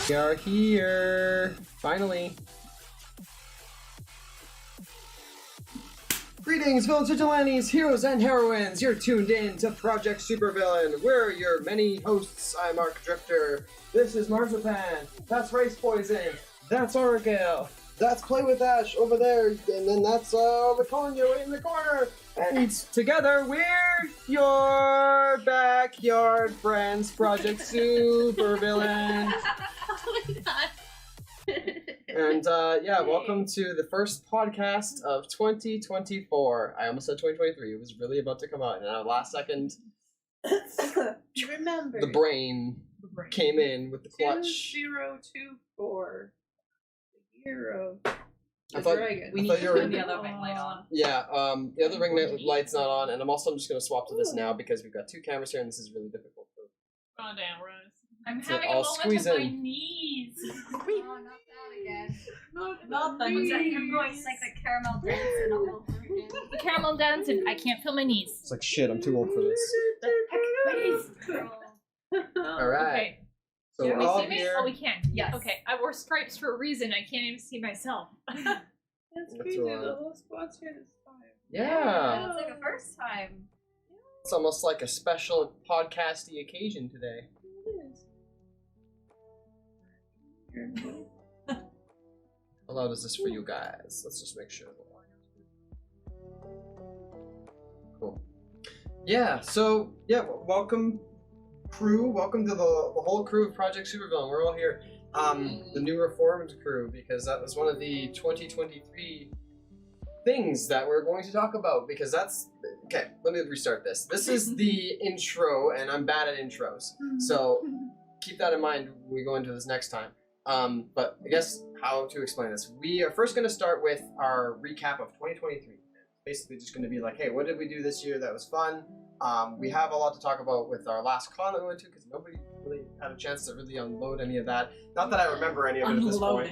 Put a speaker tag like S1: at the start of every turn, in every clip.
S1: We are here! Finally! Greetings, villains, vigilantes, heroes, and heroines! You're tuned in to Project SuperVillain. We're your many hosts. I'm Mark Drifter. This is Marzipan. That's Race Poison. That's Auragale. That's Play with Ash over there. And then that's Laconia way in the corner. And together we're your backyard friends, Project SuperVillain. And yeah, welcome to the first podcast of 2024. I almost said 2023. It was really about to come out, and at the last second,
S2: Remember,
S1: the brain came in with the clutch.
S2: 2024. The year of the
S1: I thought,
S2: dragon.
S3: We need to turn the other ring light on.
S1: Yeah, the other ring light's not on, and I'm just going to swap to this now because we've got two cameras here, and this is really difficult.
S3: Calm down, Rose. I'm
S1: So
S3: having a
S1: I'll
S3: moment
S1: squeeze
S3: with my
S1: in.
S3: knees.
S4: Oh, not that again.
S3: Not that
S4: I'm going like the caramel dancing all over again.
S3: The caramel dance and I can't feel my knees.
S1: It's like, shit, I'm too old for this. Alright.
S3: Okay.
S1: So
S3: Can
S1: we're
S3: we
S1: all
S3: see me?
S1: here.
S3: Oh, we can.
S4: Yes.
S3: Okay. I wore stripes for a reason. I can't even see myself.
S2: That's
S1: That's
S2: crazy.
S1: right.
S2: The whole spot's here this time.
S1: Yeah.
S4: It's like a first time.
S1: It's almost like a special podcasty occasion today.
S2: It is.
S1: How loud is this for you guys? Let's just make sure. Cool. Yeah, so, yeah, welcome, crew. Welcome to the whole crew of Project SuperVillain. We're all here. The new reformed crew, because that was one of the 2023 things that we're going to talk about, because that's... Okay, let me restart this. This is the intro, and I'm bad at intros. So, keep that in mind when we go into this next time. But I guess how to explain this. We are first going to start with our recap of 2023. Basically just going to be like, hey, what did we do this year that was fun? We have a lot to talk about with our last con that we went to, because nobody really had a chance to really unload any of that. Not that I remember any of it at this point.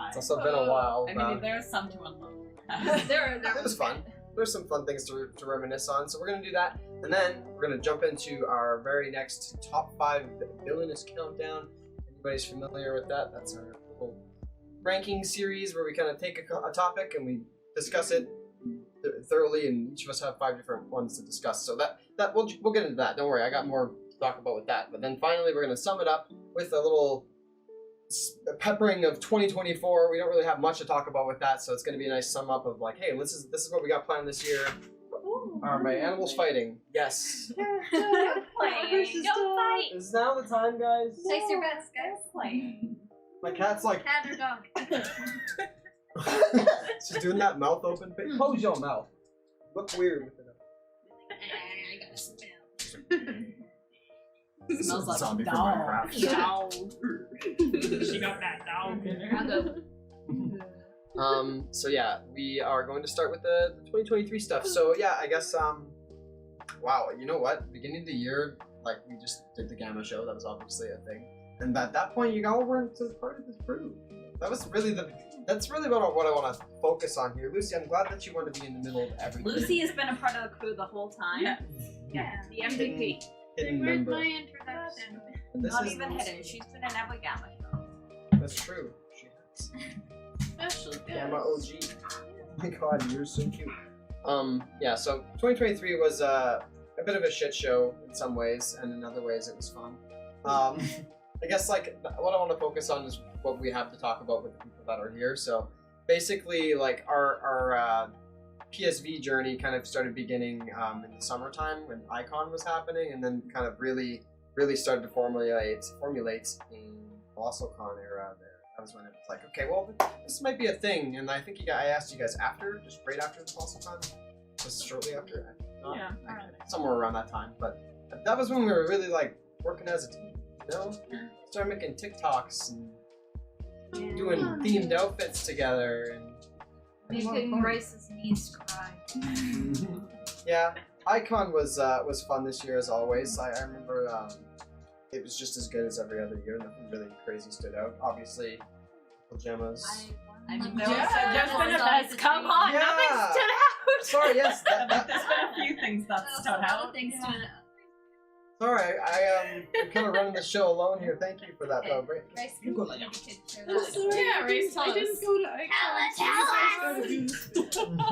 S1: It's also been a while.
S3: I mean, there's some to unload.
S1: It was fun. There's some fun things to reminisce on, so we're going to do that. And then we're going to jump into our very next top 5 Villainous countdown. Anybody's familiar with that? That's our little ranking series where we kind of take a topic and we discuss it thoroughly, and each of us have 5 different ones to discuss. So that we'll get into that. Don't worry, I got more to talk about with that. But then finally, we're going to sum it up with a little peppering of 2024. We don't really have much to talk about with that, so it's going to be a nice sum up of like, hey, this is what we got planned this year. Are my animals fighting? Yes.
S3: Don't fight.
S1: Is now the time, guys?
S4: Place your bets, guys.
S1: My cat's like,
S4: Cat or dog?
S1: she's doing that mouth open face. Close your mouth. Look weird with it.
S4: I got a smell.
S1: This is
S3: Smells
S1: a
S3: like
S1: zombie from
S3: dog.
S1: Minecraft.
S3: Dog. She got that dog in her.
S1: So yeah, we are going to start with the 2023 stuff. So yeah, I guess, wow, you know what? Beginning of the year, like, we just did the Gamma show. That was obviously a thing. And at that point, you all were into part of this crew. That's really about what I want to focus on here. Lucy, I'm glad that you want to be in the middle of everything.
S5: Lucy has been a part of the crew the whole time.
S3: Yeah. The MVP.
S1: Hidden
S4: Where's
S1: member.
S4: my introduction?
S1: And this
S5: Not
S1: is
S5: even
S1: Lucy.
S5: hidden. She's been in every Gamma show.
S1: That's true. She has.
S2: Special
S1: Gamma
S2: guest.
S1: OG. Oh my god, you're so cute. Yeah, so 2023 was a bit of a shit show in some ways, and in other ways it was fun. I guess, like, what I want to focus on is what we have to talk about with the people that are here. So basically, like, our PSV journey kind of started beginning in the summertime when Icon was happening, and then kind of really started to formulate in ColossalCon era there. That was when it was like, okay, well, this might be a thing. And I think I asked you guys after, just right after the ColossalCon, just shortly after. Not,
S3: Yeah,
S1: somewhere around that time. But that was when we were really like working as a team. You know, started making TikToks and doing themed outfits together and.
S4: Making Bryce's knees cry.
S1: Yeah, Icon was fun this year as always. I remember it was just as good as every other year. Nothing really crazy stood out. Obviously, pajamas.
S5: I mean,
S3: There's been a best. Come on,
S1: Yeah.
S3: nothing stood out.
S1: Sorry, yes.
S5: There's been a few things that stood out.
S4: Things stood out.
S1: Sorry, I'm kind of running the show alone here. Thank you for that, though. Great.
S4: Rice
S3: You go
S4: can
S3: like
S4: you could share
S2: That's
S4: that.
S2: right.
S3: Yeah, Race, tell
S2: I didn't
S3: us.
S2: go to Icon.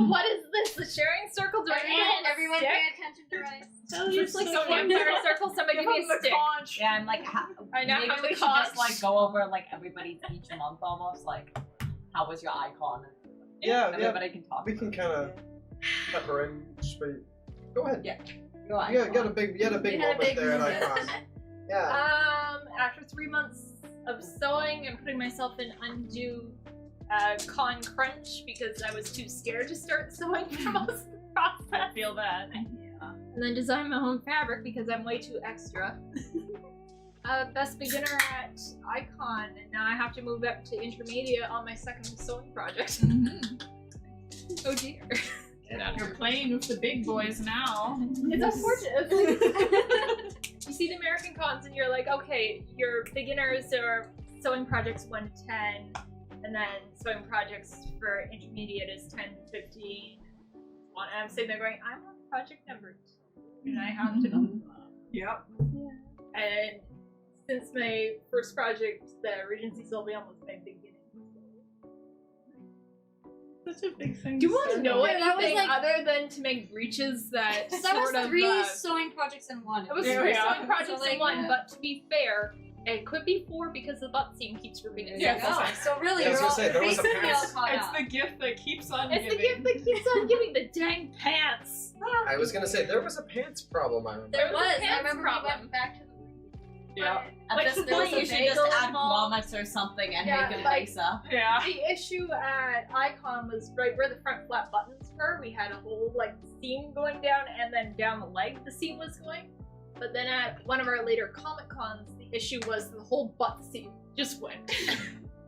S6: What is this? The sharing circle? Do I need
S4: Everyone
S6: a stick?
S4: pay attention to Rice.
S6: Just like a campfire circle, somebody give me a stick.
S5: Yeah, I'm like,
S6: I know
S5: maybe
S6: how
S5: we
S6: the
S5: should just like
S6: conch.
S5: go over like everybody each month almost. Like, how was your icon?
S1: Yeah,
S5: Everybody can talk.
S1: we can kind of pepper in. Go ahead.
S5: Yeah. Your
S1: You
S5: icon.
S1: had a big
S4: You had a
S1: moment
S4: big
S1: there at
S4: moment.
S1: Icon. Yeah.
S6: After 3 months of sewing and putting myself in undue con crunch because I was too scared to start sewing for most of the process.
S3: I feel that.
S6: And then design my own fabric because I'm way too extra. Best beginner at Icon, and now I have to move up to intermediate on my second sewing project. Oh dear.
S3: You're playing with the big boys now.
S6: It's unfortunate. It's like, you see the American cons and you're like, okay, your beginners are sewing projects 1 to 10, and then sewing projects for intermediate is 10 to 15. And I'm sitting there going, I'm on project number 2, and I have to go.
S3: Yep.
S6: And since my first project, the Regency Sylveon was my beginning.
S2: Such a big thing.
S6: Do you want to know
S4: Yeah, that was
S6: anything
S4: like-
S6: other than to make breeches that
S4: That
S6: sort
S4: was
S6: of
S4: 3 sewing projects in one.
S6: it was
S3: Yeah,
S6: 3
S3: yeah.
S6: sewing projects
S4: So, like,
S6: in one,
S4: yeah.
S6: but to be fair, it could be 4 because the butt seam keeps ripping
S4: There
S6: itself.
S4: you go.
S3: Yeah.
S4: So really,
S1: Yeah, I was
S4: you're
S1: gonna
S4: all
S1: say, there was a
S4: basically all
S1: pants-
S4: caught
S3: It's
S4: up.
S3: the gift that keeps on
S6: It's the
S3: giving.
S6: gift that keeps on giving, the dang pants.
S1: I was gonna say there was a pants problem. I remember.
S4: There
S6: There was a
S4: was. I
S6: pants
S4: remember we
S6: problem.
S4: went back to the
S3: Yeah.
S5: At
S6: Like,
S5: this
S6: there
S5: point,
S6: was a
S5: you should just
S6: bagel
S5: add
S6: involved.
S5: grommets or something and
S6: Yeah,
S5: make it
S6: like-
S5: lace up.
S3: Yeah.
S6: The issue at Icon was right where the front flat buttons were. We had a whole like seam going down, and then down the leg the seam was going. But then at one of our later Comic Cons, the issue was the whole butt seam just went.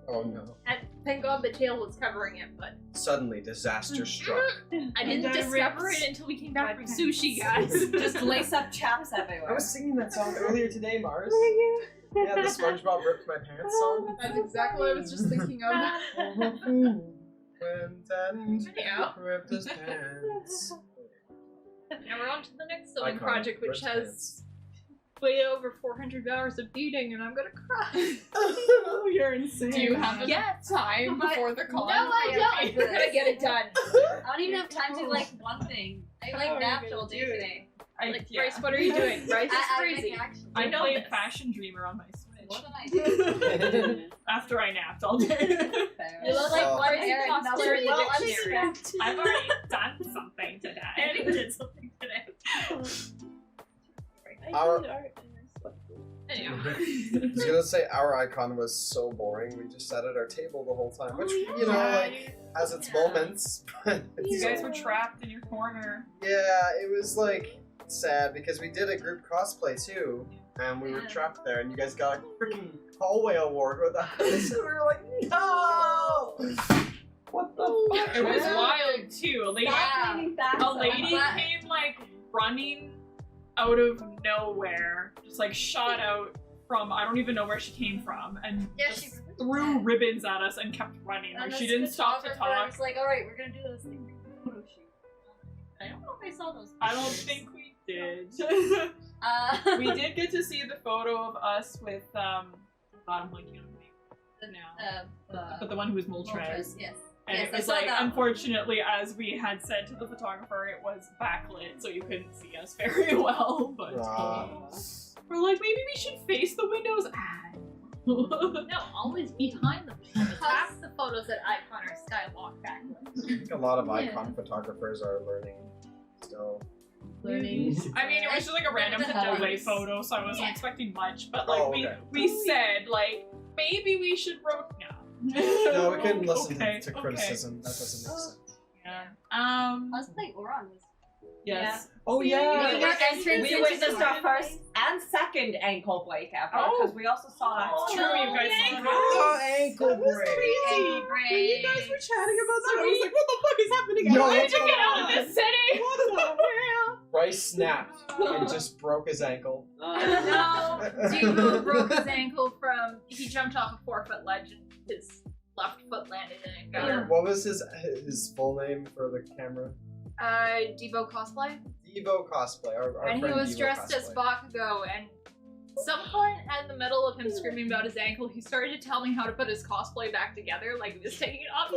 S1: Oh no!
S6: And thank God the tail was covering it, but
S1: Suddenly, disaster struck.
S6: I didn't
S2: And
S6: discover
S2: rips
S6: it until we came back from
S2: my
S6: sushi, guys.
S5: Just lace up chaps everywhere.
S1: I was singing that song earlier today, Mars. Yeah, the SpongeBob ripped my pants song.
S6: That's exactly what I was just thinking of.
S1: Went and
S6: Anyhow.
S1: ripped his pants.
S6: Now we're on to the next sewing
S1: Icon,
S6: project, which
S1: ripped
S6: has
S1: pants.
S6: way over 400 hours of beating, and I'm gonna cry.
S2: Oh, you're insane.
S3: Do you have
S6: Yes.
S3: time
S4: But-
S3: before the con?
S6: No, I don't. We're gonna get it done.
S4: I don't even have time to like one thing. I
S2: How
S4: like
S2: are you
S4: napped
S2: gonna
S4: all day
S2: do it?
S4: today.
S6: Like, Bryce, what are you doing? Bryce is
S4: I
S6: crazy.
S4: make action.
S3: I
S6: know
S3: played
S6: this.
S3: Fashion Dreamer on my Switch.
S4: What did I do?
S3: After I napped all day.
S6: You look like
S1: Oh.
S6: Bryce
S4: Aaron,
S6: Foster in the
S4: well, I'm
S6: dictionary.
S3: I've already done something today. I already did something today.
S1: Our-
S6: Anyhow.
S1: I was gonna say our icon was so boring. We just sat at our table the whole time, which you know, like has its moments. But
S3: You
S1: it's
S3: guys were trapped in your corner.
S1: yeah, it was like sad because we did a group cosplay too, and we were
S6: Yeah.
S1: trapped there, and you guys got a freaking hallway award with us, and we were like, no! What the fuck?
S3: It was
S1: man?
S3: wild too. A lady,
S4: Yeah.
S3: a lady
S4: But-
S3: came like running out of nowhere, just like shot out from I don't even know where she came from, and
S4: Yeah,
S3: just
S4: she
S3: threw ribbons at us and kept running. Like
S4: And
S3: she
S4: this
S3: didn't stop to
S4: photographer
S3: talk.
S4: was like, all right, we're gonna do this thing. Photo shoot. I don't know if I saw those.
S3: I don't
S4: pictures.
S3: think we did. We did get to see the photo of us with God, I'm blanking on the name now. But the one who was Moltres.
S4: Moltres, yes.
S3: And
S4: Yes,
S3: it
S4: I
S3: was
S4: saw
S3: like,
S4: that one.
S3: unfortunately, as we had said to the photographer, it was backlit, so you couldn't see us very well. But we're like, maybe we should face the windows.
S6: No, always behind them. Half the photos at Icon are skywalk backlit.
S1: I think a lot of icon photographers are learning still.
S6: Learning.
S3: I mean, it was just like a random
S4: That's
S3: hallway
S4: nice.
S3: photo, so I wasn't
S6: Yeah.
S3: expecting much. But like
S1: Oh, okay.
S3: we said, like maybe we should no.
S1: No, we couldn't listen
S3: Okay,
S1: to
S3: okay.
S1: criticism. That doesn't make sense.
S3: Yeah.
S4: I was playing Oron.
S3: Yes.
S1: Oh
S4: We
S1: yeah!
S4: were entrance
S5: We
S4: into
S5: witnessed
S4: the
S5: our first and second ankle break ever
S3: Oh.
S5: because we also saw
S3: That's
S5: that.
S3: true, you guys saw that.
S1: Oh, ankle break!
S2: When you guys were chatting about that, I was like, what the fuck is happening?
S1: Yo,
S2: Why
S1: what's
S2: did you get
S1: going
S2: out
S1: on?
S2: of this city? What the hell?
S1: Bryce snapped and just broke his ankle.
S6: No, Diego broke his ankle from he jumped off a 4-foot ledge and his left foot landed in it. Got
S1: What was his full name for the camera?
S6: Devo cosplay.
S1: Devo cosplay. Our
S6: And he
S1: friend
S6: was
S1: Devo
S6: dressed as
S1: cosplay.
S6: Bakugo, and some point in the middle of him screaming about his ankle, he started to tell me how to put his cosplay back together, like he was taking it off.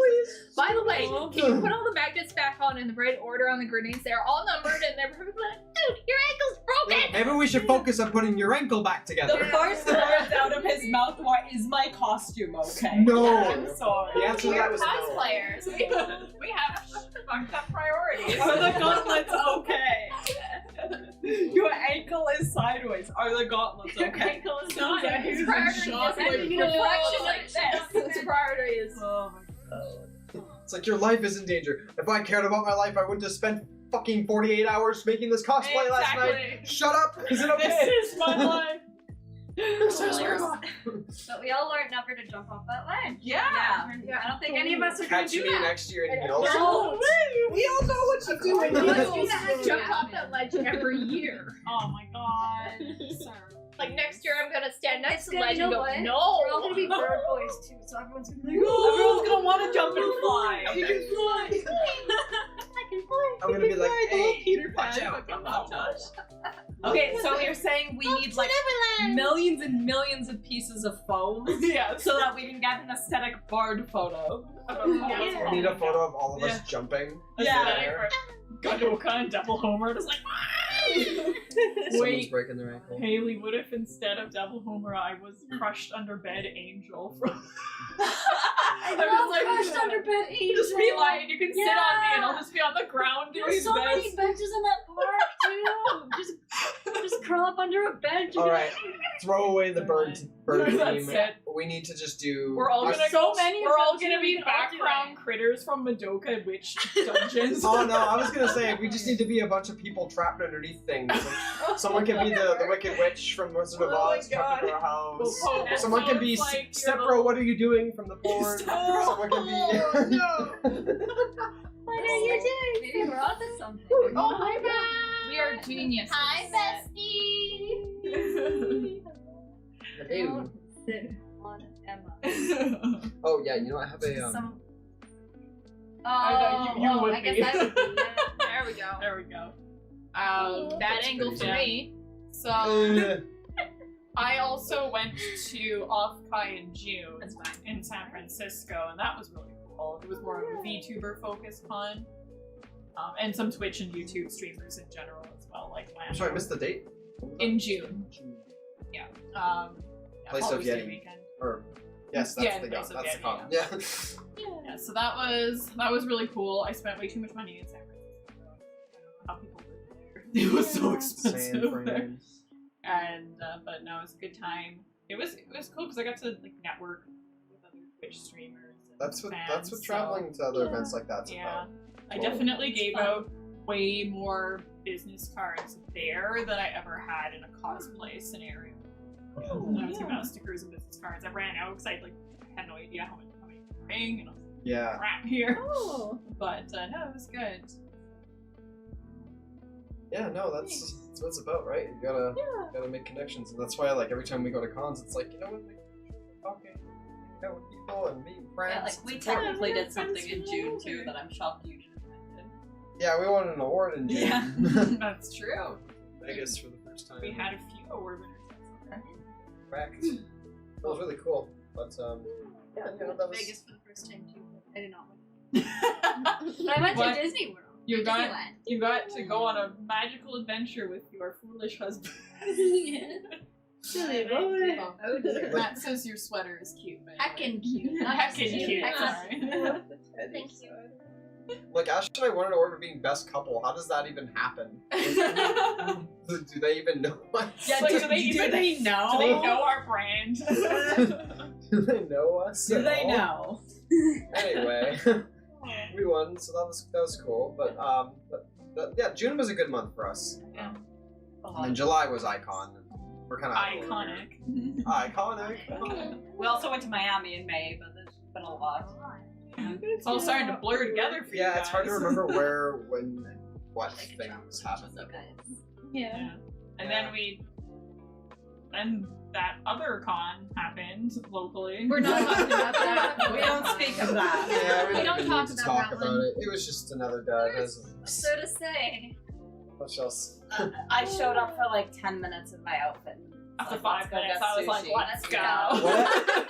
S6: By the way, can you put all the magnets back on in the right order on the grenades? They're all numbered and they're perfectly like, dude, your ankle's broken!
S1: Maybe we should focus on putting your ankle back together.
S5: The first words out of his mouth were, "Is my costume okay?"
S1: No.
S3: I'm sorry.
S1: The answer to that
S6: We're
S1: was no.
S6: cosplayers.
S3: We have fucked up priorities.
S5: Are the gauntlets okay? Your ankle is sideways. Are the gauntlets
S6: Your
S5: okay?
S6: ankle is not.
S3: His
S6: His priority
S3: shot
S6: is
S3: like
S6: ending in a reflection like this. His priority is.
S5: Oh my god.
S1: It's like your life is in danger. If I cared about my life, I wouldn't have spent fucking 48 hours making this cosplay last night. Shut up! Is it okay?
S3: This is my life.
S1: This is my life.
S4: But we all learned never to jump off that ledge.
S3: Yeah.
S4: I don't think any of us are going
S1: Catch
S4: to do
S1: me
S4: that.
S1: next year in Hills.
S2: No. We all know what you're doing.
S6: You
S2: Let's
S6: know,
S2: do
S6: I jump off that ledge every year.
S3: Oh my god. Sir.
S6: Like next year, I'm gonna stand next
S4: It's
S6: to the
S4: gonna,
S6: ledge
S4: you
S6: and
S4: know
S6: go,
S4: what?
S6: no!
S4: We're all going to be bird boys too, so everyone's going to be like,
S5: Everyone's gonna want to jump and fly.
S3: You can fly.
S4: I can fly.
S1: I'm gonna be like, hey,
S3: Peter
S1: watch
S3: Pan.
S1: out.
S3: Fucking hot touch.
S5: Okay, so you're saying we need like millions and millions of pieces of foam
S3: Yeah.
S5: so that we can get an aesthetic bird photo.
S1: We need a photo of all of us jumping.
S5: Yeah.
S3: Gadoka and Devil Homer just like.
S1: Someone's
S3: Wait,
S1: breaking their ankle.
S3: Haley, what if instead of Devil Homer, I was crushed under bed Angel from?
S4: I
S3: I'm
S4: love
S3: just like,
S4: crushed under bed angel.
S3: Just be lying. You can sit on me, and I'll just be on the ground doing
S4: There's so many
S3: this.
S4: benches in that park too. Just curl up under a bench. And
S1: All
S4: be
S1: right, throw away the bird
S3: That's
S1: theme.
S3: it.
S1: We need to just do.
S3: We're all gonna
S5: so many of
S3: We're all
S5: them
S3: gonna
S5: too,
S3: be
S5: we can all do
S3: background critters from Madoka Witch Dungeons.
S1: Oh no, I was gonna say we just need to be a bunch of people trapped underneath things. Like, someone can be the Wicked Witch from Wizard of
S3: Oh my
S1: Oz trapped under a
S3: Well,
S1: house.
S3: oh, that
S1: Someone can be
S3: sounds like your
S1: Stepbro,
S3: little-
S1: what are you doing from the porn? Someone can be.
S3: no.
S4: what are you doing? Maybe we're onto something.
S6: Oh, hi, Matt! We are geniuses.
S4: Hi, bestie.
S1: Ew.
S4: Sit on Emma.
S1: Oh yeah, you know I have a
S4: Some.
S3: I know, you would
S4: I guess
S3: be.
S4: I would be. Yeah.
S6: There we go.
S3: There we go.
S6: Bad
S1: That's
S6: angle
S1: pretty
S6: for
S3: good.
S6: me.
S3: So I also went to Off-Kai in June in San Francisco, and that was really cool. It was more of a VTuber focused con, and some Twitch and YouTube streamers in general as well. Like
S1: I'm sorry, I missed the date.
S3: in June. Yeah.
S1: Place of
S3: Father's Day
S1: Yeti.
S3: weekend.
S1: Or yes, that's
S3: Yeah,
S1: the
S3: Place
S1: gun.
S3: of
S1: That's the
S3: Yeti,
S1: con. Yeah.
S3: Yeah, so that was really cool. I spent way too much money in San Francisco. I don't know how people live there. It was so expensive
S1: San
S3: there.
S1: Fran.
S3: And but no, it was a good time. It was cool because I got to like network with other Twitch streamers. And
S1: That's what
S3: fans,
S1: traveling to other events like that's
S3: Yeah,
S1: about.
S3: I
S1: Cool.
S3: definitely gave
S4: fun.
S3: out way more business cards there than I ever had in a cosplay scenario. When I was giving out stickers and business cards, I ran out because I had no idea how many to bring, and I was like,
S1: Yeah.
S3: crap here.
S6: Oh.
S3: But no, it was good.
S1: Yeah, no, that's what it's about, right? You gotta make connections, and that's why like every time we go to cons, it's like, you know what, like, talking, hanging out with people and meeting friends.
S5: Yeah, like we
S1: It's important.
S5: technically did something in June too that I'm shocked you didn't mention.
S1: Yeah, we won an award in June.
S5: Yeah.
S3: That's true.
S1: Vegas for the first time.
S3: We had a few award winners.
S1: Correct. That was really cool. But yeah, you know, that was.
S4: Vegas for the first time too. I did not win. But I went
S3: What?
S4: to Disney World.
S3: You got
S4: Disneyland.
S3: you got to go on a magical adventure with your foolish husband.
S4: Silly
S6: boy.
S3: Matt says your sweater is cute, man.
S4: Heckin' cute. Not just
S3: Heckin' cute.
S4: Heckin'
S3: Sorry.
S4: Thank you.
S1: Like Ash and I won an award for being best couple. How does that even happen? Do they even know us?
S3: Yeah,
S5: Like,
S3: do
S5: do
S3: they even
S5: they know?
S3: do they know our brand?
S1: Do they know us?
S5: Do
S1: at
S5: they
S1: all?
S5: know?
S1: Anyway, we won, so that was cool. But yeah, June was a good month for us.
S3: Yeah.
S1: And July was Icon. We're kind of
S3: Iconic.
S1: Iconic.
S5: We also went to Miami in May, but there's been a lot.
S3: It's all starting to blur together for you
S1: Yeah,
S3: guys.
S1: it's hard to remember where, when, and what things happened.
S3: Yeah. And then that other con happened locally.
S6: We're not talking about that.
S5: We don't speak of that.
S1: Yeah,
S6: We don't
S1: even
S6: talk
S1: need to
S6: about
S1: talk
S6: that
S1: about
S6: one.
S1: it. It was just another dud.
S6: So to say.
S1: What else?
S5: I showed up for like 10 minutes in my outfit.
S3: After
S5: Like,
S3: 5
S5: let's go
S3: minutes,
S5: get
S3: I was like,
S5: sushi.
S3: let's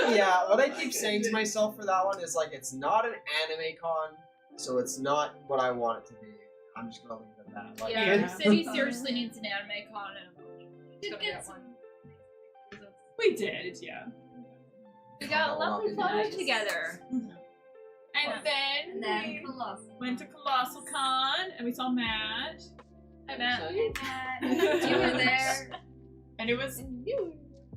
S3: go.
S5: Yeah.
S1: What I keep saying to myself for that one is like, it's not an anime con, so it's not what I want it to be. I'm just gonna leave it at that. Like,
S6: Yeah, the city seriously needs an anime con and it's gonna get one.
S3: We did, yeah.
S6: We got lovely photos
S5: Nice.
S6: together.
S3: And then,
S6: And then
S3: we
S6: Colossal.
S3: went to Colossal Con and we saw Matt.
S6: Hi Matt.
S3: You
S6: You were there.
S3: And it was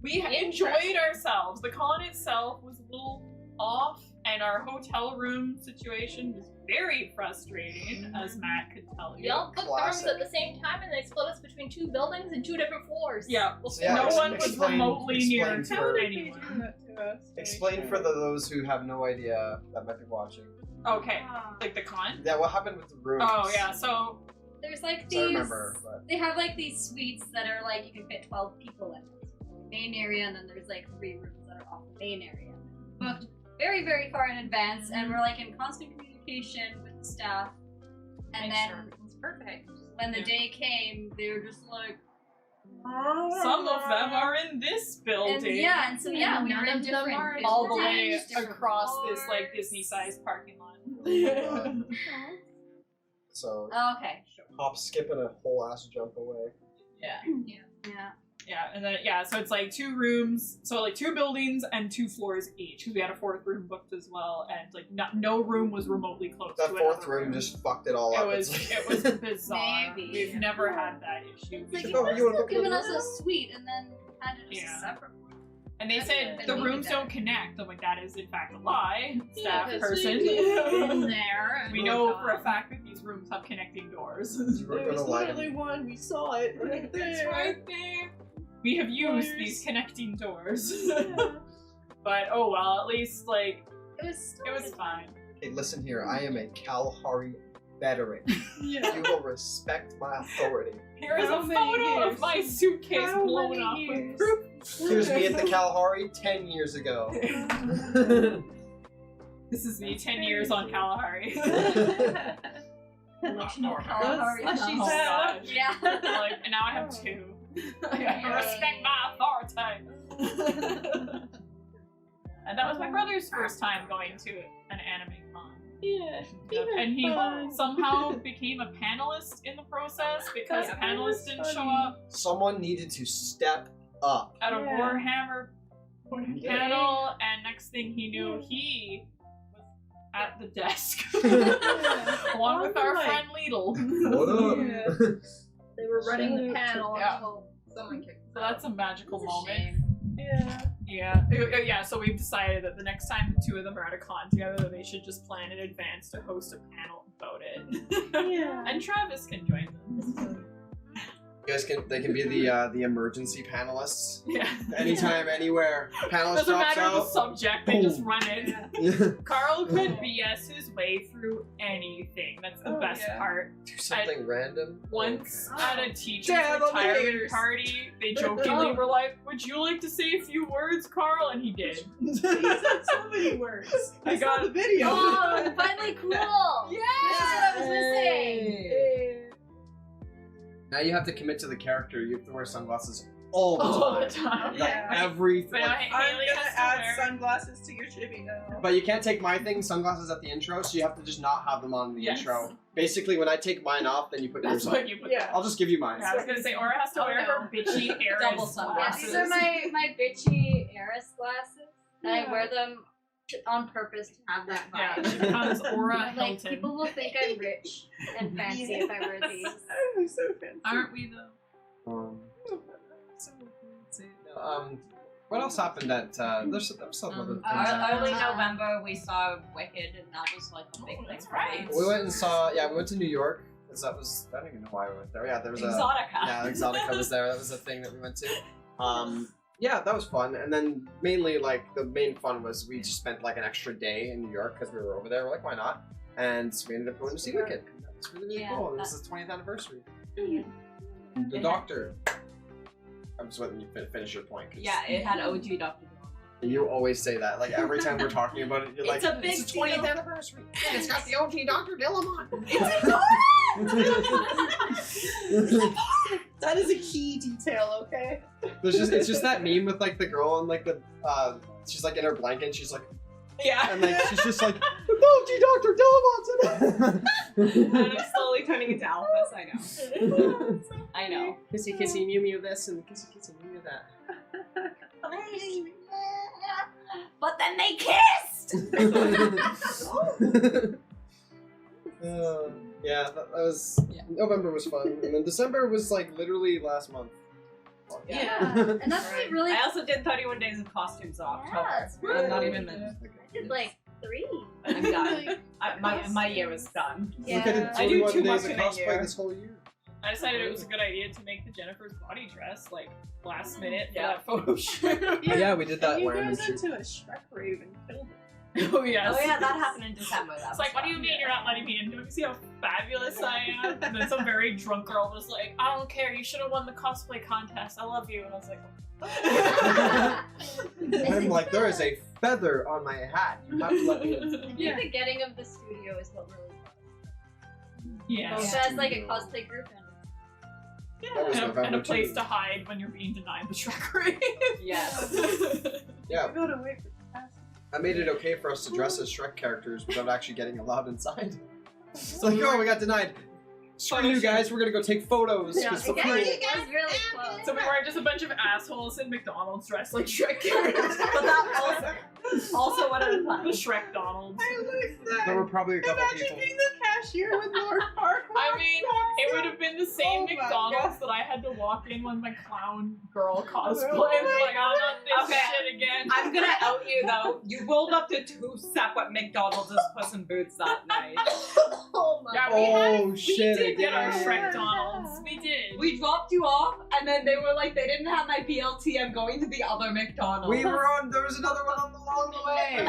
S3: we enjoyed ourselves. The con itself was a little off, and our hotel room situation was very frustrating, as Matt could tell you.
S6: We all booked the rooms
S1: Classic.
S6: at the same time and they split us between 2 buildings and 2 different floors.
S3: Yeah,
S1: So yeah,
S3: no one was
S1: explain-
S3: remotely near
S1: explain
S3: to
S1: for-
S3: anyone.
S1: Explain for those who have no idea that might be watching.
S3: Okay, like the con.
S1: Yeah, what happened with the rooms?
S3: Oh yeah, so
S6: There's like
S1: So I
S6: these.
S1: remember, but
S6: They have like these suites that are like you can fit 12 people in. Main area, and then there's like 3 rooms that are off the main area. Booked very, very far in advance, and we're like in constant communication with the staff. And
S3: Make
S6: then
S3: sure everything's perfect.
S6: when the
S3: Yeah.
S6: day came, they were just like,
S3: Some of them are in this building.
S6: and yeah, and so yeah, we
S4: None
S6: were in
S4: of them
S6: different
S4: are
S3: all the way
S6: buildings, different
S3: across this like
S6: floors.
S3: Disney-sized parking lot.
S1: so
S6: Oh, okay, sure.
S1: hop, skip, and a whole ass jump away.
S3: Yeah.
S6: Yeah.
S3: Yeah, and then so it's like 2 rooms, so like 2 buildings and 2 floors each, because we had a 4th room booked as well, and like no room was remotely close
S1: That
S3: to
S1: 4th
S3: another
S1: room just fucked it all
S3: It
S1: up.
S3: was
S1: It's
S3: it
S1: like-
S3: was bizarre.
S6: Maybe.
S3: We've never had that issue.
S6: It's like
S1: Oh,
S6: you must
S1: you wanna
S6: have
S1: book
S6: given
S1: another
S6: us a suite and then handed us
S3: Yeah.
S6: a separate one.
S3: And they said
S6: I
S3: the
S6: needed
S3: rooms
S6: that.
S3: don't connect. I'm like, that is in fact a lie, staff
S4: because
S3: person.
S6: In there.
S3: We know for a fact that these rooms have connecting doors.
S1: You were
S2: There was
S1: gonna lie to
S2: literally
S1: me.
S2: one. We saw it right there.
S3: It's right there. We have used these connecting doors. But oh well, at least like
S6: It was
S3: it was fine.
S1: Hey, listen here. I am a Kalahari veteran.
S2: Yeah.
S1: You will respect my authority.
S3: Here is
S2: How
S3: a
S2: many
S3: photo
S2: years?
S3: of my suitcase
S2: How
S3: blown
S2: many
S3: up
S2: years?
S3: with proof.
S1: Here's me at the Kalahari 10 years ago.
S3: This is me 10 years on Kalahari.
S6: Collection of
S3: Those
S6: Kalahari
S2: slushies
S3: Oh
S6: cups.
S3: god.
S6: Yeah.
S3: Like, and now I have 2. I respect my authority. And that was my brother's first time going to an anime con.
S2: Yeah.
S3: And he
S2: fun.
S3: somehow became a panelist in the process because
S2: Yeah,
S3: panelists
S2: that
S3: didn't
S2: was
S3: show
S2: funny.
S3: up
S1: Someone needed to step up.
S3: at a
S2: Yeah.
S3: Warhammer panel, and next thing he knew, he was at the desk along with our friend Lidl.
S1: What up?
S2: Yeah.
S6: They were running the
S2: Shit.
S6: panel
S3: Yeah.
S6: until someone kicked
S3: So that's a magical
S6: It's a
S3: moment.
S6: shame.
S2: Yeah.
S3: Yeah. So we've decided that the next time the 2 of them are at a con together, they should just plan in advance to host a panel about it.
S2: Yeah.
S3: And Travis can join them.
S1: You guys they can be the emergency panelists.
S3: Yeah.
S1: Anytime, anywhere. Panelist
S3: Doesn't
S1: drops
S3: matter the
S1: out.
S3: subject, they just
S1: Boom.
S3: run it.
S1: Do
S3: Carl could BS his way through anything. That's the
S2: Oh,
S3: best
S2: yeah.
S3: part.
S1: something random.
S3: Once
S1: Okay.
S3: at a teacher's
S2: Damn, I'm
S3: retirement
S2: haters.
S3: party, they jokingly were like, "Would you like to say a few words, Carl?" And he did.
S2: He said so many words. I saw
S3: got-
S2: the video.
S6: Oh, finally cool!
S3: Yeah!
S6: That's what I was missing!
S1: Hey. Now you have to commit to the character. You have to wear sunglasses all the time.
S3: All the time.
S1: Like,
S2: Yeah.
S1: every
S3: But
S2: I'm
S3: Haley
S2: gonna
S3: has to
S2: add
S3: wear-
S2: sunglasses to your chibi now.
S1: But you can't take my thing, sunglasses at the intro, so you have to just not have them on the
S3: Yes.
S1: intro. Basically, when I take mine off, then you put yours
S3: That's
S1: on.
S3: what you put.
S2: Yeah.
S1: I'll just give you mine.
S3: Yeah, I was gonna say, Aura has to
S6: Oh,
S3: wear
S6: no.
S3: her bitchy
S5: Double
S3: Eris
S5: sunglasses.
S3: glasses.
S6: These are my bitchy Eris glasses, and I
S2: Yeah.
S6: wear them on purpose to have that
S3: Yeah,
S6: vibe.
S3: she becomes Aura
S6: Like,
S3: Hilton.
S6: people will think I'm rich and fancy if I wear these.
S2: I'm so fancy.
S3: Aren't we though?
S1: What else happened at, there's some other things.
S5: Early November, we saw Wicked, and that was like a big thing.
S3: That's right.
S1: We went and saw, we went to New York, because that was, I don't even know why we went there. Yeah, there was
S5: Exotica.
S1: Yeah, Exotica was there. That was a thing that we went to. Yeah, that was fun. And then mainly, like, the main fun was we just spent like an extra day in New York because we were over there. We're like, why not? And so we ended up going to see Wicked. That was really, really
S6: Yeah,
S1: cool. It was the 20th anniversary.
S6: Yeah.
S1: The Doctor. I'm just letting you finish your point. 'Cause
S5: Yeah, it had OG Dr.
S1: you always say that. Like every time we're talking about it, you're
S5: It's
S1: like,
S5: a big
S1: it's the 20th
S5: deal.
S1: anniversary. And it's got the OG Dr. Dillamon.
S2: That is a key detail, okay?
S1: It's just that meme with like the girl and like the she's like in her blanket and she's like,
S5: Yeah.
S1: and like she's just like, the OG Dr. Dillamon's in it.
S5: And I'm slowly turning into Alphys, I know. I know.
S2: Kissy kissy mew mew this and kissy kissy mew mew that.
S5: But then they kissed!
S1: Yeah, that was November was fun, and then December was like literally last month.
S4: Yeah. And that's like really.
S5: I also did 31 days of costumes in October.
S4: that's
S5: I'm not even
S4: I did like 3.
S5: I'm done. My year was done.
S1: Look at it,
S5: I do
S1: 41
S5: too
S1: days
S5: much
S1: of
S5: in a
S1: cosplay
S5: year.
S1: this whole year.
S3: I decided it was a good idea to make the Jennifer's body dress like last minute for
S5: Yeah.
S3: that photo shoot.
S1: Yeah, we did that
S2: You
S1: random
S2: guys
S1: shoot.
S2: went to a Shrek rave and killed it.
S3: Oh yes.
S5: Oh yeah, that happened in December. That
S3: It's like, what do you mean you're not letting me in? Don't you see how fabulous I am? And then some very drunk girl was like, I don't care, you should have won the cosplay contest. I love you. And I was like,
S1: I'm like, there is a feather on my hat. You have to let me in.
S6: I think the getting of the studio is what really fun.
S3: yeah.
S6: Both as like a cosplay group and
S1: That was
S3: And
S1: November
S3: a place
S1: too.
S3: to hide when you're being denied the Shrek rave.
S5: Yes.
S1: Yeah,
S2: You gotta wait for capacity.
S1: I made it okay for us to dress as Shrek characters without actually getting allowed inside. It's like, oh, we got denied. Screw you guys, we're gonna go take photos.
S2: Yeah.
S1: 'cause the
S6: it
S1: pool-
S6: was really close.
S3: So we were just a bunch of assholes in McDonald's dressed like Shrek characters.
S5: But that also what I was
S3: The
S5: like.
S3: Shrek Donalds.
S2: I like that.
S1: There were probably a couple
S2: Imagine
S1: people.
S2: being the cashier with Lord Farquaad.
S3: I mean, it would have been the same
S2: Oh my
S3: McDonald's
S2: God.
S3: that I had to walk in with my clown girl cosplay.
S2: Oh
S3: and be
S2: my
S3: like, oh, not this
S5: Okay.
S3: shit again.
S5: I'm gonna out you though. You rolled up to 2 separate McDonald's as Puss in Boots that night.
S2: Oh my
S3: Yeah,
S1: Oh shit!
S3: we did get our
S1: again.
S3: Shrek Donalds. We did.
S5: We dropped you off, and then they were like, they didn't have my BLT. I'm going to the other McDonald's.
S1: We were on. There was another one along the way.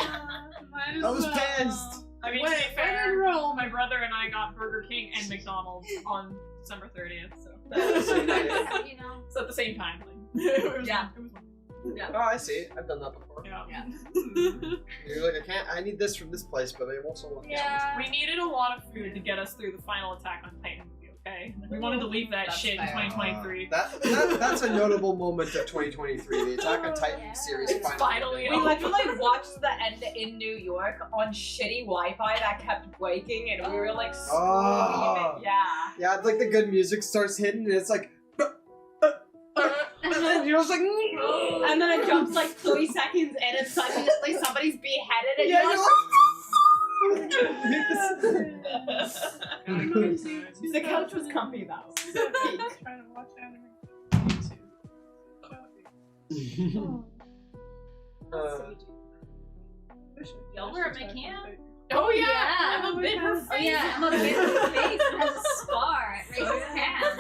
S1: I was pissed.
S3: I mean,
S2: When
S3: to be
S2: in
S3: fair,
S2: Rome.
S3: my brother and I got Burger King and McDonald's on December 30th. So
S6: You know.
S3: it's at the same time. Like, it was,
S5: Yeah.
S3: It was,
S1: Oh, I see. I've done that before.
S3: yeah.
S5: Yeah.
S1: You're like, I can't. I need this from this place, but I also want.
S6: Yeah.
S3: We needed a lot of food to get us through the final Attack on Titan movie, okay? We wanted to leave that
S5: That's
S3: shit in
S5: fair.
S3: 2023.
S1: That's a notable moment of 2023. The Attack on Titan
S6: Yeah.
S1: series
S3: It's finally
S5: We
S3: over.
S5: literally watched the end in New York on shitty Wi-Fi that kept breaking, and we were like screaming. Yeah.
S1: Yeah, it's like the good music starts hitting, and it's like. And you're just like.
S5: And then it jumps like 3 seconds in, and suddenly somebody's beheaded, and
S1: Yeah,
S5: you're
S1: you're
S5: like, the couch was comfy though.
S2: Trying to watch anime.
S6: Y'all were at my camp?
S3: Oh yeah,
S6: Yeah.
S3: I'm a bit her
S6: Oh
S3: face.
S6: yeah, I'm a bit of a face that has a scar at Rachel's hand.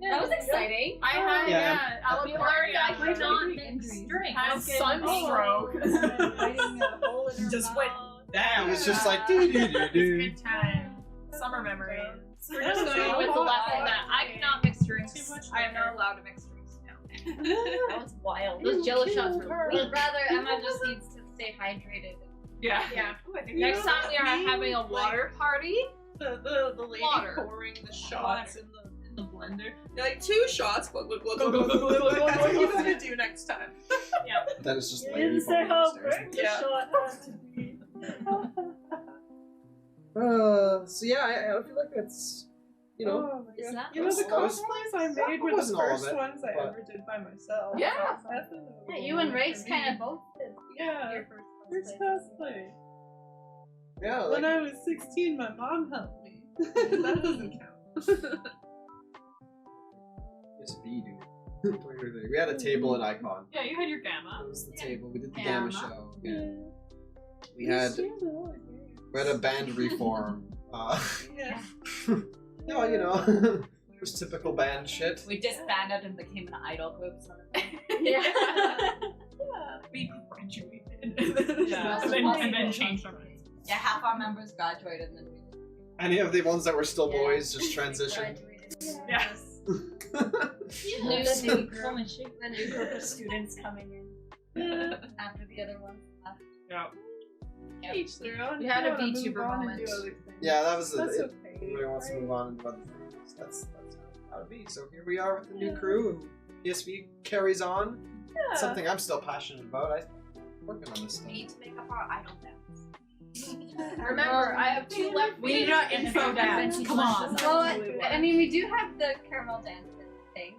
S6: That was exciting.
S3: I had
S1: Yeah.
S6: We learned I
S3: Alabaria.
S6: cannot mix strings.
S3: Had sunstroke.
S5: Just went down.
S1: It was just like.
S3: Good time. Summer memories.
S6: We're just going with the lesson that I cannot mix drinks. I am not allowed to mix drinks now.
S5: That was wild.
S6: Those jello shots were weak. Rather, Emma just needs to stay hydrated.
S3: Yeah.
S6: Yeah.
S2: Ooh, I think
S6: Next time we are having a water party.
S2: the lady
S6: Water.
S2: pouring the shots in the blender. You're like 2 shots. Glug, glug, glug, glug, glug, glug, glug, glug. That's what you gotta do next time.
S1: That is just
S4: You
S1: lady
S4: didn't say
S1: falling
S4: how
S1: upstairs.
S4: big the
S2: Yeah.
S4: shot has to be.
S1: So yeah, I feel like that's, you know,
S2: Oh my
S6: Is
S2: God.
S6: that
S2: You know, the
S1: close?
S2: cosplays I made were the
S1: wasn't all of
S2: first
S1: it,
S2: ones I
S1: but-
S2: ever did by myself.
S3: Yeah.
S2: That's a
S6: Yeah, you and Race kind of both did
S2: Yeah.
S6: your
S2: First
S6: first
S2: cosplay.
S1: yeah,
S2: When
S1: like,
S2: I was 16, my mom helped me. That doesn't count.
S1: it's B, dude. We had a table at Icon.
S3: Yeah, you had your gamma.
S1: That was the table. We did the
S6: Gamma.
S1: Gamma show. Yeah. We had a band reform.
S2: Yeah.
S1: No, you know, just typical band shit.
S5: We disbanded and became an idol group. Sort of thing.
S6: Yeah.
S3: We graduated.
S5: Yeah.
S3: and then changed our minds.
S5: Yeah, half our members graduated, and then we.
S1: Any of the ones that were still boys just transitioned.
S6: Graduated.
S3: Yeah.
S6: New
S4: The
S6: school
S4: new
S6: girl.
S4: the new group of students coming in after the other ones left.
S3: Yeah.
S2: Each their own.
S6: We had a
S2: If you wanna
S6: VTuber
S2: move on and
S6: moment.
S2: do other things,
S1: Yeah, that was
S2: That's
S1: it.
S2: okay.
S1: Everybody wants to move on and do other things. That's how it be. So here we are with the new crew, and PSV carries on.
S2: Yeah.
S1: Something I'm still passionate about. I'm working on this stuff.
S5: We need to make up our idol dance.
S6: Remember, I have 2 left.
S5: We need our intro dance. Come on.
S4: Well, I mean, we do have the caramel dance thing.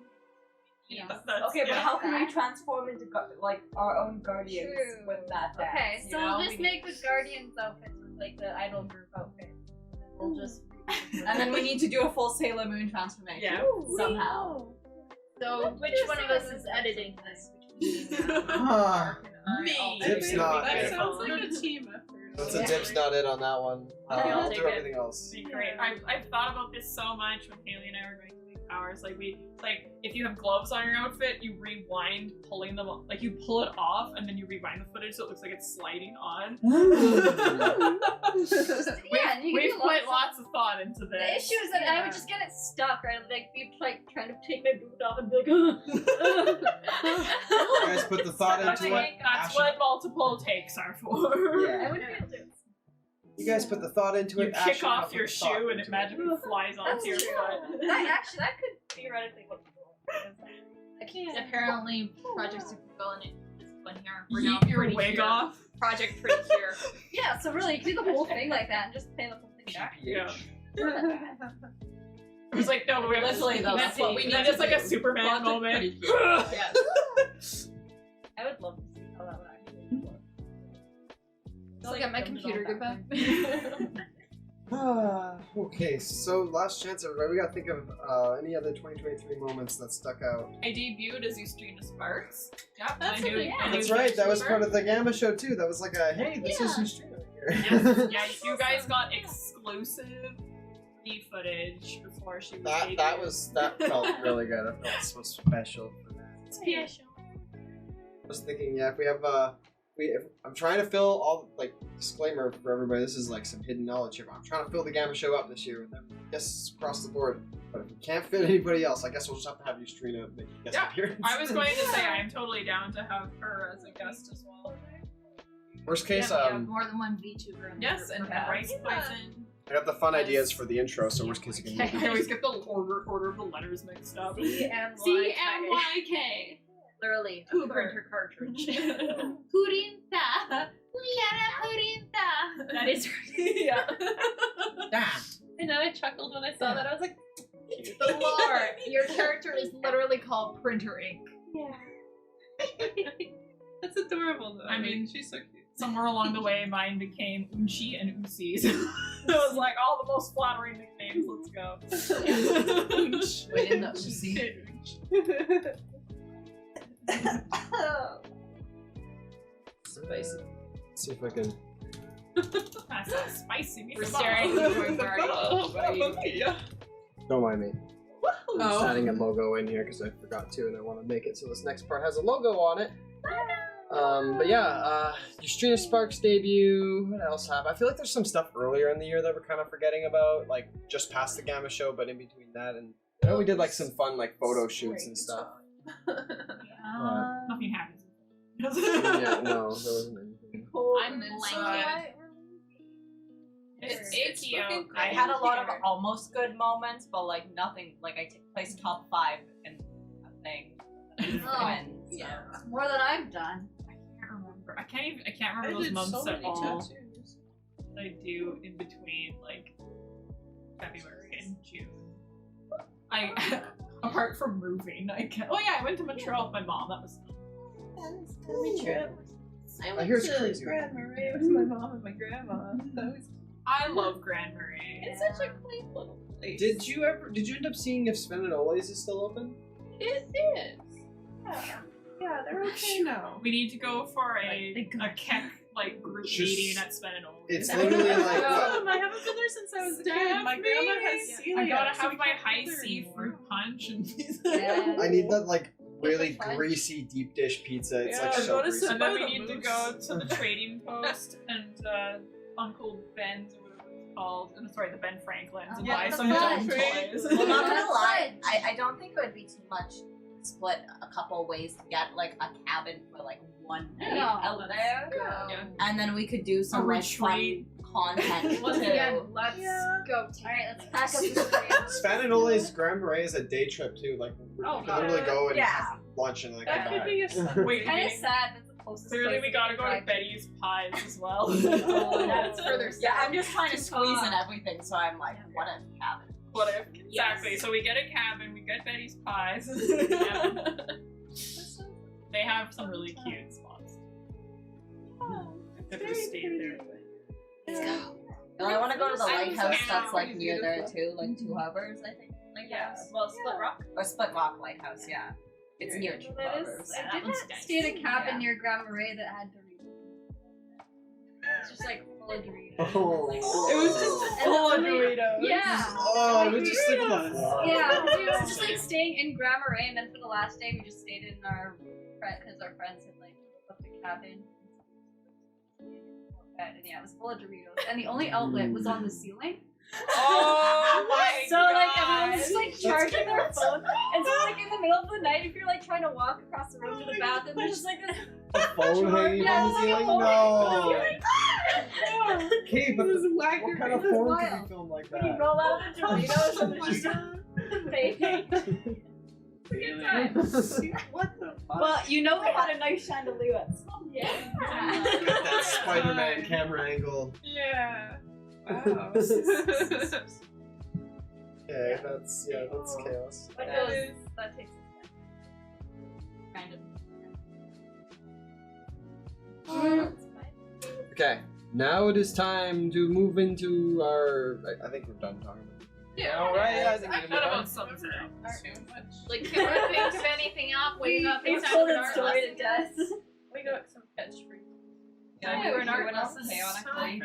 S3: Yeah.
S5: Okay, but how can we transform into like our own guardians
S4: True.
S5: with that dance?
S4: Okay, so
S5: you know?
S4: we'll just make the Guardians outfits with like the idol group outfits. We'll just.
S5: And then we need to do a full Sailor Moon transformation.
S3: Yeah.
S5: Somehow.
S6: So, which one of us is editing this?
S3: Me.
S1: Dibs not.
S2: That sounds like a team effort.
S1: That's a dibs not it on that one.
S6: Okay, I'll
S1: I'll
S6: take
S1: do
S6: it.
S1: everything else.
S3: Be great. I've thought about this so much when Haley and I were going to make powers. Like if you have gloves on your outfit, you rewind pulling them like you pull it off and then you rewind the footage so it looks like it's sliding on.
S4: Yeah, and you can
S3: We've
S4: do
S3: put lots of thought into
S4: The
S3: this.
S4: issue is that I would just get it stuck, right? Like be like trying to take my boot off and be like,
S1: You guys put the thought into it.
S3: That's
S1: Ash-
S3: what multiple takes are for.
S1: Yeah.
S4: I wouldn't be able to.
S1: You guys put the thought into
S3: You
S1: it.
S3: kick
S1: Ashley,
S3: off
S1: put
S3: your
S1: the thought
S3: shoe and
S1: into
S3: it magically flies onto your foot.
S4: That could theoretically look cool. I can't.
S6: Apparently, Project Supervillain is one here. We're
S3: Yeet
S6: now
S3: your
S6: pretty
S3: wig
S6: here.
S3: off.
S6: Project Pretty Here.
S4: Yeah, so really, you could do the whole thing like that and just pay the whole thing back.
S3: Yeah.
S1: PH.
S3: It was like, no, we're
S5: Literally, though, that's what we need
S3: That
S5: to
S3: is like
S5: do.
S3: a Superman moment.
S5: Yes.
S4: I would love to see how that would actually look.
S6: I'll get my computer get back.
S1: Okay, so last chance, everybody. We gotta think of any other 2023 moments that stuck out.
S3: I debuted as Eustrina Sparks. Yep,
S2: That's
S3: I knew.
S2: okay.
S3: I knew
S1: That's right. That was part
S3: Sparks.
S1: of the Gamma show too. That was like a hey, this is
S6: Yeah.
S1: who's streaming
S3: Yes,
S1: here.
S3: yeah, you guys got exclusive footage before she was
S1: that
S3: debuted.
S1: that felt really good. That felt so special for that.
S6: Special.
S1: I was thinking, yeah, if we have I'm trying to fill all like disclaimer for everybody. This is like some hidden knowledge here. But I'm trying to fill the Gamma show up this year with guests across the board. But if we can't fit anybody else, I guess we'll just have to have Eustrina make a guest
S3: Yeah,
S1: appearance.
S3: I was going to say I'm totally down to have her as a guest as well.
S1: Worst case,
S6: Yeah, we have more than one VTuber. in the
S3: Yes,
S6: group
S3: and
S6: for now.
S3: Rice Poison.
S1: I got the fun ideas for the intro, so worst case you can.
S3: I always get the order of the letters mixed up.
S6: CMYK. Literally, a
S3: Hoover.
S6: printer cartridge.
S3: Yeah.
S6: Purinta. Purinta. That is
S3: Yeah.
S6: I know, I chuckled when I saw that. I was like, the lore. Your character is literally called Printer Ink.
S2: That's adorable though.
S3: I mean,
S2: she's so cute.
S3: Somewhere along the way, mine became Unchi and Usis. It was like all the most flattering nicknames. Let's go.
S5: Wait, in the Uzi.
S2: Spicy.
S1: See if I can.
S3: That's so spicy.
S6: We're staring into a garden.
S2: Yeah.
S1: Don't mind me. I'm just
S2: Oh.
S1: adding a logo in here because I forgot to, and I want to make it so this next part has a logo on it. But yeah, Eustrina Sparks debut. What else have? I feel like there's some stuff earlier in the year that we're kind of forgetting about, like just past the Gamma show, but in between that and I know we did like some fun like photo shoots and stuff.
S3: Nothing happens.
S1: Yeah, no, there wasn't anything.
S6: I'm
S3: inside.
S6: blanking.
S3: It's
S2: It's
S3: icky out
S2: fucking
S3: there.
S5: I had a lot of almost good moments, but like nothing. Like I placed top 5 in a thing.
S4: Oh,
S5: And
S2: Yeah.
S4: more than I've done.
S3: I can't remember. I can't
S2: I
S3: remember those
S2: did
S3: months
S2: so
S3: at
S2: many
S3: all.
S2: tattoos.
S3: That I do in between like February and June. I apart from moving, I can. Oh yeah, I went to Montreal with my mom. That was
S1: I hear it's crazy.
S2: Grand Marais with my mom and my grandma. That was
S3: I love Grand Marais.
S2: It's such a quaint little place.
S1: Did you end up seeing if Sven and Ole's is still open?
S2: It is. Yeah. Yeah, they're okay now.
S3: We need to go for a
S6: Like, they
S3: Keck like group
S1: Just-
S3: meeting at Sven and Ole.
S1: It's literally like
S2: I haven't been there since I was a kid. My grandma has celiac.
S3: I gotta
S2: so
S3: have
S2: we
S3: my
S2: can't
S3: high
S2: go there
S3: C
S2: anymore.
S3: fruit punch and
S4: Yeah.
S1: I need that like really
S4: Fudge.
S1: greasy deep dish pizza. It's like
S2: Yeah,
S1: so
S2: go to
S1: greasy.
S3: and then we
S2: the
S3: need to
S2: moose.
S3: go to the trading post and Uncle Ben's or whatever it's called? Sorry, the Ben Franklins and
S4: Yeah,
S3: buy
S4: the
S3: some dumb
S4: fun.
S3: toys.
S5: Well, not
S4: That's
S5: gonna lie,
S4: fun.
S5: I don't think it would be too much to split a couple ways to get like a cabin for like one night
S4: No,
S5: out there,
S3: Yeah.
S5: and then we could do some like fun
S3: retreat.
S5: content
S6: Once
S5: too.
S6: again, let's
S2: Yeah.
S6: go.
S4: Alright, let's pack up the stream.
S1: Spaninole's Grand Marais is a day trip too. Like we
S6: Oh,
S1: can literally go and
S5: yeah.
S1: have lunch and then
S2: That
S1: come
S2: could
S1: back.
S2: be a
S3: Wait,
S4: Kind of
S3: wait.
S4: sad. That's the closest.
S3: Clearly,
S4: place
S3: we gotta go to
S4: drive
S3: Betty's Pies as well.
S6: Oh, that's further
S5: Yeah,
S6: south.
S5: I'm just trying to
S6: Too
S5: squeeze in
S6: far.
S5: everything, so I'm like, what a cabin.
S3: What if? Exactly. So we get a cabin, we get Betty's Pies. Yeah. They have some really cute spots. I've never stayed there.
S5: Let's go. And I want to go to the
S2: I'm
S5: lighthouse
S2: so
S5: that's like
S2: happy.
S5: near there too, like 2 Hours, I think.
S6: Yeah, well, Split Rock.
S5: Or Split Rock Lighthouse, yeah. It's near 2
S4: That
S5: Hours.
S4: is,
S3: Yeah,
S4: I
S3: that
S4: did
S3: one's
S4: not
S3: nice.
S4: stay at a cabin
S5: Yeah.
S4: near Grand Marais that had Doritos. It's just like full of Doritos.
S1: Oh.
S4: Like,
S2: It was just
S4: And
S2: full of
S4: only-
S2: Doritos.
S4: Yeah.
S1: Oh, we just sleep on the floor.
S4: Yeah, we were just like staying in Grand Marais, and then for the last day we just stayed in our because our friends had like booked a cabin. And yeah, it was full of Doritos, and the only outlet was on the ceiling.
S3: Oh my
S4: So like everyone was just like
S1: That's
S4: charging their
S1: chaos.
S4: phone, and so like in the middle of the night, if you're like trying to walk across the room to the bathroom, there's just like this.
S1: A phone hanging
S4: Yeah,
S1: from the
S4: like a
S1: ceiling?
S4: phone
S1: No.
S4: hanging from the ceiling.
S1: Okay, but
S2: This is whack.
S1: what kind of
S4: This is
S1: porn could
S4: wild.
S1: you film like
S4: When you
S1: that?
S4: roll out the Doritos and
S2: Oh
S4: there's
S2: my
S4: just a baby.
S2: What the fuck?
S5: Well, you know they had a nice chandelier at some
S4: Yeah.
S1: That Spider-Man camera angle.
S2: Yeah. Wow.
S1: Okay, that's chaos.
S4: But
S2: That
S4: those,
S2: is-
S4: that takes us kind of.
S1: Okay, now it is time to move into our. I think we're done talking.
S2: Yeah.
S1: All right. Yeah, I think we
S3: I
S1: can
S3: thought
S1: move
S3: about
S1: on.
S3: something else.
S2: Too much.
S6: Like, can we think of anything up? Waiting up in
S4: It's
S6: time
S4: full
S6: for an
S4: of
S6: art
S4: story
S6: lesson?
S4: to death.
S2: We got some catch free.
S4: Yeah, we were in art lessons.
S5: chaotically.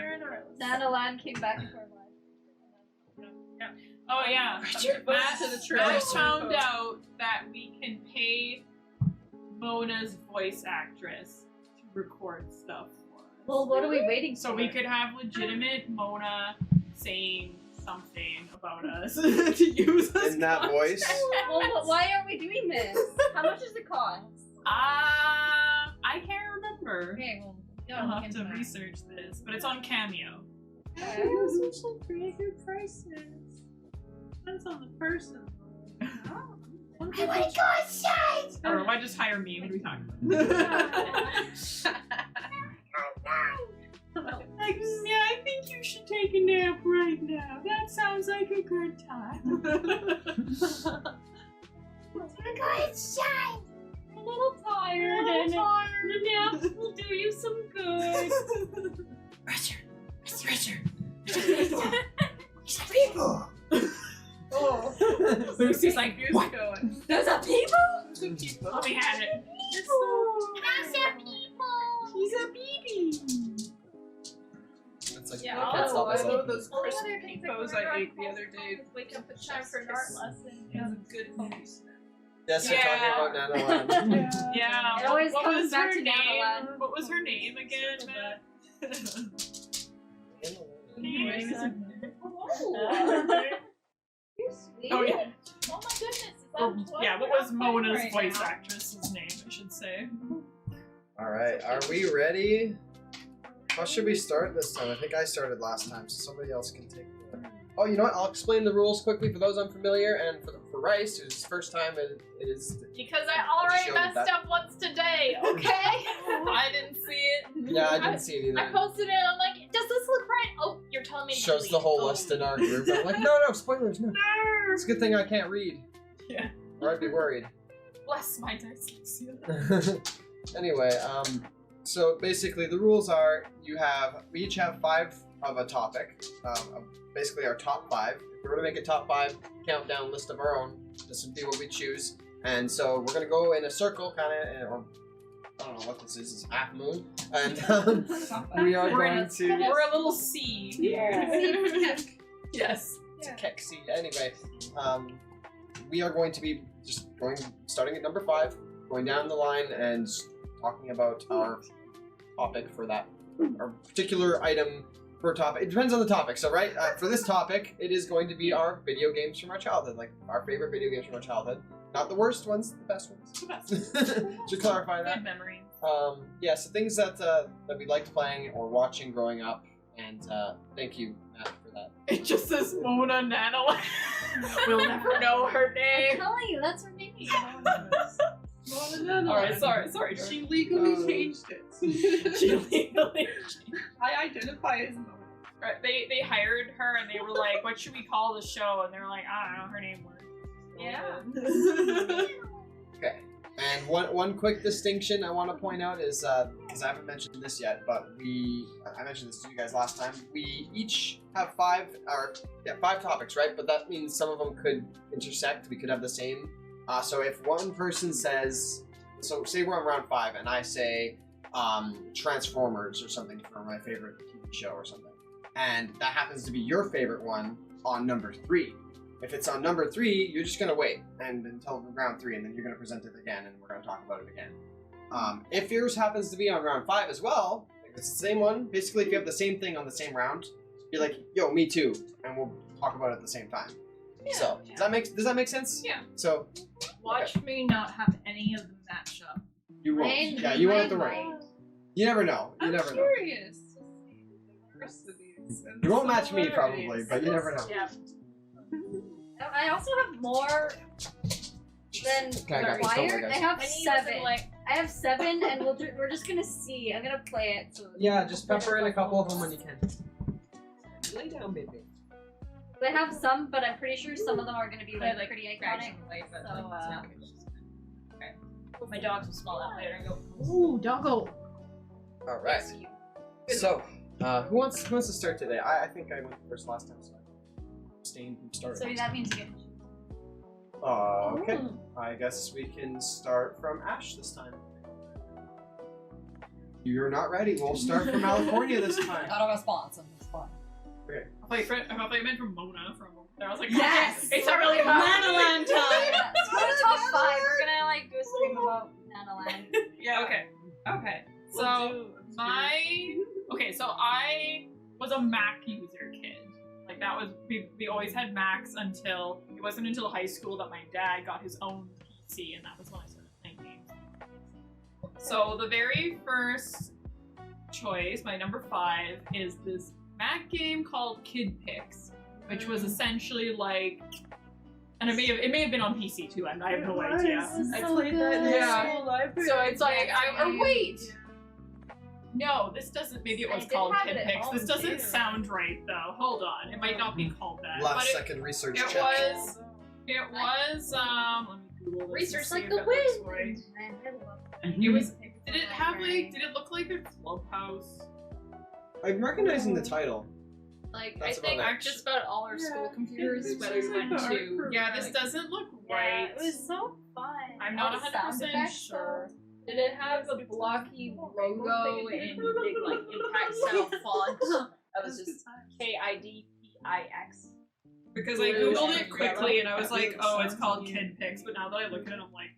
S4: Nanalan came back into our lives.
S3: Oh yeah.
S2: Richard,
S3: Matt,
S2: to the
S3: Matt
S2: church.
S3: found out that we can pay Mona's voice actress to record stuff for us.
S4: Well, what are we waiting for?
S3: So we could have legitimate Mona saying something about us to use us.
S1: In that voice.
S4: Well, why are we doing this? How much does it cost?
S3: I can't remember.
S4: Okay, well,
S3: I'll have to research this, but it's on Cameo.
S2: Those are some pretty good prices. Depends on the person.
S3: Oh my god, Or why just hire me? What are we talking about? Like, yeah, I think you should take a nap right now. That sounds like a good time.
S4: I'm a little tired, and the nap will do you some good.
S2: Oh.
S3: Lucy's like,
S2: Who's
S3: what?
S2: going?
S5: There's a people?
S3: Let me have it.
S5: He's a baby.
S1: It's like,
S6: Yeah,
S1: I can't stop
S2: I
S1: myself.
S2: love those
S6: All the
S2: crispy
S6: other things
S2: peepos I ate the other day.
S6: Wake up in time for an art lesson.
S2: It was a good focus.
S1: Yes, you're
S3: Yeah.
S1: talking about Nanoland.
S3: Yeah.
S4: It always
S3: what
S4: comes
S3: was
S4: back
S3: her
S4: to
S3: name?
S4: Nanoland.
S3: What was her name again, Matt?
S4: You're sweet.
S3: Oh yeah.
S6: Oh my goodness, is
S3: Or,
S6: that
S3: yeah, what was Mona's
S6: right
S3: voice
S6: now?
S3: actress's name, I should say.
S1: All right, are we ready? How should we start this time? I think I started last time, so somebody else can take the... Oh, you know what? I'll explain the rules quickly for those unfamiliar, and for Rice, who's his first time, it is...
S6: Because I already
S1: Showed
S6: messed
S1: that.
S6: up once today, okay?
S3: I didn't see it.
S1: Yeah, I didn't see it
S6: I
S1: either.
S6: posted it and I'm like, does this look right? Oh, you're telling me to
S1: Shows the
S6: delete.
S1: whole
S6: Oh.
S1: list in our group. I'm like, no, spoilers, no. It's a good thing I can't read.
S3: Yeah.
S1: Or I'd be worried.
S3: Bless my dyslexia.
S1: Anyway, so basically the rules are we each have 5 of a topic, basically our top 5. If we're going to make a top 5 countdown list of our own, this would be what we choose. And so we're going to go in a circle, kind of, or I don't know what this is half moon. And we are going to...
S3: We're a little C.
S5: Yeah.
S3: Yes.
S1: It's a keck seed. Anyway, we are going to be just starting at number 5, going down the line and talking about our topic for that, our particular item per topic. It depends on the topic. So, right, for this topic, it is going to be our video games from our childhood, like our favorite video games from our childhood. Not the worst ones, the best ones.
S3: The best.
S1: Should clarify that.
S3: Good memories.
S1: Yeah, so things that we liked playing or watching growing up, and thank you, Matt, for that.
S3: It just says Mona Nanola. We'll never know her
S4: I'm
S3: name.
S4: telling you, that's her name.
S3: Alright, sorry.
S2: She legally changed it.
S3: She legally.
S2: I identify as Mona.
S3: Right, they hired her and they were like, "What should we call the show?" And they're like, "I don't know. Her name works."
S5: Yeah.
S1: Okay. And one quick distinction I want to point out is, because I haven't mentioned this yet, but I mentioned this to you guys last time, we each have five topics, right? But that means some of them could intersect, we could have the same. So if one person says, so say we're on round 5 and I say Transformers or something for my favorite TV show or something, and that happens to be your favorite one on number 3. If it's on number 3, you're just gonna wait until round 3, and then you're gonna present it again, and we're gonna talk about it again. If yours happens to be on round 5 as well, if it's the same one, basically if you have the same thing on the same round, be like, "Yo, me too," and we'll talk about it at the same time.
S3: Yeah,
S1: So does that make sense?
S3: Yeah.
S1: So
S6: Watch me not have any of them match up.
S1: you won't.
S4: Mine-
S1: Yeah, you won't have to
S4: mine
S1: wait. You never know. You
S2: I'm
S1: never know.
S2: curious to see the rest of these. and
S1: You won't match me
S2: similarities.
S1: probably, but you never know.
S6: Yeah.
S4: I also have more than
S1: Okay, I got this. Don't worry,
S4: required. I
S1: guys.
S4: have
S6: I need
S4: 7.
S6: something like
S4: I have 7, and we're just gonna see. I'm gonna play it. So
S1: Yeah, just pepper in a couple of them when you can.
S2: Lay down, baby.
S4: I have some, but I'm pretty sure some of them are gonna be like,
S6: like
S4: pretty iconic.
S6: Dragon Light, but
S4: So,
S6: like, it's not. Okay. My dogs will smell that later and go, "Ooh, doggo."
S1: All right. So, who wants to start today? I think I went first last time, so I abstained from starting.
S4: So that means you get.
S1: Okay. I guess we can start from Ash this time. You're not ready. We'll start from California this time.
S5: Not a response. It's fine.
S1: Okay.
S3: I thought you meant from Mona for a moment. I was like,
S5: Yes!
S3: okay, it's not really about
S5: Nanoland time!
S4: Let's go to top 5. We're gonna like do a stream about Nanoland.
S2: Yeah.
S3: Okay.
S2: We'll
S3: So so I was a Mac user kid. Like that was we always had Macs until it wasn't until high school that my dad got his own PC, and that was when I started playing games. So the very first choice, my number 5, is this Mac game called Kid Pix, which was essentially like, and it may have been on PC too. I have no idea.
S2: I played that in the
S3: Yeah.
S2: school library.
S3: So it's like, wait. No, this doesn't. Maybe it was
S6: I did
S3: called
S6: have
S3: Kid
S6: it at
S3: Pix. This
S6: home,
S3: doesn't
S6: too.
S3: sound right though. Hold on, it might not be called that.
S1: Last
S3: but
S1: second research
S3: it
S1: check.
S3: was. It was. Let me Google this.
S4: Research
S3: and see
S4: like
S3: if
S4: the
S3: it looks
S4: wind.
S3: right.
S4: Man, I love
S3: It was. Did it have like? Did it look like a clubhouse?
S1: I'm recognizing the title.
S6: Like,
S1: That's
S6: I think
S1: about it.
S6: just about all our school computers,
S2: it's
S6: whether
S2: just
S6: we
S2: like
S6: went
S2: the
S6: to.
S2: art program.
S3: Yeah, this doesn't look right.
S4: It was so fun.
S3: I'm
S4: All
S3: not
S4: the sound
S3: 100%
S4: effects,
S3: sure.
S6: Did it have a blocky logo in big, like, impact style font? That was just KIDPIX.
S3: Because I
S6: Blue
S3: googled
S6: and
S3: it quickly and I was
S2: That
S3: like,
S2: really
S3: oh, it's
S2: sounds
S3: called
S2: neat.
S3: Kid Pix. But now that I look at it, I'm like,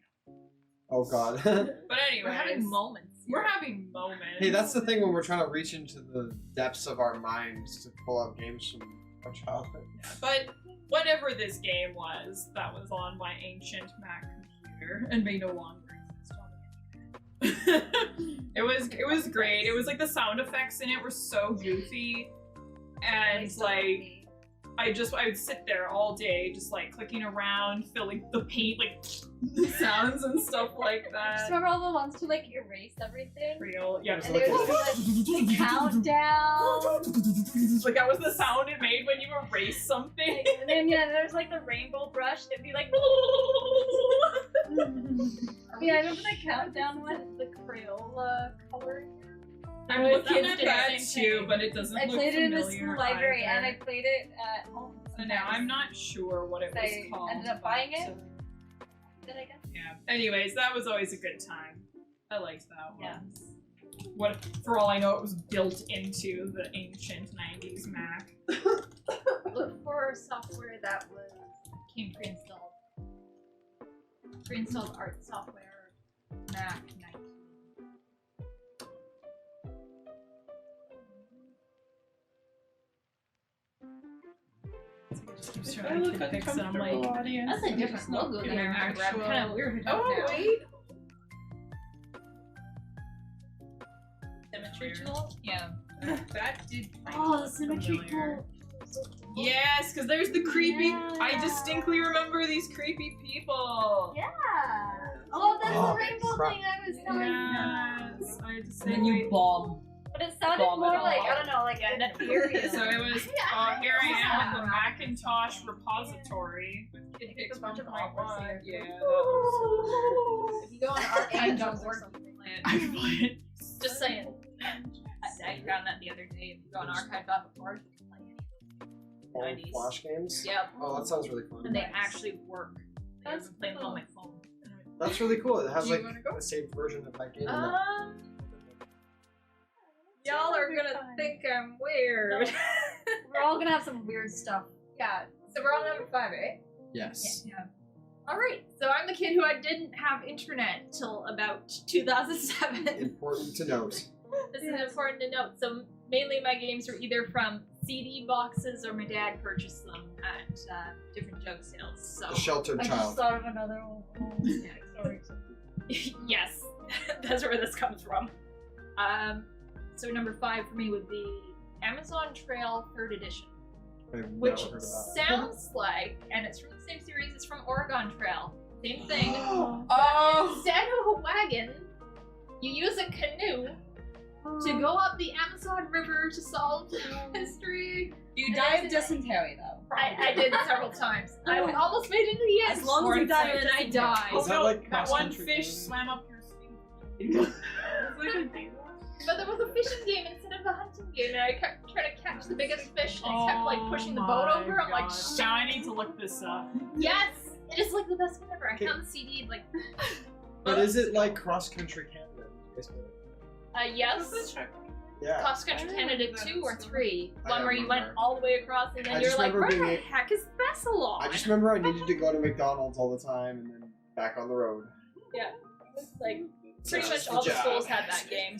S1: Oh god.
S3: but anyways,
S6: We're having moments.
S3: we're having moments.
S1: Hey, that's the thing when we're trying to reach into the depths of our minds to pull out games from our childhood.
S3: But whatever this game was, that was on my ancient Mac computer and may no longer exist on the internet. It was great. It was like the sound effects in it were so goofy, and like I would sit there all day just like clicking around, filling the paint like sounds and stuff like
S4: Just
S3: that.
S4: remember all the ones to like erase everything?
S3: Real, yeah.
S1: Just
S4: And there was like the countdown.
S3: Like that was the sound it made when you erased something.
S4: And then there's like the rainbow brush that'd be like. Yeah, I remember the countdown one, the Crayola coloring.
S3: I'm
S6: Always
S3: looking
S6: kids
S3: at
S6: do the
S3: that
S6: same
S3: too,
S6: thing.
S3: but it doesn't
S4: I
S3: look
S4: played it in the
S3: familiar
S4: school library,
S3: either.
S4: and I played it at home.
S3: So now I'm not sure what it was
S4: I
S3: called.
S4: ended up buying it.
S3: but,
S4: Did I guess?
S3: yeah. Anyways, that was always a good time. I liked that one.
S4: Yeah.
S3: What, for all I know, it was built into the ancient 90s Mac.
S4: Look for software that came pre-installed. Pre-installed art software. Mac 19.
S3: Just keeps
S2: I
S3: trying to
S2: look
S3: get pics, and I'm like,
S2: uncomfortable, audience.
S4: That's a different logo than
S3: getting
S4: our
S3: actual-
S4: actual.
S6: I'm kind of weirded out
S2: Oh
S6: now.
S2: wait.
S6: Symmetry tool?
S3: yeah.
S2: That did.
S4: Oh, the symmetry
S3: Familiar.
S4: tool.
S3: Yes, because there's the creepy. I
S4: Yeah.
S3: distinctly remember these creepy people.
S4: Yeah. Oh, that's
S1: Oh,
S4: the rainbow
S1: crap.
S4: thing I was telling you.
S3: Yes, I just
S5: And then you bomb.
S4: But it sounded
S3: Bomb it
S4: more
S3: all
S4: like,
S3: up.
S4: I don't know, like an ethereal.
S3: So it was,
S4: Yeah.
S3: here I am in the Macintosh repository with kid pics
S6: a bunch of
S3: from my
S6: awkward
S3: one.
S6: scenes.
S3: Yeah, that was
S6: If you go on archive.org or something,
S3: I play it.
S6: just saying. I found that the other day. If you go on archive.org, you can play
S1: Old
S6: 90s.
S1: Flash games?
S6: Yep.
S1: Oh, that sounds really fun.
S6: And they actually work. I've
S2: That's
S6: been playing them on
S2: cool.
S6: my phone.
S1: That's really cool. It has
S3: Do you
S1: like
S3: wanna go?
S1: a saved version of that game. in it.
S6: Y'all are gonna think I'm weird.
S4: We're all gonna have some weird stuff.
S6: Yeah. So we're on number 5, eh?
S1: Yes.
S6: Yeah. All right. So I'm the kid who I didn't have internet till about 2007.
S1: Important to note.
S6: This is important to note. So mainly my games were either from CD boxes or my dad purchased them at different jug sales. So
S1: The sheltered
S4: I just
S1: child.
S4: thought of another one.
S6: yeah, sorry. Yes, that's where this comes from. So number 5 for me would be Amazon Trail 3rd Edition,
S1: I've
S6: which
S1: never heard of that.
S6: sounds like, and it's from the same series, it's from Oregon Trail. Same thing.
S3: Oh!
S6: Instead of a wagon, you use a canoe to go up the Amazon River to solve mystery.
S5: You die of dysentery though.
S6: I did several times. I almost made it to the end.
S5: As long as you die of
S6: and I
S5: dysentery.
S6: died.
S1: Is that like
S3: that one
S1: cross-country
S3: fish
S1: thing?
S3: swam up your skin.
S6: But there was a fishing game instead of a hunting game, and I kept trying to catch the biggest fish, and I kept like pushing the boat over. I'm like,
S3: now I need to look this up.
S6: yes, it is like the best game ever. I found the CD like,
S1: But is it like cross country Canada?
S6: yes.
S1: Yeah.
S6: Cross Country Canada 2 or 3,
S1: I
S6: one
S1: don't
S6: where you went
S1: remember.
S6: all the way across, and
S1: I
S6: then you're
S1: just
S6: like,
S1: remember
S6: where the
S1: being
S6: heck is Bessalon?
S1: I just remember I needed to go to McDonald's all the time and then back on the road.
S6: like pretty much
S1: Just
S6: all
S1: the
S6: the schools
S1: job.
S6: had that game.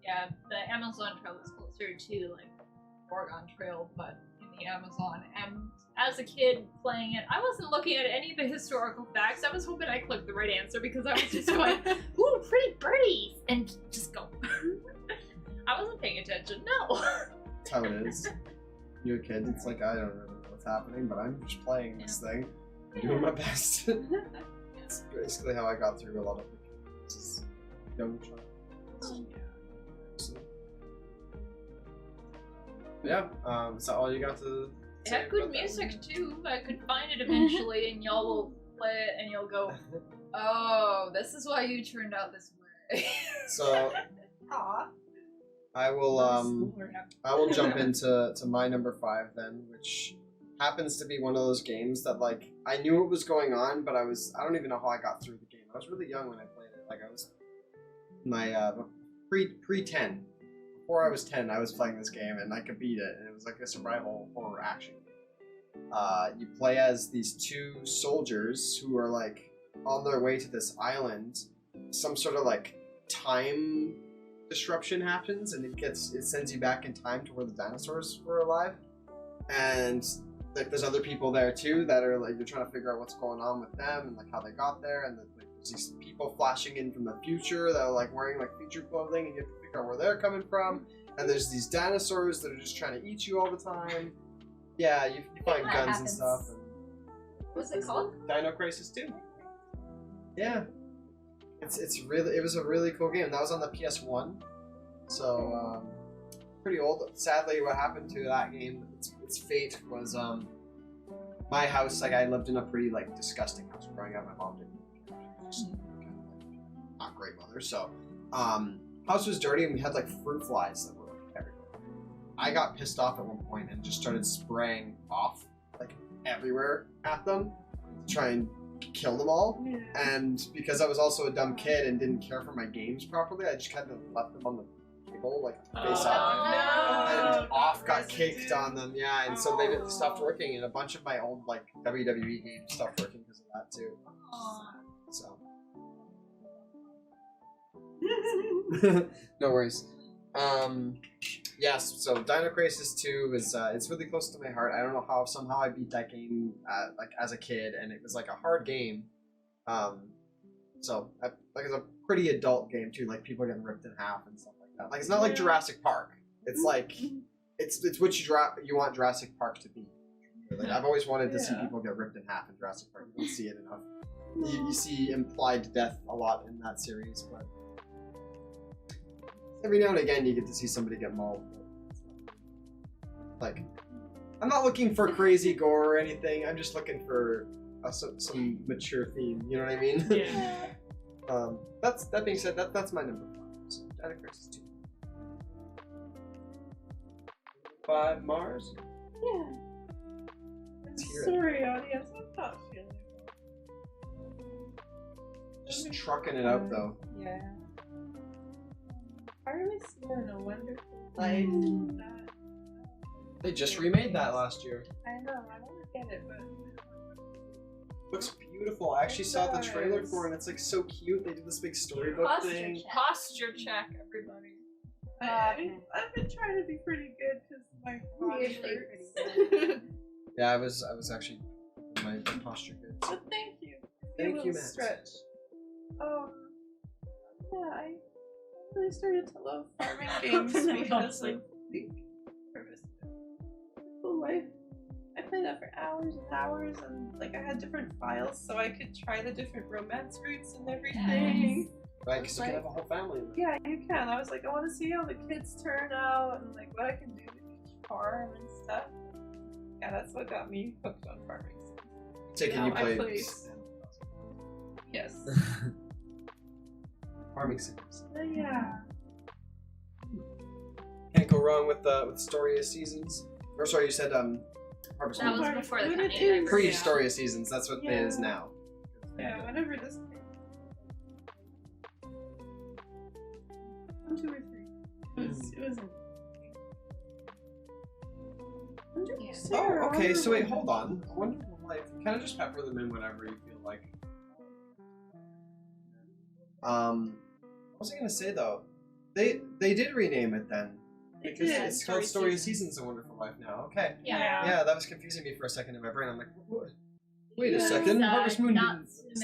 S6: Yeah, the Amazon Trail was closer to like Oregon Trail, but in the Amazon. And as a kid playing it, I wasn't looking at any of the historical facts. I was hoping I clicked the right answer because I was just going, "Ooh, pretty birdies," and just go. I wasn't paying attention. No.
S1: That's how it is. You're a kid, it's like I don't know what's happening, but I'm just playing this thing. I'm doing my best. It's basically how I got through a lot of the games. Young child. So, yeah, is that all you got to
S6: It
S1: say
S6: had good
S1: about that
S6: music too. I could find it eventually, and y'all will play it, and you'll go, "Oh, this is why you turned out this way."
S1: So
S2: Aw.
S1: I will jump into my number 5 then, which happens to be one of those games that like I knew what was going on, but I don't even know how I got through the game. I was really young when I played it. Like I was my pre 10. Before I was 10, I was playing this game and I could beat it, and it was like a survival horror action game. You play as these 2 soldiers who are like on their way to this island. Some sort of like time disruption happens, and it sends you back in time to where the dinosaurs were alive, and like there's other people there too that are like you're trying to figure out what's going on with them and like how they got there, and like, there's these people flashing in from the future that are like wearing like future clothing, and you have to figure out where they're coming from, and there's these dinosaurs that are just trying to eat you all the time. Yeah, you find
S4: that
S1: guns and
S4: happens.
S1: stuff. And
S6: What's it called?
S1: Dino Crisis 2. Yeah. It was a really cool game. That was on the PS1. So pretty old. Sadly, what happened to that game, its fate was my house, like I lived in a pretty like disgusting house growing up. My mom didn't not great mother. So house was dirty, and we had like fruit flies that were like everywhere. I got pissed off at one point and just started spraying off like everywhere at them to try and kill them all. And because I was also a dumb kid and didn't care for my games properly, I just kind of left them on the table like face up.
S2: No.
S1: And off got kicked on them, yeah, and so they stopped working, and a bunch of my old like WWE games stopped working because of that too. So no worries. Yes, so Dino Crisis 2 is it's really close to my heart. I don't know how somehow I beat that game like as a kid, and it was like a hard game. So like it's a pretty adult game too. Like people getting ripped in half and stuff like that. Like it's not like Jurassic Park. It's like it's what you want Jurassic Park to be. Like I've always wanted to see people get ripped in half in Jurassic Park. You don't see it enough. You see implied death a lot in that series, but every now and again you get to see somebody get mauled. Like, I'm not looking for crazy gore or anything. I'm just looking for some mature theme. You know what I mean?
S3: Yeah.
S1: That being said, that's my number 5. So Dino Crisis 2. 5 Mars.
S2: Yeah.
S1: Let's hear it.
S2: Sorry, audience. I'm not feeling
S1: Just trucking it out though.
S2: Yeah. Artemis in a Wonderful Life.
S1: They just remade that last year.
S2: I know. I want to get it, but
S1: Looks beautiful. I actually saw the trailer for it and it's like so cute. They did this big storybook
S4: Posture
S1: thing.
S4: check.
S3: Posture check, everybody.
S2: I've been trying to be pretty good because my body
S4: Usually
S2: hurts.
S1: Yeah, I was actually my posture good.
S2: But thank you.
S1: Thank you,
S2: Matt.
S1: Matt.
S2: Stretch. Yeah, I really started to love farming games because of the purpose. Full life. I played that for hours and hours, and like I had different files, so I could try the different romance routes and everything.
S1: Right, because you can have a whole family.
S2: Yeah, you can. I was like, I want to see how the kids turn out and like what I can do with each farm and stuff. Yeah, that's what got me hooked on farming.
S1: Taking
S2: Now
S1: you
S2: I
S1: play
S2: play- Yes.
S1: farming sims.
S2: Yeah.
S1: Can't go wrong with Story of Seasons. Or sorry, you said Harvest
S4: That
S1: Moon.
S4: was before the
S2: What
S4: company.
S2: it is.
S1: Pre-Story of Seasons. That's what it is
S2: Yeah.
S1: now.
S2: Yeah, whenever this came. 1, 2, or 3. It was
S4: Yeah.
S1: Oh, okay. So wait, hold on. Wonderful Life. You kind of just pepper them in whenever you feel like. What was I gonna say though? They did rename it then.
S2: They
S1: Because
S2: did.
S1: it's called Story of Seasons: A Wonderful Life now. Okay.
S4: Yeah.
S1: Yeah, that was confusing me for a second in my brain. I'm like, what? Wait a
S2: Yeah.
S1: second.
S4: It's,
S1: Harvest Moon didn't.
S4: Natsume and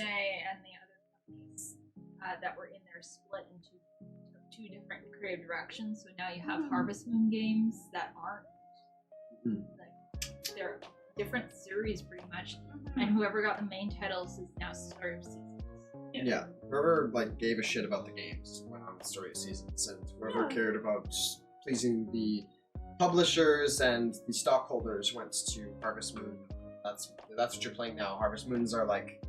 S4: the other companies that were in there split into 2 different creative directions. So now you have Harvest Moon games that aren't like they're different series pretty much, and whoever got the main titles is now Story of Seasons.
S1: Yeah, whoever like gave a shit about the games went on with Story of Seasons, and whoever cared about pleasing the publishers and the stockholders went to Harvest Moon. That's what you're playing now. Harvest Moons are like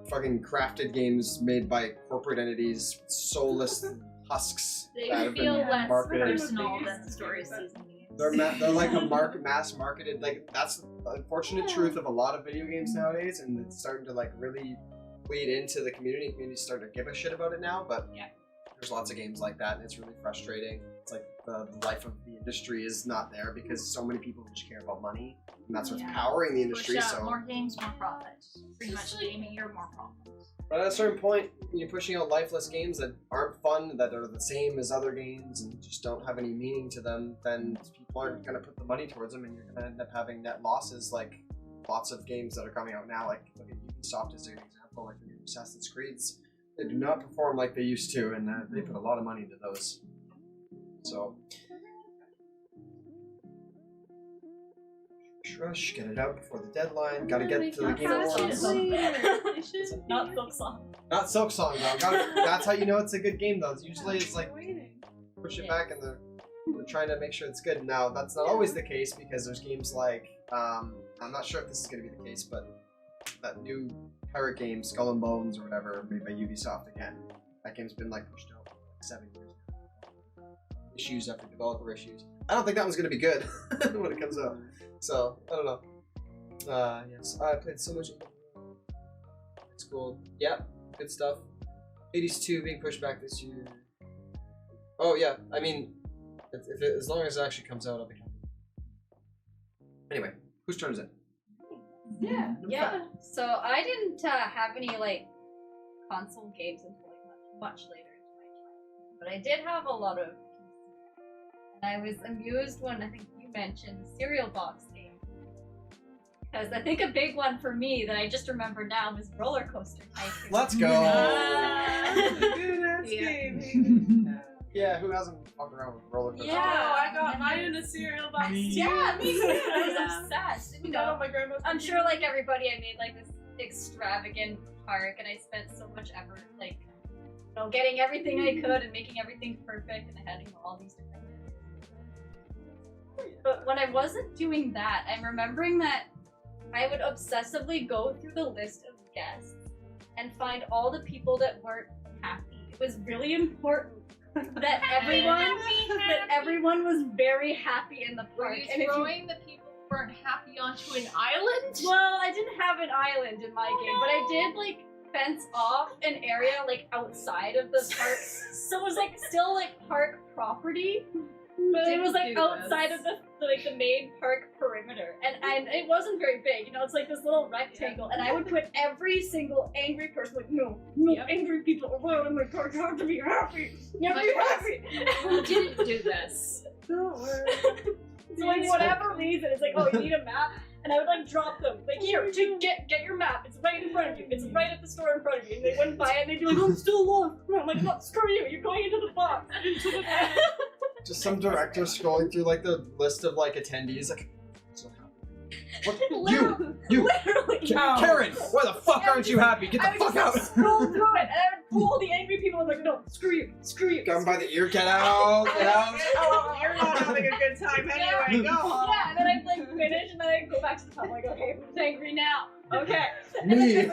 S1: fucking crafted games made by corporate entities, soulless husks
S4: They
S1: that have
S4: feel
S1: been
S4: less
S1: marketed.
S4: personal than the Story of Seasons games.
S1: They're like a mass marketed. Like that's the unfortunate truth of a lot of video games nowadays, and it's starting to like really bleed into the community. The community's starting to give a shit about it now, but there's lots of games like that, and it's really frustrating. It's like the life of the industry is not there because so many people just care about money, and that's what's powering the industry.
S4: Push out
S1: So,
S4: more games, more profit. Pretty much gaming or more profit.
S1: but at a certain point, when you're pushing out lifeless games that aren't fun, that are the same as other games, and just don't have any meaning to them, then people aren't going to put the money towards them, and you're going to end up having net losses. Like lots of games that are coming out now, like look at Ubisoft as an example, like the new Assassin's Creeds. They do not perform like they used to, and they put a lot of money into those. So, rush, get it out before the deadline. Gotta get to the game.
S5: Not Silk Song.
S1: Not Silk Song though. That's how you know it's a good game though. Usually it's like push it back and they're trying to make sure it's good. Now that's not always the case because there's games like I'm not sure if this is going to be the case, but that new pirate game Skull and Bones or whatever made by Ubisoft again. That game's been like pushed out for like 7 years now. Issues after developer issues. I don't think that one's going to be good when it comes out. So I don't know. Yes, I played so much. It's cool. Yeah, good stuff. 82 being pushed back this year. Oh yeah, I mean, as long as it actually comes out, I'll be happy. Anyway, whose turn is it?
S4: Yeah. So I didn't have any like console games until like much later into my childhood, but I did have a lot of
S7: I was amused when I think you mentioned the cereal box game. Because I think a big one for me that I just remember now was Roller Coaster Tycoon.
S1: Let's go.
S2: Good ass game.
S1: Yeah, who hasn't fucked around with roller coasters?
S2: Oh, I got mine in a cereal box.
S7: Yeah, me too. I was
S2: Yeah.
S7: obsessed. You
S2: No,
S7: know,
S2: my grandma's.
S7: I'm sure like everybody, I made like this extravagant park, and I spent so much effort, like, you know, getting everything I could and making everything perfect, and I had, you know, all these different. But when I wasn't doing that, I'm remembering that I would obsessively go through the list of guests and find all the people that weren't happy. It was really important that everyone was very happy in the
S3: Were
S7: park.
S3: you
S7: And if you
S3: throwing the people who weren't happy onto an island?
S7: Well, I didn't have an island in my game, but I did like fence off an area like outside of the park, so it was like still like park property, but it was like outside of the main park perimeter, and it wasn't very big. You know, it's like this little rectangle, and I would put every single angry person like, no, angry people around in my park. You have to be happy. You have to be happy.
S3: Who didn't do this?
S2: Don't worry.
S7: So like whatever reason, it's like, oh, you need a map, and I would like drop them. Like, here, get your map. It's right in front of you. It's right at the store in front of you. And they wouldn't buy it. And they'd be like, oh, I'm still lost. And I'm like, no, screw you. You're going into the box. Into the box.
S1: Just some director scrolling through like the list of like attendees, like. So happy. What? You,
S7: Literally.
S1: Karen, why the fuck aren't you happy? Get
S7: I
S1: the
S7: would
S1: fuck out!
S7: just scroll through it, and I would pull the angry people. And like, no, screw you.
S1: Got him by the ear. Get out! Get out!
S2: Oh, you're not having a good time anyway. Go home.
S7: Yeah, and then I'd like finish, and then I'd go back to the top. Like, okay, who's angry now? Okay. And
S1: Me.
S7: then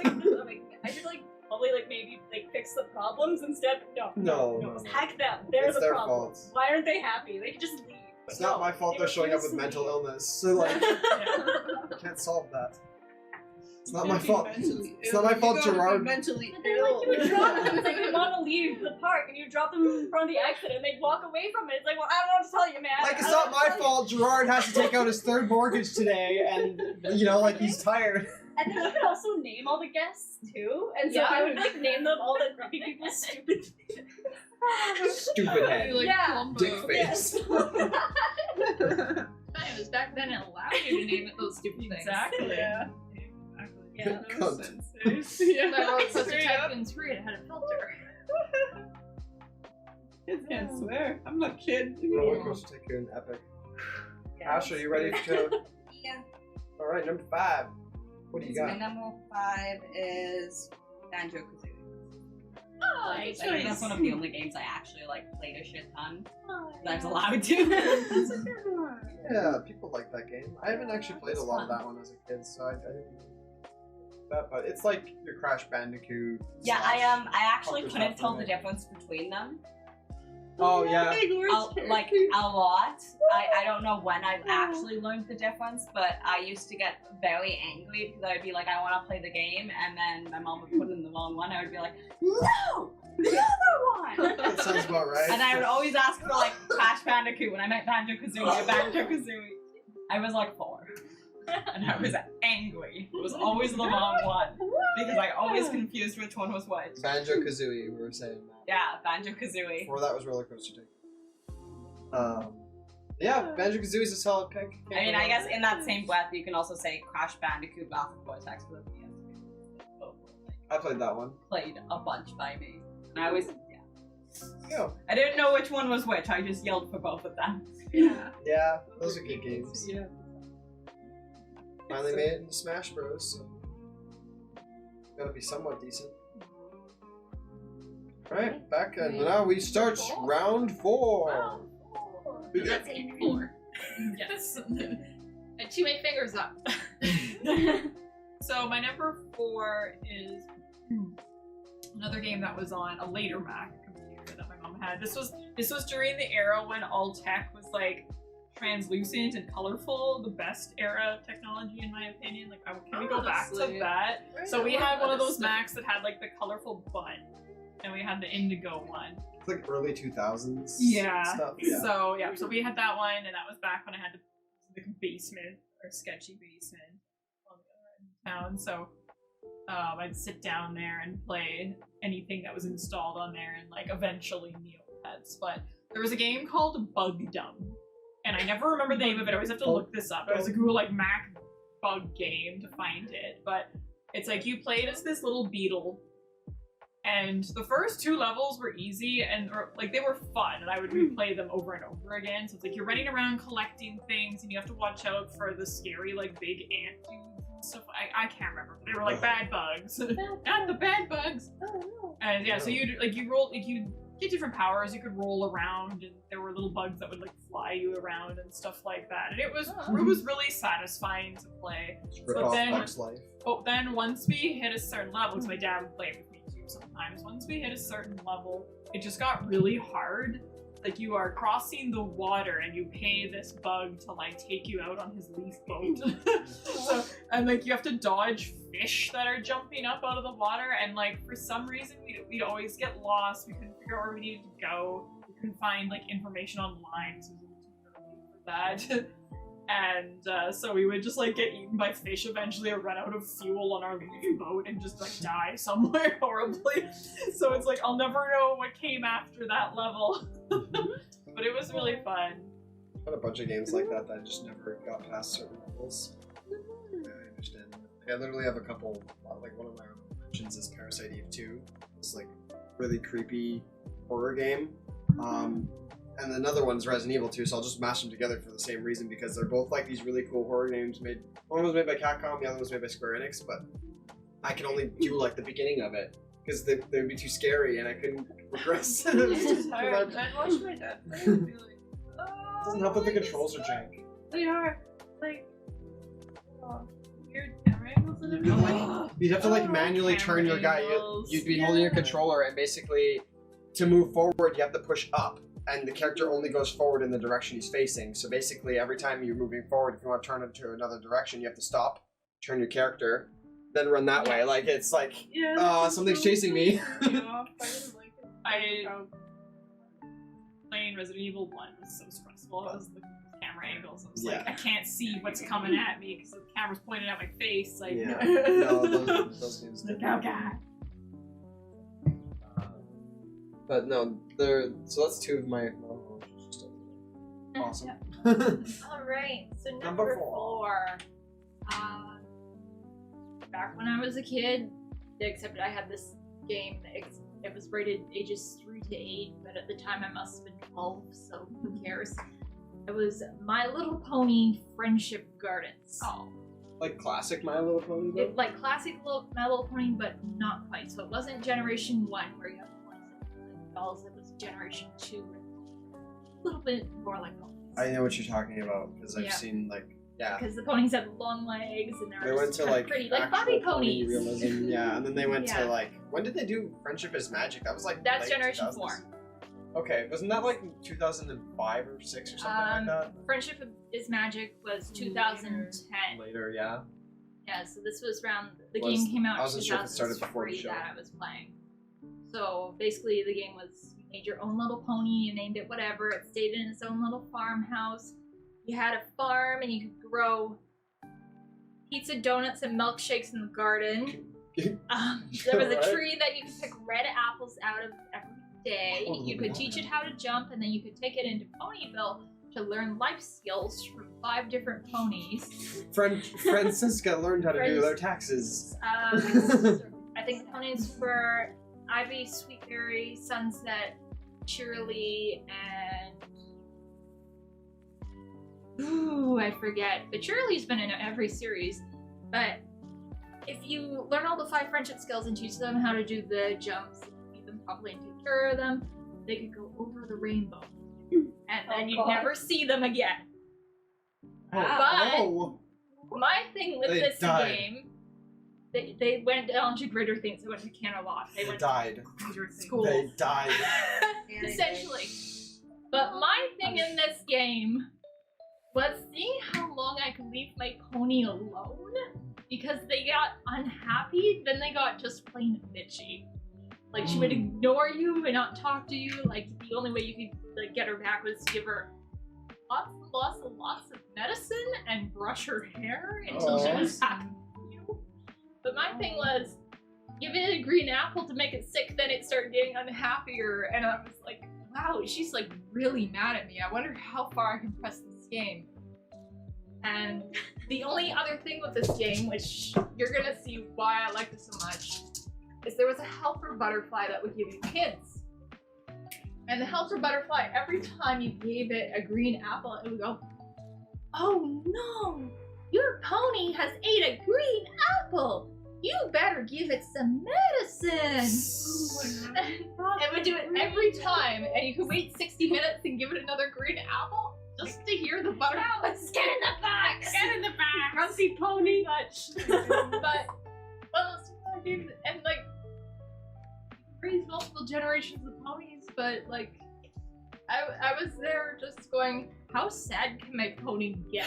S7: I should like probably like maybe like fix the problems instead. No. Heck them. They're
S1: It's
S7: the
S1: their
S7: problem.
S1: fault.
S7: Why aren't they happy? They could just leave. But
S1: It's not
S7: no,
S1: my fault
S7: they
S1: they're showing up
S7: refuse
S1: with
S7: to
S1: mental
S7: leave.
S1: illness. So like, I can't solve that. It's not my fault. It's not my fault, Gerard.
S2: Mentally
S7: But then like you would drop them. It's like they want to leave the park, and you drop them in front of the exit, and they'd walk away from it. It's like, well, I don't know what to tell you, man.
S1: Like, it's
S7: I
S1: not
S7: don't know
S1: my
S7: what to tell you.
S1: fault Gerard has to take out his third mortgage today, and you know, like he's tired.
S7: And then you could also name all the guests too, and so I would like name them all the grumpy people's stupid.
S1: Stupid head.
S3: Like
S7: Yeah.
S3: Columbo.
S1: Dick face.
S3: It was back then it allowed you to name it those stupid things.
S2: Exactly.
S3: Yeah.
S7: Yeah.
S1: Cunt.
S3: When I wrote such a Tycoon 3, it had a filter.
S2: Kids can't swear. I'm not kidding.
S1: Roller Coaster Tycoon, epic. Ash, are you ready to?
S8: Yeah.
S1: All right, number 5. What do you
S8: So my
S1: got?
S8: number 5 is Banjo Kazooie.
S3: Oh,
S8: Like,
S3: nice.
S8: that's one of the only games I actually like played a shit ton.
S7: Oh,
S8: I was allowed to.
S2: That's a good one.
S1: Yeah, people like that game. I haven't actually played a lot of that one as a kid, so I didn't. That, but it's like your Crash Bandicoot.
S8: Yeah, I actually
S1: Fuckers
S8: couldn't
S1: not
S8: tell
S1: for
S8: the
S1: me.
S8: difference between them.
S1: Oh yeah.
S8: Like a lot. I don't know when I've actually learned the difference, but I used to get very angry because I would be like, I want to play the game, and then my mom would put in the wrong one. I would be like, no, the other one.
S1: That sounds about right.
S8: And I would always ask for like Crash Bandicoot when I meant Banjo Kazooie. Banjo Kazooie. I was like 4, and I was angry. It was always the wrong one because I always confused which one was which.
S1: Banjo Kazooie, we were saying that.
S8: Yeah, Banjo Kazooie.
S1: Before that was Roller Coaster Tycoon. Yeah, Banjo Kazooie is a solid pick.
S8: I mean, I guess in that same breath, you can also say Crash Bandicoot Wrath of Cortex for the PS2. Both were,
S1: I played that one.
S8: played a bunch by me. And I was,
S1: Yeah.
S8: I didn't know which one was which, I just yelled for both of them.
S2: Yeah.
S1: Yeah, those are good games.
S2: Yeah.
S1: Finally made it into Smash Bros. So gotta be somewhat decent. Alright, back and now we start round 4.
S3: That's 4. Yes. I chew my fingers up. So my number 4 is another game that was on a later Mac computer that my mom had. This was during the era when all tech was like translucent and colorful, the best era of technology in my opinion. Like, can we go back to
S2: Honestly.
S3: that? So we had one of those Macs that had like the colorful button, and we had the indigo one.
S1: It's like early 2000s
S3: Yeah.
S1: stuff. Yeah.
S3: So we had that one, and that was back when I had the basement or sketchy basement on the other end of town. So I'd sit down there and play anything that was installed on there, and like eventually Neopets. But there was a game called Bug Dump, and I never remember the name of it. I always have to look this up. It was a Google like Mac bug game to find it, but it's like you played as this little beetle, and the first 2 levels were easy and like they were fun, and I would replay them over and over again. So it's like you're running around collecting things, and you have to watch out for the scary like big ant dudes and stuff. I can't remember. They were like bad bugs, not the bad bugs.
S7: Oh no.
S3: And yeah, so you roll like you get different powers. You could roll around, and there were little bugs that would like fly you around and stuff like that. And it was really satisfying to play. But then once we hit a certain level, because my dad would play with me too sometimes. Once we hit a certain level, it just got really hard. Like you are crossing the water and you pay this bug to like take you out on his leaf boat. And like you have to dodge fish that are jumping up out of the water, and like for some reason we'd always get lost. We couldn't figure out where we needed to go. We couldn't find like information online, so it was a little too early for that. And so we would just like get eaten by fish eventually, or run out of fuel on our leaf boat and just like die somewhere horribly. So it's like I'll never know what came after that level. But it was really fun.
S1: I've had a bunch of games like that that just never got past certain levels. Yeah, I understand. Like, I literally have a couple, like one of my mentions is Parasite Eve 2. It's like really creepy horror game. And another one's Resident Evil 2, so I'll just mash them together for the same reason, because they're both like these really cool horror games made. One was made by Capcom, the other was made by Square Enix, but I could only do like the beginning of it because they would be too scary and I couldn't progress.
S2: I'd watch my dad play and be like, oh,
S1: Doesn't help that the controls are jank.
S2: they are like weird camera angles and everything.
S1: Like, you'd have to like manually turn your guy. You'd be holding your controller, and basically to move forward you have to push up, and the character only goes forward in the direction he's facing. So basically every time you're moving forward, if you want to turn into another direction, you have to stop, turn your character, then run that way. Like it's like, something's chasing me.
S3: Playing Resident Evil 1 was so stressful. It was the camera angles. I was like, I can't see what's coming at me because the camera's pointed at my face. Like,
S1: no, those games.
S3: Like, oh god.
S1: But no, so that's 2 of my awesome.
S6: Alright, so number 4. Back when I was a kid, except I had this game, it was rated ages 3 to 8, but at the time I must have been 12, so who cares? It was My Little Pony Friendship Gardens.
S3: Oh.
S1: Like classic My Little Pony though?
S6: Like classic My Little Pony, but not quite. So it wasn't Generation 1 where you have dolls, it was Generation 2. A little bit more like ponies.
S1: I know what you're talking about, because I've seen like,
S6: because the ponies had long legs and
S1: they went to like
S6: pretty, like Bobby
S1: pony
S6: ponies.
S1: realism, and then they went to like, when did they do Friendship is Magic? That was like
S6: that's
S1: late
S6: Generation
S1: 2000s.
S6: 4.
S1: Okay, wasn't that like 2005 or 6 or something like that?
S6: Friendship is Magic was 2010.
S1: Later, yeah.
S6: Yeah, so this was around, the game came out in 2003
S1: sure if it started before the show.
S6: that I was playing. So basically the game was, you made your own little pony, you named it whatever, it stayed in its own little farmhouse. You had a farm and you could grow pizza, donuts, and milkshakes in the garden. There was a tree that you could pick red apples out of every day. You could teach it how to jump, and then you could take it into Ponyville to learn life skills from 5 different ponies.
S1: Francisca learned how to do their taxes.
S6: I think the ponies were Ivy, Sweetberry, Sunset, Cheerilee, and I forget. But Cheerilee's been in every series. But if you learn all the 5 friendship skills and teach them how to do the jumps, feed them properly and take care of them, they could go over the rainbow. And then you'd never see them again. But my thing with this game, they went down to greater things. They went to Camelot. They died. School.
S1: They died.
S6: Essentially. But my thing in this game was seeing how long I could leave my pony alone, because they got unhappy, then they got just plain bitchy. Like, she would ignore you and not talk to you. Like, the only way you could like get her back was to give her lots of medicine and brush her hair until she was happy with you. But my thing was, give it a green apple to make it sick, then it started getting unhappier, and I was like, wow, she's like really mad at me. I wonder how far I can press this game. And the only other thing with this game, which you're gonna see why I liked it so much, is there was a helper butterfly that would give you hints. And the helper butterfly, every time you gave it a green apple, it would go, "Oh no, your pony has ate a green apple. You better give it some medicine." It would do it every time, and you could wait 60 minutes and give it another green apple just to hear the butterfly.
S7: Get in the box!
S6: Get in the back!
S7: Grumpy pony!
S6: But, well, and like, raise multiple generations of ponies, but like, I was there just going, how sad can my pony get?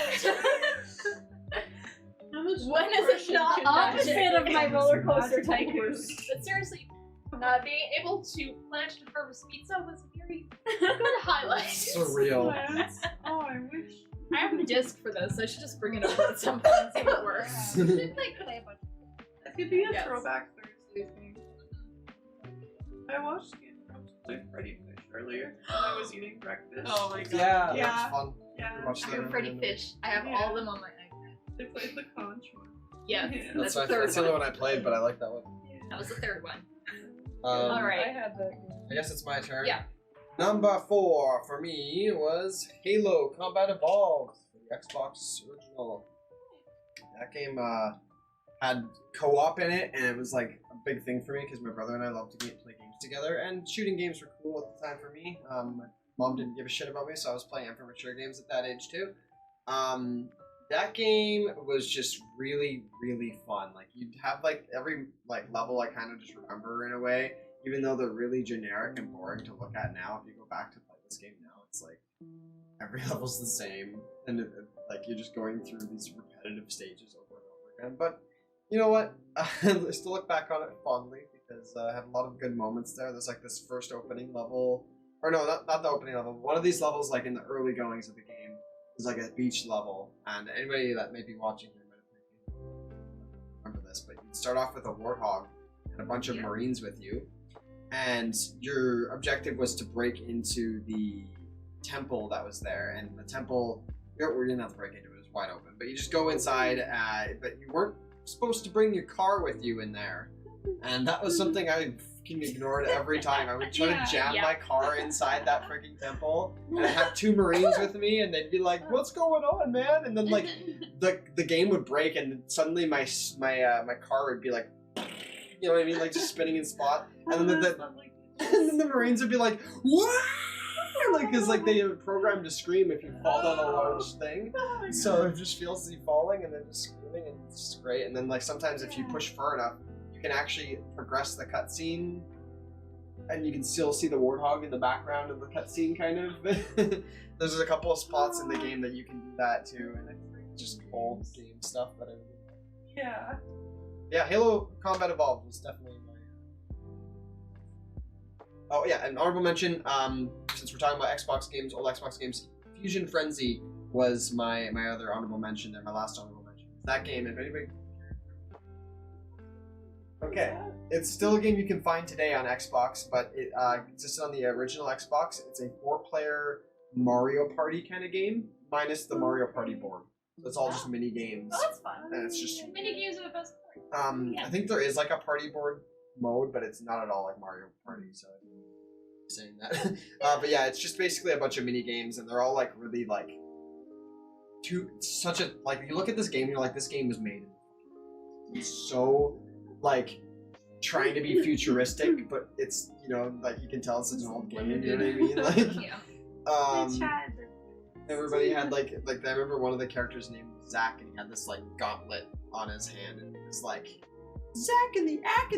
S6: When is it not
S7: Opposite of my roller coaster tycoon.
S6: But seriously, being able to plant to harvest pizza was a very good highlight.
S1: Surreal.
S2: Oh, I wish.
S6: I have the disc for this. I should just bring it over at some point and see if it works.
S2: That could be a
S6: Yes.
S2: throwback Thursday thing. I watched Game play Freddy Fish earlier when I was eating breakfast.
S3: Oh my god.
S1: Yeah,
S2: Yeah.
S1: that's fun.
S2: Yeah.
S1: Watch
S6: I
S1: that
S6: have Freddy
S1: on-
S6: Fish. I have all of them on my iPad.
S2: They played the conch one.
S6: Yeah,
S2: Yeah.
S6: that's the
S1: That's
S6: third
S1: the only
S6: one.
S1: one I played, but I like that one.
S6: That was the third one.
S1: All
S6: All right.
S2: I had that.
S1: I guess it's my turn.
S6: Yeah.
S1: Number 4 for me was Halo Combat Evolved for the Xbox original. That game had co-op in it, and it was like a big thing for me because my brother and I loved to play games together, and shooting games were cool at the time for me. My mom didn't give a shit about me, so I was playing for mature games at that age too. That game was just really, really fun. Like, you'd have like every like level I kind of just remember in a way, even though they're really generic and boring to look at now. If you go back to play this game now, it's like every level's the same, and like you're just going through these repetitive stages over and over again. But you know what? I still look back on it fondly because I had a lot of good moments there. There's like this first opening level, or no, not the opening level. One of these levels, like in the early goings of the game, is like a beach level, and anybody that may be watching here might remember this, but you start off with a warthog and a bunch of Marines with you, and your objective was to break into the temple that was there, and the temple, we didn't have to break into it, it was wide open, but you just go inside, but you weren't supposed to bring your car with you in there, and that was something I fucking ignored every time. I would try to jam my car inside that freaking temple, and I'd have 2 Marines with me, and they'd be like, "What's going on, man?" And then like the game would break, and suddenly my car would be like, you know what I mean, like just spinning in spot, and then and then the Marines would be like, "What?" Like, because like they have programmed to scream if you fall down a large thing, so it just feels you falling, and then just screaming, and it's just great. And then like sometimes if you push far enough, you can actually progress the cutscene, and you can still see the warthog in the background of the cutscene, kind of. There's a couple of spots in the game that you can do that too, and it's just old game stuff that I really like.
S2: Yeah.
S1: Yeah, Halo Combat Evolved was definitely my... Oh yeah, an honorable mention, since we're talking about Xbox games, old Xbox games, Fusion Frenzy was my other honorable mention there, my last honorable mention. That game, if anybody... Okay, it's still a game you can find today on Xbox, but it existed on the original Xbox. It's a 4-player Mario Party kind of game, minus the Mario Party board. So it's all just mini games.
S7: Oh, that's fun.
S1: And it's just...
S7: Mini games are the best part.
S1: I think there is like a party board mode, but it's not at all like Mario Party, so I'm saying that. But yeah, it's just basically a bunch of mini games, and they're all like really like you look at this game and you're like, this game was made. It's so like trying to be futuristic, but it's, you know, like you can tell it's an old game, you know what I mean? Like everybody had like I remember one of the characters named Zach, and he had this like gauntlet on his hand, and it was like, Zach and the Ack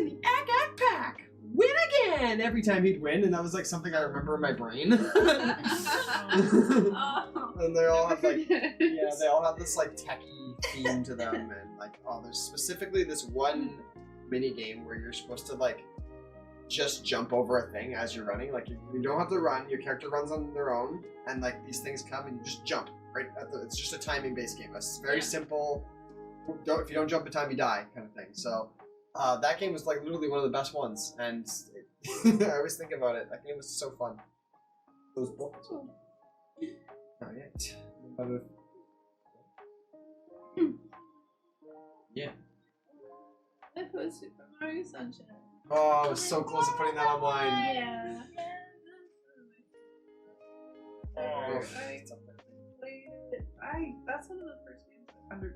S1: Pack, win again! Every time he'd win, and that was like something I remember in my brain. And they all have like, they all have this like techie theme to them, and like, there's specifically this one mini game where you're supposed to like just jump over a thing as you're running. Like you don't have to run, your character runs on their own, and like these things come and you just jump right at it's just a timing based game. It's very simple. If you don't jump in time, you die kind of thing. So that game was like literally one of the best ones, and I always think about it. That game was so fun. Those books. Alright. Yeah.
S2: That was Super Mario Sunshine.
S1: Oh, I was so close to putting that on mine.
S2: Yeah.
S1: Oh.
S2: That's one of the first games 100%.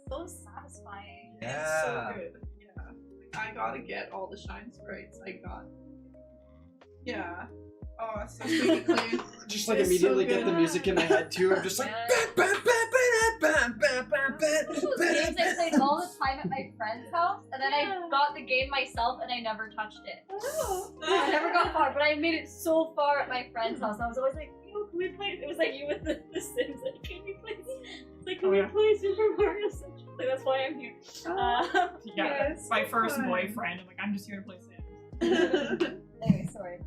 S7: So satisfying.
S1: Yeah.
S2: It's so good. Yeah. Like, I gotta get all the shine sprites. I got. Yeah. Oh, it's so sweet clean.
S1: Just like
S2: It's
S1: immediately
S2: so
S1: get the
S2: good.
S1: music in my head too. I'm just like.
S7: Those games I played all the time at my friend's house, and then I got the game myself, and I never touched it. I never got far, but I made it so far at my friend's house. And I was always like, "Yo, can we play?" It was like you with the Sims. Like, can we play? It's like, can we play Super Mario Sunshine? Like, that's why I'm here.
S3: Yeah,
S2: it's
S3: my
S2: so
S3: first
S2: fun.
S3: boyfriend. I'm like, I'm just here to play Sims.
S7: Anyway, sorry.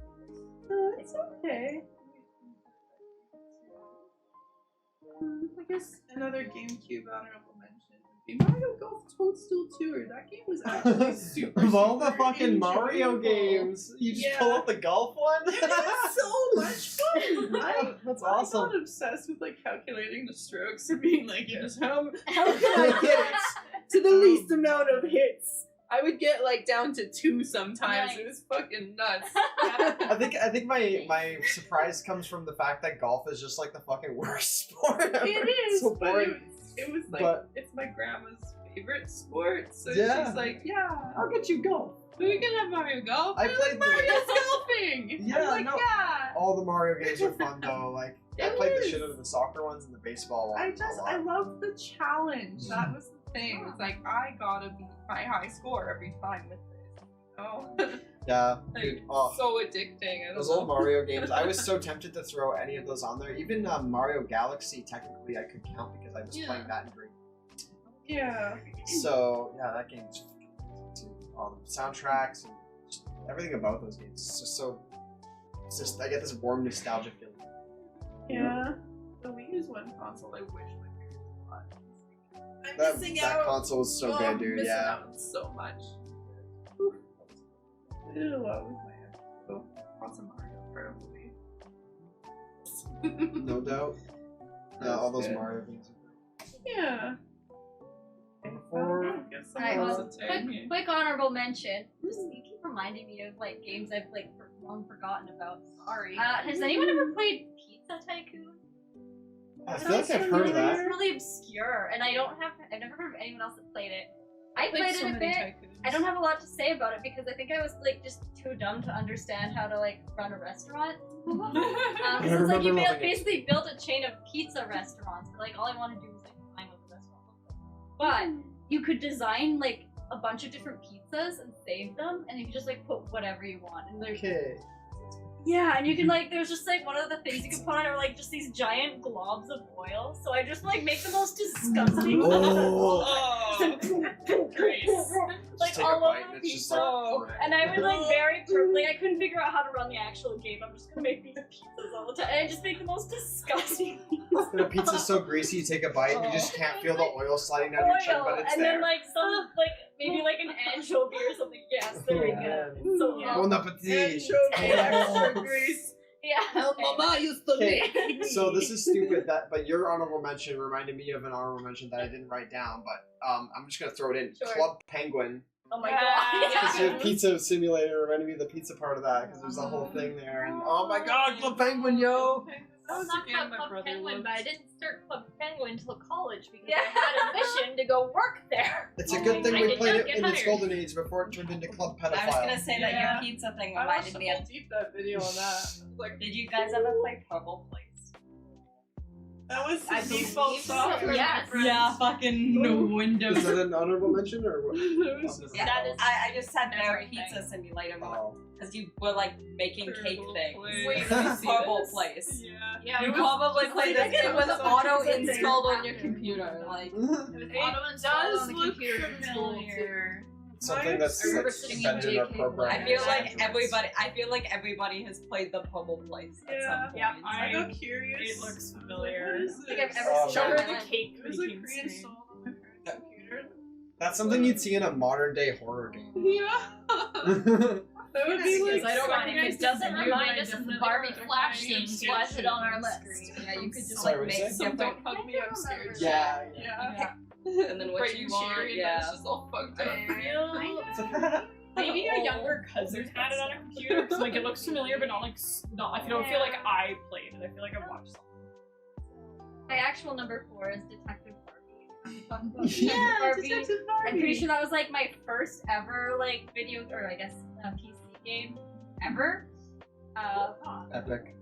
S2: It's okay. I guess another GameCube honorable mention would be Mario Golf Toadstool Tour. That game was actually super.
S1: Of all the
S2: super
S1: fucking Mario
S2: enjoyable.
S1: games, you just pull out the golf one?
S2: It is so much fun.
S1: That's
S2: I
S1: awesome.
S2: got obsessed with like calculating the strokes and being like, yes, how can
S1: I
S2: I get it to the least amount of hits? I would get like down to 2 sometimes.
S7: Nice.
S2: It was fucking nuts.
S1: I think my surprise comes from the fact that golf is just like the fucking worst sport ever.
S2: It is,
S1: It's so
S2: but
S1: boring.
S2: it was like
S1: But-
S2: it's my grandma's favorite sport, so
S1: Yeah.
S2: she's like, yeah,
S1: I'll get you golf.
S2: we can have Mario Golf.
S1: I
S2: like
S1: played the-
S2: Mario's golfing.
S1: Yeah,
S2: I'm like,
S1: no.
S2: yeah.
S1: All the Mario games are fun though. Like I
S2: It
S1: played the
S2: is.
S1: shit out of the soccer ones and the baseball ones.
S2: I love the challenge. That was the thing. It's like I gotta beat my high score every time with this. Oh,
S1: Yeah,
S2: like,
S1: dude. Oh,
S2: so addicting. I don't
S1: those
S2: know.
S1: old Mario games. I was so tempted to throw any of those on there. Even Mario Galaxy, technically, I could count because I was
S2: Yeah.
S1: playing that in grade.
S2: Yeah.
S1: So yeah, that game's all the soundtracks and just everything about those games. It's just so. It's just I get this warm nostalgia feeling.
S2: Yeah. The Wii is one console I wish my parents bought. I'm
S1: That
S2: missing
S1: that
S2: out.
S1: console was so
S2: Oh,
S1: good,
S2: I'm
S1: dude.
S2: missing
S1: Yeah.
S2: out on so much. Oof. I did a lot with my oh, lots of Mario probably.
S1: No doubt. Yeah,
S2: That's
S1: all those
S2: good.
S1: Mario games are great.
S2: Yeah.
S1: For
S2: Guess
S7: Alright,
S2: someone
S7: well,
S2: else will take me.
S7: quick honorable mention. Just you keep reminding me of like games I've like long forgotten about.
S2: Sorry.
S7: Has anyone ever played Pizza Tycoon?
S1: I feel like I've heard of
S7: It's
S1: that.
S7: really obscure, and I've never heard of anyone else that played it. I played
S2: so
S7: it a
S2: many
S7: bit.
S2: tycoons.
S7: I don't have a lot to say about it because I think I was like just too dumb to understand how to like run a restaurant.
S1: I
S7: So it's like you
S1: remember loving it.
S7: basically built a chain of pizza restaurants. But, like all I wanted to do was like find what the restaurant looked like. But you could design like a bunch of different pizzas and save them, and you could just like put whatever you want. And there's
S1: Okay.
S7: yeah, and you can like there's just like one of the things you could put on are like just these giant globs of oil. So I just like make the most disgusting
S1: Oh.
S7: like
S1: Just take a
S7: all
S1: bite
S7: over
S1: and
S7: the
S1: it's just
S7: pizza.
S1: like.
S7: And I would like like I couldn't figure out how to run the actual game. I'm just gonna make these pizzas all the time, and I just make the most disgusting
S1: The pizza's so greasy, you take a bite, and you just can't feel the oil sliding down your chin,
S7: oil,
S1: but it's
S7: and
S1: there.
S7: then like some like maybe like an anchovy or something. Yes, there we go. So yeah.
S1: Bon appetit.
S2: Extra grease.
S7: Yeah.
S2: How mama used to
S1: Okay,
S2: make.
S1: so this is stupid. But your honorable mention reminded me of an honorable mention that I didn't write down. But I'm just gonna throw it in.
S7: Sure.
S1: Club Penguin.
S7: Oh my
S1: Because
S7: god.
S1: your pizza simulator reminded me of the pizza part of that. Because there's the whole thing there, and oh my god, Club Penguin, yo!
S6: I was not
S2: Again,
S6: about
S2: my
S6: Club
S2: brother
S6: Penguin,
S2: loves-
S6: but I didn't start Club Penguin until college because
S7: Yeah.
S6: I had a mission to go work there.
S1: It's a good thing
S6: I
S1: we
S6: did
S1: played
S6: not
S1: it
S6: get
S1: in its
S6: hired.
S1: golden age before it turned into Club
S8: I was gonna
S1: Pedophile.
S8: say that
S2: Yeah.
S8: your pizza thing
S2: I watched
S8: reminded
S2: the
S8: me
S2: whole
S8: of.
S2: deep dive video on that. Like
S8: Did you guys ever play Purple Place?
S2: that was
S8: I
S2: the default
S8: believe so,
S2: software.
S6: yes.
S8: Yeah, fucking no
S1: Is
S8: windows.
S1: that an honorable mention or what?
S2: It was just
S8: Yeah,
S6: That is
S8: I just said their
S6: everything.
S8: pizza simulator
S1: Oh.
S8: because you were like making cake
S2: Purple
S8: things.
S2: Place.
S3: Wait,
S2: Let me see
S8: Purple
S2: this.
S8: Place.
S2: Yeah.
S6: Yeah,
S8: You
S6: it was
S8: probably played this
S2: like
S8: game with
S2: it was
S8: auto
S2: something
S8: installed on your
S2: after.
S8: computer. Like
S6: It was auto installed on the
S2: look
S6: computer.
S2: familiar.
S1: Something that's
S6: I remember
S1: like
S6: sitting in
S1: embedded in our
S6: JK
S1: program.
S8: I feel like
S1: Androids.
S8: everybody has played the Purple Place at
S2: Yeah.
S8: some point.
S3: Yeah,
S2: I got curious.
S3: It looks
S2: What
S3: familiar.
S2: is
S7: I think I've
S2: this?
S7: ever
S1: Oh,
S7: seen
S3: Show her
S7: that.
S3: the cake
S2: It was like
S3: making screen.
S2: pre-installed on my parents' computer.
S1: That's something you'd see in a modern day horror game.
S2: Yeah. That would be like
S3: I don't
S6: Sonic,
S3: recognize
S6: it doesn't
S3: you,
S6: remind
S3: but I
S6: us of the
S3: definitely
S6: Barbie
S3: recognize
S6: Flash
S3: you.
S6: things. Why is it on our list?
S8: Yeah, you could just
S1: Sorry,
S8: like
S1: what
S8: make
S1: did you say?
S3: Don't
S8: different.
S3: hug me, I'm scared.
S1: Yeah.
S3: Yeah.
S8: And then what
S3: Right,
S8: you
S3: you
S8: want,
S3: share it,
S8: yeah.
S3: it's just all fucked up.
S1: Yeah.
S3: Maybe a younger cousin had it on a computer because like it looks familiar, but not like I don't feel like I played it. I feel like I watched something.
S7: My actual number 4 is Detective Barbie. Talk about
S2: Yeah,
S7: Detective Barbie.
S2: Detective Barbie.
S7: I'm pretty sure that was like my first ever like video, or I guess PC game ever.
S1: Epic.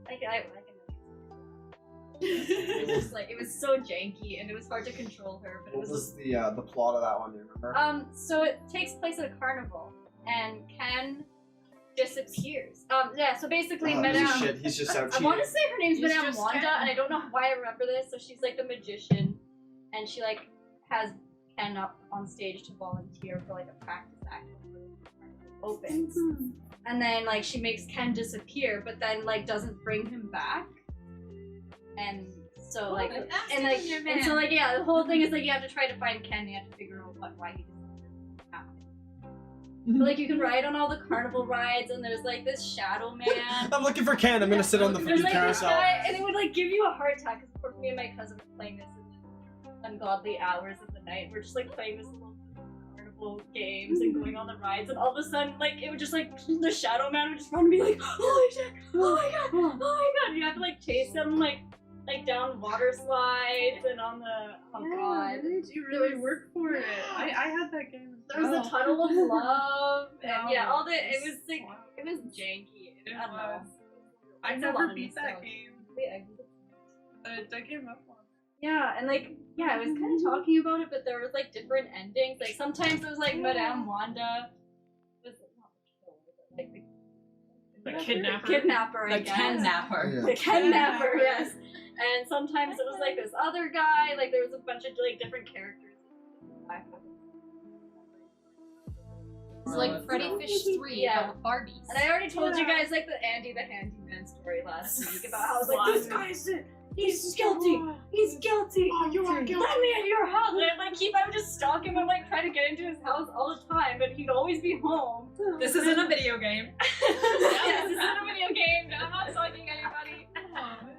S7: It was just like it was so janky and it was hard to control her. But
S1: What
S7: it
S1: was the plot of that one? Do you remember?
S7: So it takes place at a carnival and Ken disappears. Yeah. So basically,
S1: Oh,
S7: Madame.
S1: shit, he's just out
S7: I
S1: cheating.
S7: want to say her name's
S3: He's
S7: Madame
S3: just
S7: Wanda,
S3: Ken.
S7: and I don't know why I remember this. So she's like the magician, and she like has Ken up on stage to volunteer for like a practice act when the opens, and then like she makes Ken disappear, but then like doesn't bring him back, and so like and so like yeah, the whole thing is like you have to try to find Ken. You have to figure out why he disappeared. But, like you can ride on all the carnival rides, and there's like this shadow man.
S1: I'm looking for Ken. I'm gonna sit on the
S7: There's
S1: fucking
S7: like this
S1: carousel.
S7: guy, and it would like give you a heart attack. Because of course, me and my cousin were playing this in the ungodly hours of the night. We're just like playing this little carnival games and going on the rides, and all of a sudden, like it would just like the shadow man would just run and be like, "Holy shit! Oh my god! Oh my god!" You have to like chase him like down water slides and on the god.
S2: You really work for it. I had that game.
S7: There was a tunnel of love, and yeah, all the
S2: it
S7: it was like it was janky. I don't know.
S2: I
S7: It's a
S2: never
S7: lot of
S2: beat that
S7: nostalgia.
S2: game. That game up one.
S7: Yeah, and like, yeah, I was kind of talking about it, but there was like different endings. Like sometimes it was like Madame Wanda was not the killer, but like
S3: The kidnapper.
S7: kidnapper, I
S8: The
S7: guess.
S8: Ken-napper.
S1: Yeah.
S7: The kidnapper, yes. And sometimes it was like this other guy. Like there was a bunch of like different characters.
S6: It's like Freddy Fish 3
S7: Yeah.
S6: but with Barbies.
S7: And I already told you guys like the Andy the Handyman story last week about how I was like, this guy's he's guilty. He's guilty.
S2: Oh, you are guilty.
S7: Let me at your house. And I would just stalk him and like try to get into his house all the time, but he'd always be home.
S8: This isn't a video game.
S7: Yes, this isn't a video game. No, I'm not stalking anybody.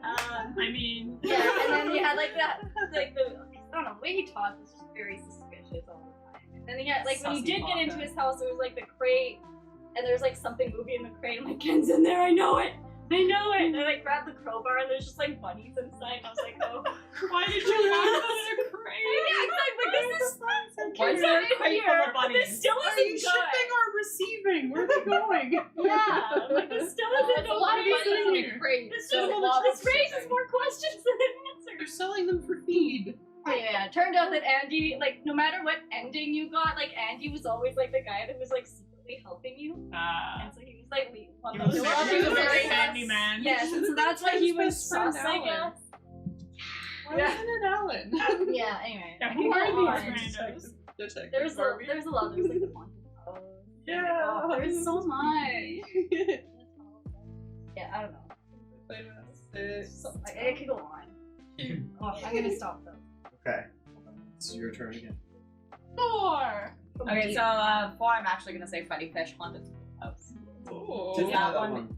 S3: I mean,
S7: Yeah, and then you had like that, like the I don't know, the way he talked was just very suspicious all the time. And then he had like when you
S8: Sussy
S7: did get into
S8: Wanda.
S7: his house, it was like the crate, and there's like something moving in the crate. I'm like, Ken's in there. I know it. I know it. And I like grabbed the crowbar, and there's just like bunnies inside. And I was like, oh,
S3: why did you lock them in a crate?
S7: like this is
S8: Why is there a crate full of bunnies?
S7: This still
S2: Are
S7: isn't
S2: you
S7: good.
S2: shipping or receiving? Where are they going?
S7: Yeah, like this still isn't
S6: It's a lot of
S7: good.
S6: money in a crate.
S7: This
S6: so
S7: just
S6: a lot of
S7: this raises
S6: shipping.
S7: more questions than it
S2: They're
S7: answers.
S2: selling them for feed.
S7: Yeah, it turned out that Andy, like, no matter what ending you got, like, Andy was always, like, the guy that was, like, secretly helping you. And so he was, like, one
S3: He
S7: of
S3: was
S7: the
S3: a very
S7: sus.
S3: handyman.
S7: Yes, and so that's why he was
S2: Best friend
S7: sus, I
S2: Alan.
S7: guess.
S2: Why isn't it Alan?
S7: Yeah, anyway.
S3: Yeah,
S7: I
S3: who
S7: can
S3: are
S7: go
S3: these
S7: on.
S3: randos?
S2: Detective
S7: There's
S2: Barbie.
S7: a lot. There's, like, the haunted house.
S2: Yeah.
S7: Oh, there's so much. Yeah, I don't know. So, I could go on. Oh, I'm gonna stop, though.
S1: Okay. It's your turn again.
S3: 4.
S8: Okay, so 4, I'm actually gonna say Freddy Fish Haunted House.
S3: Ooh.
S1: Didn't
S8: that
S1: know
S8: one.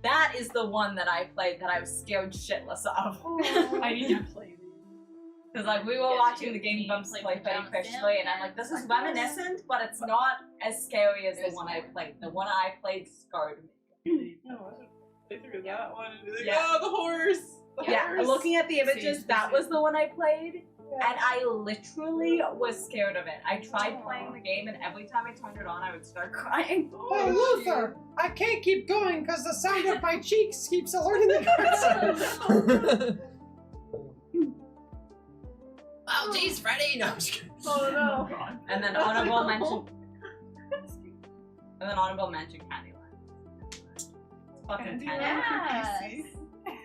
S8: That is the one that I played that I was scared shitless of.
S3: I need to play these.
S8: Because like we were
S6: Yes,
S8: watching
S6: you
S8: the Game
S6: can
S8: Bumps
S6: play
S8: play
S6: with
S8: Freddy
S6: Down
S8: Fish
S6: Sam.
S8: 3, and I'm like, this is reminiscent, but it's not as scary as the one I played. The one I played scarred me.
S2: No, I play through that one and be like,
S8: Yeah.
S2: oh, the horse! The
S8: Yeah,
S2: horse!
S8: looking at the images,
S3: Same
S8: that was the one I played.
S2: Yeah.
S8: And I literally was scared of it. I tried playing the game, and every time I turned it on, I would start crying.
S1: Oh, Luther! I can't keep going because the sound of my cheeks keeps alerting the person. Oh, geez, Freddy! No, I'm just kidding.
S7: Oh, no.
S3: God.
S8: And then honorable mention. And then honorable mention Candyland. It's fucking
S2: Candyland
S8: Candyland.
S2: for PC.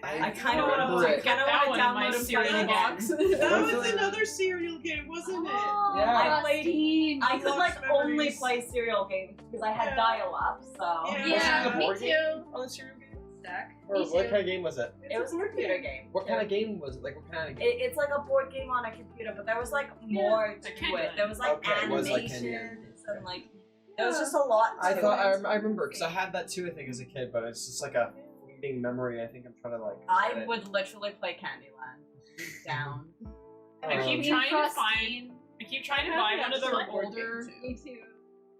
S8: I kind of want
S1: Play
S8: to.
S1: it.
S8: Kind of
S3: That
S8: want
S3: one
S8: to
S3: in my
S8: download and play
S3: cereal
S8: it again.
S3: box.
S2: That
S1: What's
S2: was
S1: it?
S2: another cereal game, wasn't it?
S8: I played. I could like
S2: Lost
S8: only
S2: memories.
S8: play serial games because I had
S2: Yeah.
S8: dial-up. So
S2: Yeah.
S6: Yeah,
S1: Was it a
S6: me
S1: board
S6: too.
S1: game?
S2: Oh, the cereal game?
S7: Stack.
S1: Or
S7: Me
S1: what
S7: too.
S1: kind of game was it?
S8: it was a computer game.
S1: What kind of game was it? Like, what kind of game?
S8: It's like a board game on a computer, but there was like more to
S3: like
S8: it.
S3: Candyland.
S8: There was like
S1: Okay, it was like
S8: animations and like It was just a lot.
S1: I
S8: to
S1: thought
S8: it.
S1: I remember because I had that too. I think as a kid, but it's just like a fleeting memory. I think I'm trying to like.
S8: I would literally play Candyland. Down.
S3: I keep trying to find. I keep trying to buy one of the older.
S7: Me too.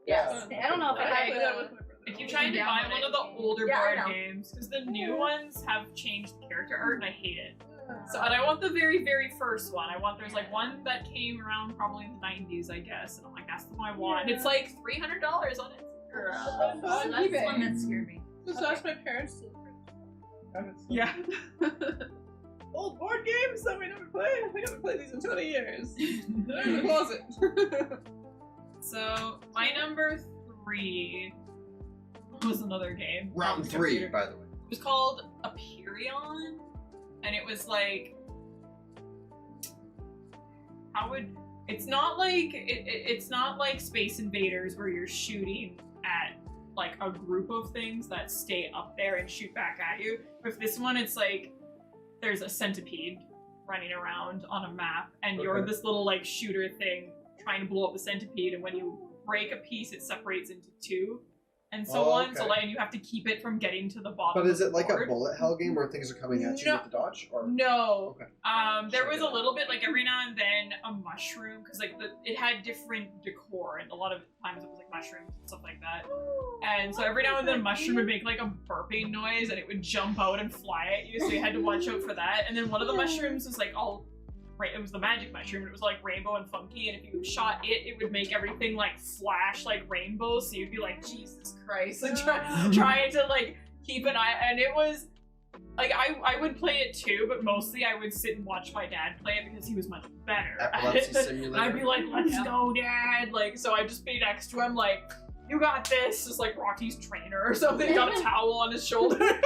S8: Yes.
S7: I don't know if I
S3: Okay.
S7: have the.
S3: I keep trying to buy one of the older
S8: Yeah, I
S3: board
S8: know.
S3: games because the new ones have changed the character art and I hate it. So, and I want the very, very first one. There's like one that came around probably in the 90s, I guess, and I'm like, that's the one I want. And it's like $300 on it.
S2: Oh,
S8: That's the one that scared me.
S2: Just ask my parents to.
S3: Yeah.
S2: Old board games that we never played. We haven't played these in 20 years. They're in the closet.
S3: So, my number 3 was another game.
S1: Round
S3: on the
S1: 3,
S3: computer.
S1: by the way.
S3: It was called Aperion, and it was like, it's not like it's not like Space Invaders where you're shooting at like a group of things that stay up there and shoot back at you. With this one, it's like there's a centipede running around on a map, and you're this little like shooter thing trying to blow up the centipede, and when you break a piece, it separates into 2. And so on, so like, and you have to keep it from getting to the bottom.
S1: But is
S3: of
S1: it
S3: the
S1: like
S3: board.
S1: a bullet hell game where things are coming at you
S3: No.
S1: with the dodge? Or
S3: No.
S1: Okay.
S3: There was a little bit, like every now and then, a mushroom, because like it had different decor, and a lot of times it was like mushrooms and stuff like that. And so every now and then, a mushroom would make like a burping noise, and it would jump out and fly at you, so you had to watch out for that. And then one of the mushrooms was like all. It was the magic mushroom, and it was like rainbow and funky, and if you shot it, it would make everything like flash like rainbows, so you'd be like, Jesus Christ, and trying to like keep an eye, and it was like I would play it too, but mostly I would sit and watch my dad play it because he was much better at
S1: Epilepsy
S3: it.
S1: simulator.
S3: And I'd be like, let's go, Dad, like, so I'd just be next to him like, you got this, just like Rocky's trainer or something, got a towel on his shoulder.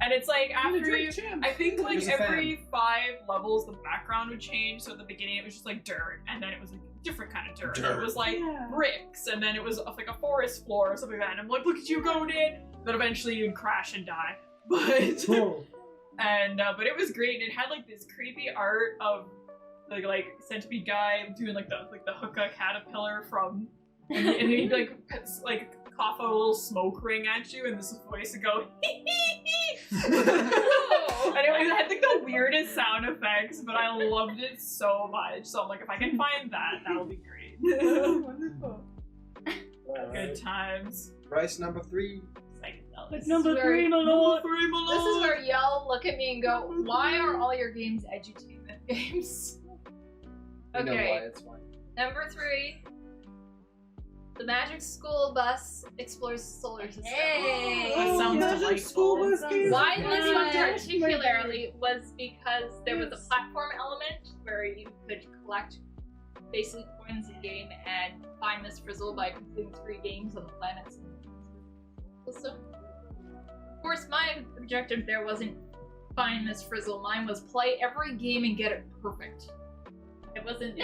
S3: And it's like after you, I think like
S1: He's a
S3: every 5 levels the background would change. So at the beginning it was just like dirt, and then it was like a different kind of dirt.
S1: Dirt.
S3: It was like bricks, and then it was like a forest floor or something like that. And I'm like, look at you going in. Then eventually you'd crash and die. But but it was great. And it had like this creepy art of like centipede guy doing like the hookah caterpillar from, and he'd like cough a little smoke ring at you, and this voice would go hee hee hee. And it had like the weirdest sound effects, but I loved it so much. So I'm like, if I can find that, that'll be great.
S2: Wonderful.
S3: Good times.
S1: Bryce, number 3.
S3: Psychedelics.
S7: Number 3, my lord.
S6: This is where y'all look at me and go, why are all your games edutainment games?
S1: You know
S6: Okay.
S1: why, it's fine.
S6: Number 3. The Magic School Bus explores the solar system.
S7: Hey!
S3: That sounds
S2: Magic
S3: delightful.
S2: School Bus games.
S6: Why this one
S7: Yeah.
S6: particularly was because there was a platform element where you could collect basically coins in game and find Miss Frizzle by completing 3 games on the planets in the system. Of course, my objective there wasn't find Miss Frizzle. Mine was play every game and get it perfect. It wasn't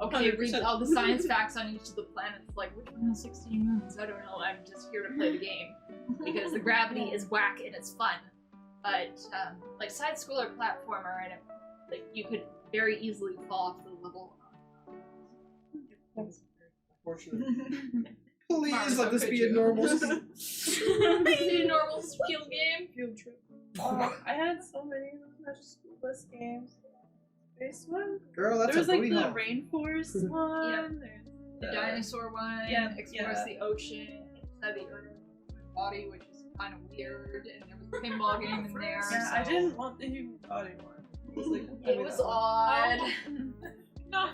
S6: okay, read
S2: 100%.
S6: all the science facts on each of the planets, like which one has 16 moons? I don't know. I'm just here to play the game because the gravity is whack and it's fun. But like side scroller platformer, and like you could very easily fall off the level.
S1: Unfortunately. Please
S3: Mars,
S1: let
S3: how
S1: this
S3: could
S1: be a
S3: you?
S1: normal
S6: Need a normal skill game.
S2: Field trip. I had so many of those Magic School Bus games. Space one.
S1: Girl, that's
S2: There was
S1: a
S2: like
S1: booty
S2: the
S1: hole.
S2: rainforest one. There's
S6: The dinosaur one explores the ocean inside the Earth body, which is kind of weird. And there was a pinball game in there.
S2: Yeah,
S6: so
S2: I didn't want the human body one. It was, like,
S6: It was odd.
S3: Not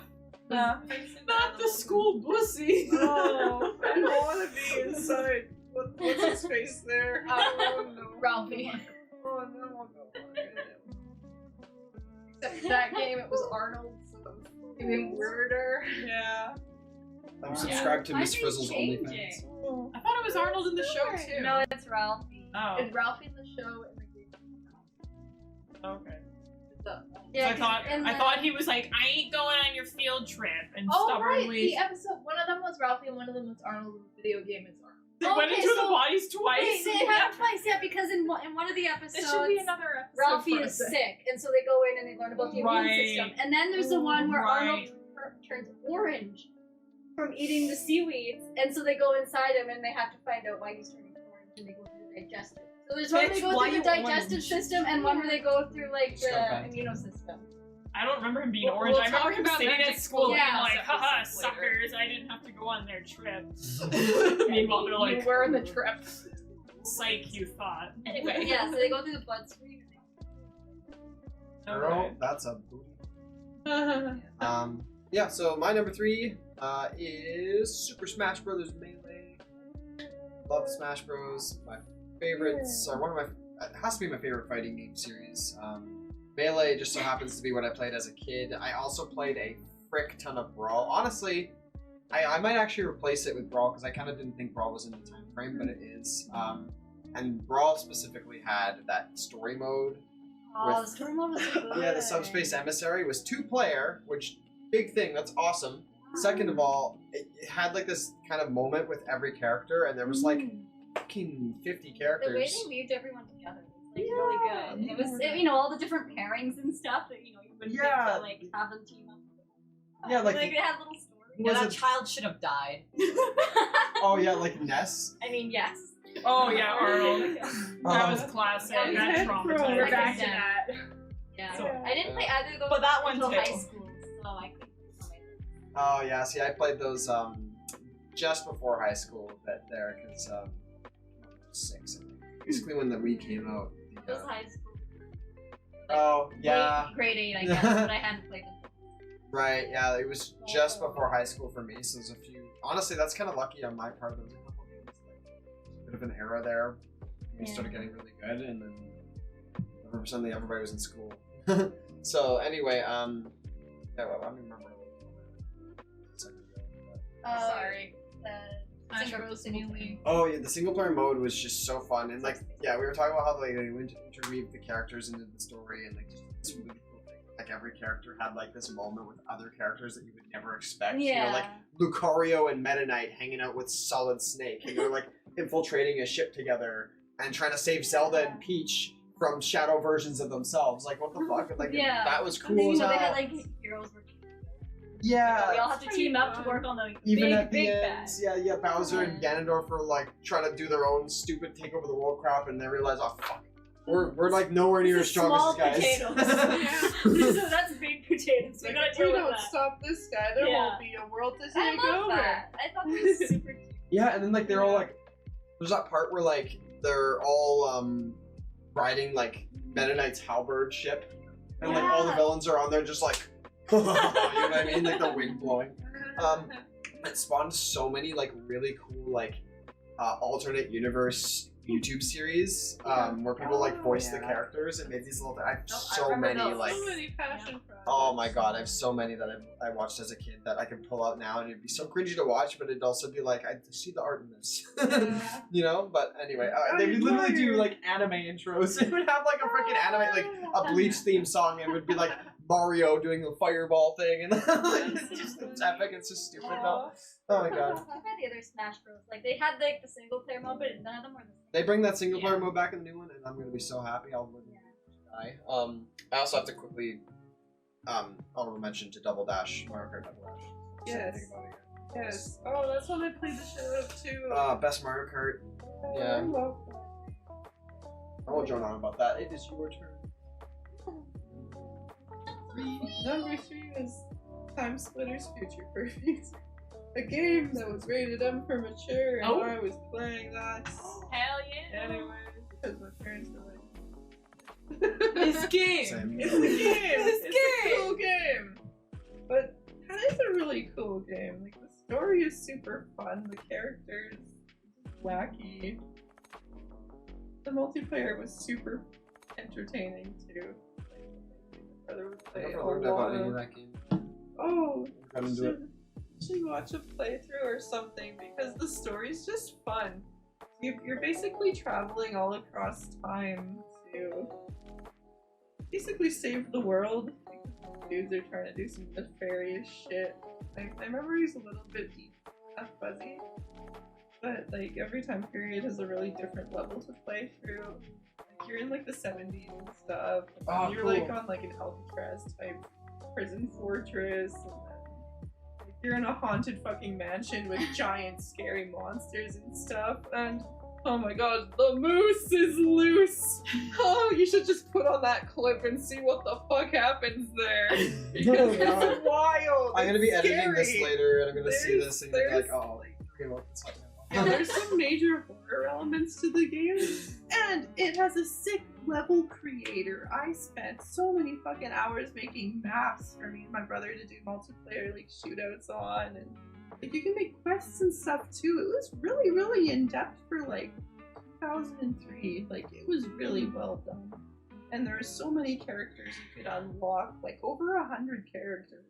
S3: the school bussy.
S2: Oh, I don't want to be inside. What's his face there?
S6: Oh no, Ralphie.
S2: Oh no.
S6: Except that game, it was Arnold, so it was even weirder.
S2: Yeah.
S1: I'm subscribed to Miss
S7: Might be
S1: Frizzle's
S7: changing.
S1: OnlyFans.
S2: Oh.
S3: I thought it was Arnold in the show too.
S7: No, it's Ralphie.
S3: Oh,
S6: It's Ralphie in the show and the game.
S3: okay.
S6: The-
S3: So
S7: and
S3: I thought he was like, I ain't going on your field trip, and
S6: Oh right,
S3: stubbornly
S6: the episode. One of them was Ralphie and one of them was Arnold. In the video game is Arnold.
S3: they went
S7: Okay,
S3: into the
S7: so-
S3: bodies twice.
S7: Wait, they have twice, yeah, because in one of the
S6: There
S7: episodes,
S6: should be another episode.
S7: Ralphie
S6: for
S7: is
S6: it.
S7: sick, and so they go in and they learn about the immune
S3: Right.
S7: system. And then there's the one where
S3: Right.
S7: Arnold turns orange. from eating the seaweeds, and so they go inside him and they have to find out why he's turning orange, and they go through the digestive. So there's one where they
S5: Bitch,
S7: go
S5: why
S7: through the
S5: you
S7: digestive
S5: orange?
S7: system, and one where they go through like the
S1: Scumbag.
S7: immunosystem.
S3: I don't remember him being
S6: We'll-
S3: orange.
S6: we'll
S3: I remember
S6: talk
S3: him
S6: about
S3: sitting
S6: magic
S3: at school
S6: school
S3: being
S7: yeah.
S3: like, haha,
S6: episodes later.
S3: suckers, I didn't have to go on their trip. Meanwhile, they're like,
S6: you were in the trip.
S3: psych, you thought.
S6: Anyway.
S7: Yeah, so they go through the bloodstream.
S1: Girl, that's a booty. Yeah, so my number 3 is Super Smash Bros. Melee. Love Smash Bros. My favorites are one of my. It has to be my favorite fighting game series. Melee just so happens to be what I played as a kid. I also played a frick ton of Brawl. Honestly, I might actually replace it with Brawl because I kind of didn't think Brawl was in the time frame, but it is. And Brawl specifically had that story mode.
S7: Oh, the story mode was so good.
S1: Yeah, the Subspace Emissary was 2-player, which big thing. That's awesome. Second of all, it had like this kind of moment with every character, and there was like fucking 50
S7: The way
S1: characters.
S7: they weaved everyone together was like really good. And it was, you know, all the different pairings and stuff that you know you wouldn't
S1: Yeah.
S7: think to like have them team up.
S1: Yeah, like
S7: it had little stories.
S1: who
S5: Yeah,
S1: was
S5: that
S1: it?
S5: child should have died.
S1: Oh yeah, like Ness.
S7: I mean, yes.
S3: Oh yeah, Arnold. That
S1: Um,
S3: was classic.
S7: Yeah,
S3: That
S2: Ted
S3: traumatized.
S2: Pro.
S6: We're
S7: Like
S6: back
S7: I
S6: to
S7: said.
S6: that.
S7: Yeah.
S3: So-
S7: I didn't play either of those
S5: But that one
S7: until
S5: too.
S7: high school, so I couldn't play.
S1: Oh yeah, see, I played those just before high school. There, because 6. I think. Basically, when the Wii came out.
S7: It was high school.
S1: Oh yeah.
S7: Grade 8, I guess, but I hadn't played them.
S1: Right, yeah, it was just before high school for me, so there's a few. Honestly, that's kind of lucky on my part. There was a couple games, like, a bit of an era there. We started getting really good, and then suddenly everybody was in school. So anyway, yeah, well, I don't remember.
S6: Sorry.
S7: Smash
S6: Single
S7: Bros.
S6: Simulator.
S1: Oh yeah, the single player mode was just so fun, and like, yeah, we were talking about how like they interweave the characters into the story, and like just this really cool thing. Like every character had like this moment with other characters that you would never expect. You know, like Lucario and Meta Knight hanging out with Solid Snake, and they're like infiltrating a ship together and trying to save Zelda and Peach from shadow versions of themselves. Like what the fuck? Like
S7: Yeah.
S1: that was
S7: And
S1: cool
S7: then, you
S1: as
S7: know, they
S1: hell.
S7: had like heroes working.
S1: Yeah.
S7: We all have to team up to work on the
S1: Even
S7: big,
S1: at the
S7: big
S1: end,
S7: bad.
S1: yeah, Bowser and Ganondorf were like trying to do their own stupid take over the world crap, and they realize, oh fuck, we're like nowhere near as strong
S7: Small
S1: as these guys.
S7: potatoes. So that's big potatoes. We
S2: Like,
S7: gotta
S2: if we
S7: deal with
S2: don't
S7: that.
S2: stop this guy, there
S7: Yeah.
S2: won't be a world to
S7: I
S2: take
S7: love
S2: over.
S7: that. I thought that was super cute.
S1: Yeah, and then like they're all like, there's that part where like they're all riding like Meta Knight's halberd ship, and like all the
S7: Yeah.
S1: villains are on there just like, you know what I mean, like the wind blowing. It spawned so many like really cool like alternate universe YouTube series where people like voice the characters and made these little. I have so
S7: remember
S1: many
S7: those.
S1: like.
S2: So many passion projects.
S1: Oh my god, I have so many that I watched as a kid that I can pull out now, and it'd be so cringy to watch, but it'd also be like, I see the art in this. You know? But anyway, they would literally do like anime intros. It would have like a freaking anime, like a Bleach theme song, and it would be like Mario doing the fireball thing, and it's epic, it's just stupid though. Oh my god.
S7: What about the other Smash Bros? Like they had like the single player mode, but none of them were the same.
S1: They bring that single player mode back in the new one, and I'm gonna be so happy. I'll live and die. I also have to quickly honorable mention to Double Dash, Mario Kart Double Dash.
S2: Yes.
S1: Something about it.
S2: Yes. Oh, that's what I played the shit out of too.
S1: Best Mario Kart.
S2: I
S1: yeah.
S2: love
S1: I won't drone on about that. It is your turn.
S2: Number 3 is Time Splitters Future Perfect. A game that was rated M for mature, and
S3: Oh.
S2: I was playing that
S3: Hell yeah.
S2: anyway because my parents were like,
S5: This game.
S1: Same.
S2: "It's a game.
S5: This
S2: It's a cool game." But that is a really cool game. Like the story is super fun. The characters wacky. The multiplayer was super entertaining too. My brother would
S1: I
S2: play
S1: never
S2: a
S1: learned about
S2: lot
S1: any
S2: of-
S1: of that game.
S2: Oh,
S1: Got into it.
S2: should watch a playthrough or something because the story's just fun. You're basically traveling all across time to basically save the world because dudes are trying to do some nefarious shit. Like, my memory's a little bit fuzzy, but like every time period has a really different level to play through. Like, you're in like the 70s and stuff. And
S1: Oh,
S2: you're
S1: cool.
S2: like on like an Alcatraz type prison fortress. And then, like, you're in a haunted fucking mansion with giant scary monsters and stuff, and oh my god, the moose is loose. Oh, you should just put on that clip and see what the fuck happens there. Because it's wild.
S1: I'm gonna be
S2: it's
S1: editing this
S2: scary.
S1: later, and I'm gonna see this and be like,
S2: There's-
S1: oh, okay, well, it's not
S2: And there's some major horror elements to the game, and it has a sick level creator. I spent so many fucking hours making maps for me and my brother to do multiplayer like shootouts on, and like you can make quests and stuff too. It was really, really in depth for like 2003. Like it was really well done, and there are so many characters you could unlock, like over 100 characters.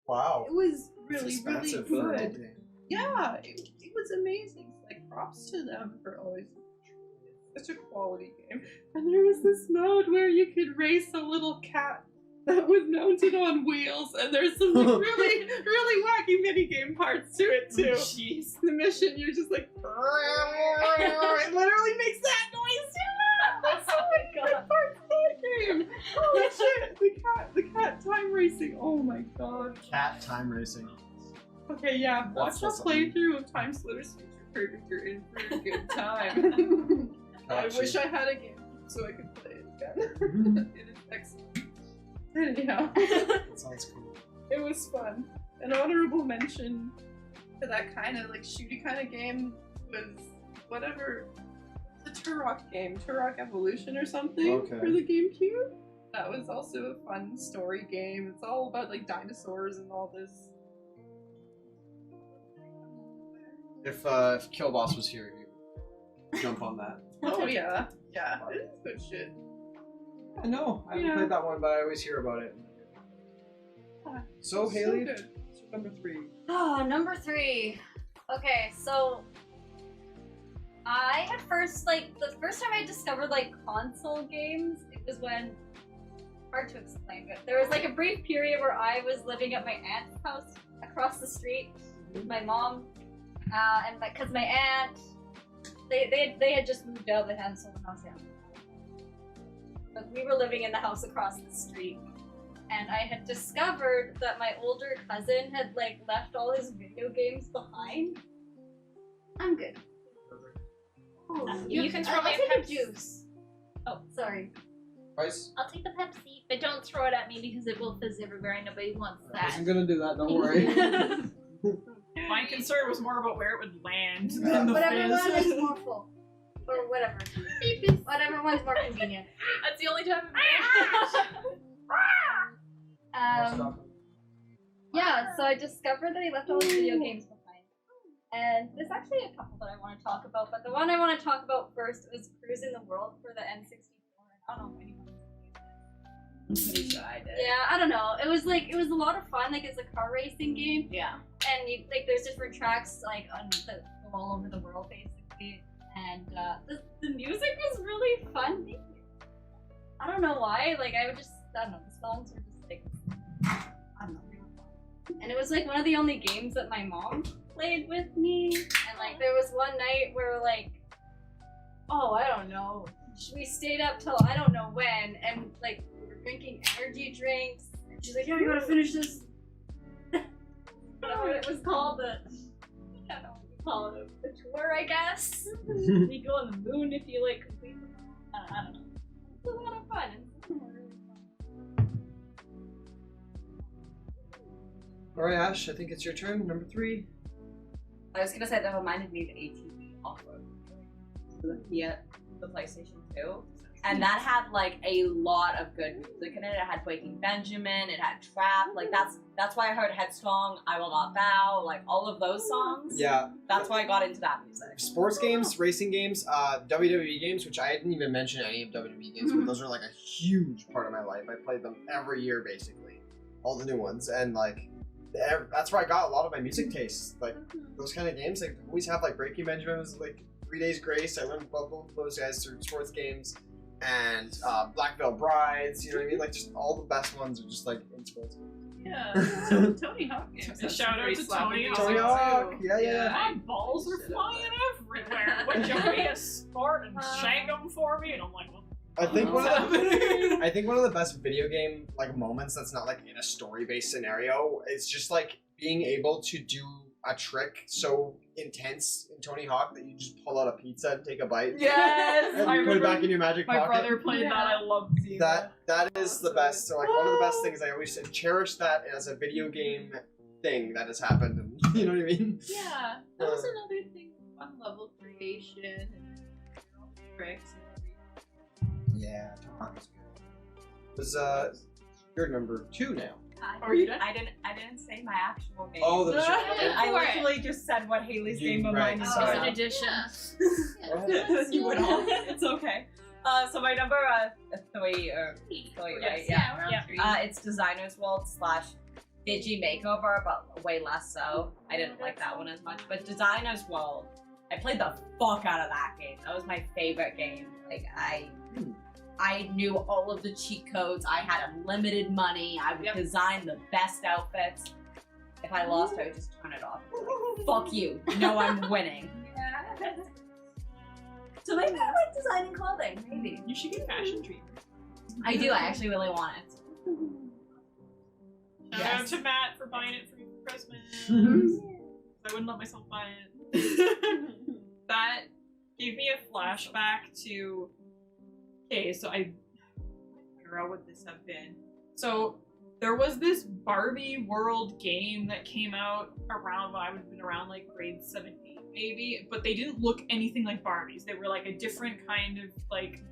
S1: Wow.
S2: It was
S1: It's
S2: really, really
S1: expensive for a
S2: good.
S1: game.
S2: Yeah, it was amazing. Like props to them for always such a quality game. And there was this mode where you could race a little cat that was mounted on wheels, and there's some like, really, really wacky minigame parts to it too.
S3: Jeez.
S2: The mission, you're just like, it literally makes that noise. That's so my god. Parts of that game. Holy shit! The cat time racing. Oh my god.
S1: Cat time racing.
S2: Okay, yeah, watch
S1: That's
S2: a
S1: awesome.
S2: playthrough of Time Splitter's Future Perfect. You're in for a good time. I
S1: Gotcha.
S2: wish I had a game so I could play it again. It is excellent. Anyhow,
S1: Sounds cool.
S2: it was fun. An honorable mention to that kind of like shooty kind of game was whatever the Turok game, Turok Evolution or something
S1: Okay.
S2: for the GameCube. That was also a fun story game. It's all about like dinosaurs and all this.
S1: If KILLBOSS was here, he'd jump on that.
S2: Oh yeah, yeah, it is good shit.
S1: I know. I haven't
S2: Yeah.
S1: played that one, but I always hear about it. So,
S2: It's
S1: Haley,
S2: good.
S1: what's your number 3?
S7: Oh, number 3. Okay, so I had first, like, the first time I discovered, like, console games, it was when, hard to explain, but there was, like, a brief period where I was living at my aunt's house across the street with my mom, and because my aunt, they had just moved out, they hadn't sold the house yet. But we were living in the house across the street. And I had discovered that my older cousin had like left all his video games behind. I'm good. Oh,
S6: You can throw
S7: I'll
S6: my
S7: take a
S6: Pepsi.
S7: juice. Oh, sorry.
S1: Price?
S6: I'll take the Pepsi, but don't throw it at me because it will fizz everywhere and nobody wants
S1: I
S6: that.
S1: wasn't gonna do that, don't worry.
S3: My concern was more about where it would land
S1: Yeah.
S3: than the
S7: Whatever one
S3: fizz.
S7: is more full. Or whatever. Whatever one's more convenient.
S6: That's the only time.
S7: Yeah, so I discovered that he left all his video games behind. And there's actually a couple that I want to talk about, but the one I want to talk about first was Cruising the World for the N64. I don't know if anyone
S8: I'm pretty sure I did.
S7: Yeah, I don't know. It was a lot of fun. Like it's a car racing game,
S8: Yeah.
S7: and you like there's different tracks like on the all over the world basically, and the music was really fun. I don't know why. Like I don't know. The songs were just like I don't know, really fun. And it was like one of the only games that my mom played with me. And like there was one night where like, oh I don't know, we stayed up till I don't know when, and like we were drinking energy drinks. And she's like, yeah, you gotta finish this. Whatever it was called, I don't know what you call it, the tour, I guess. You go on the moon if you like complete the I don't know. It was a lot of fun.
S1: Alright, Ash, I think it's your turn. Number 3.
S8: I was gonna say that reminded me of ATV Off-Road. The PlayStation 2. And that had like a lot of good music in it. It had Waking Benjamin, it had Trap, like that's why I heard Headstrong, I Will Not Bow, like all of those songs.
S1: Yeah.
S8: That's why I got into that music.
S1: Sports games, racing games, WWE games, which I didn't even mention any of WWE games, but those are like a huge part of my life. I played them every year basically. All the new ones. And like that's where I got a lot of my music tastes. Like those kind of games, like always have like Breaking Benjamin was like 3 Days Grace. I learned both those guys through sports games. And Black Veil Brides, you know what I mean? Like just all the best ones are just like in sports games.
S2: Yeah, so Tony Hawk games.
S3: A shout out to Tony Hawk.
S1: Tony Hawk, yeah.
S3: My balls were flying everywhere. Would you be a sport and shank them for me? And I'm like, well,
S1: I think
S3: what's
S1: one of the
S3: happening?
S1: I think one of the best video game like moments that's not like in a story based scenario is just like being able to do a trick so intense in Tony Hawk that you just pull out a pizza and take a bite.
S3: Yes,
S1: And
S3: I
S1: put it
S3: remember
S1: back in your magic
S3: my
S1: pocket.
S3: brother played that. I loved seeing that.
S1: That is the best. So like one of the best things. I always cherish that as a video game thing that has happened. And, you know what I mean?
S2: Yeah, that was another thing. Fun level creation and tricks and everything.
S1: Yeah, Tony Hawk was good. It was you're number 2 now.
S3: Are you done?
S8: I didn't say my actual name.
S1: Oh, the
S8: I literally just said what Haley's
S1: You-
S8: game of
S1: right,
S8: mine is.
S1: sorry.
S6: An addition.
S8: You would all. It's okay. So my number 3 or 3, right?
S6: Yeah, we're on 3.
S8: It's Designer's World / Digi Makeover, but way less so. I didn't like that one as much. But Designer's World, I played the fuck out of that game. That was my favorite game. Like I knew all of the cheat codes. I had unlimited money. I would design the best outfits. If I lost, I would just turn it off. Like, fuck you. You know I'm winning. So maybe I like designing clothing. Maybe.
S3: You should get fashion treatment.
S8: I do. I actually really want it.
S3: Shout out to Matt for buying it for me for Christmas. I wouldn't let myself buy it. That gave me a flashback to. Okay, so I figure out what this have been. So there was this Barbie World game that came out around when I would have been around like grade 7, 8 maybe, but they didn't look anything like Barbies. They were like a different kind of like.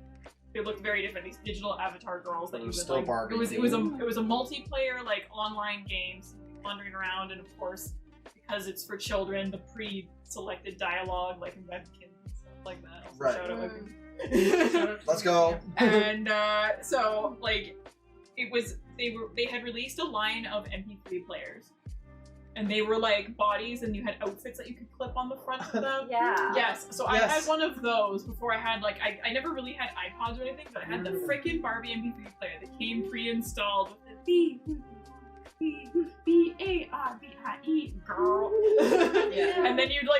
S3: They looked very different. These digital avatar girls that you would
S1: still
S3: like.
S1: Barbie.
S3: It was a multiplayer like online games, wandering around, and of course because it's for children, the pre-selected dialogue like in webkins and stuff like that. Also
S1: Right.
S3: shout out webkins.
S1: Let's go.
S3: And so like it was they had released a line of MP3 players. And they were like bodies, and you had outfits that you could clip on the front of them.
S8: Yeah.
S3: Yes. So I had one of those before I had like I never really had iPods or anything, but I had the freaking Barbie MP3 player that came pre-installed with the B-A-R-B-I-E girl.
S2: Yeah.
S3: And then you'd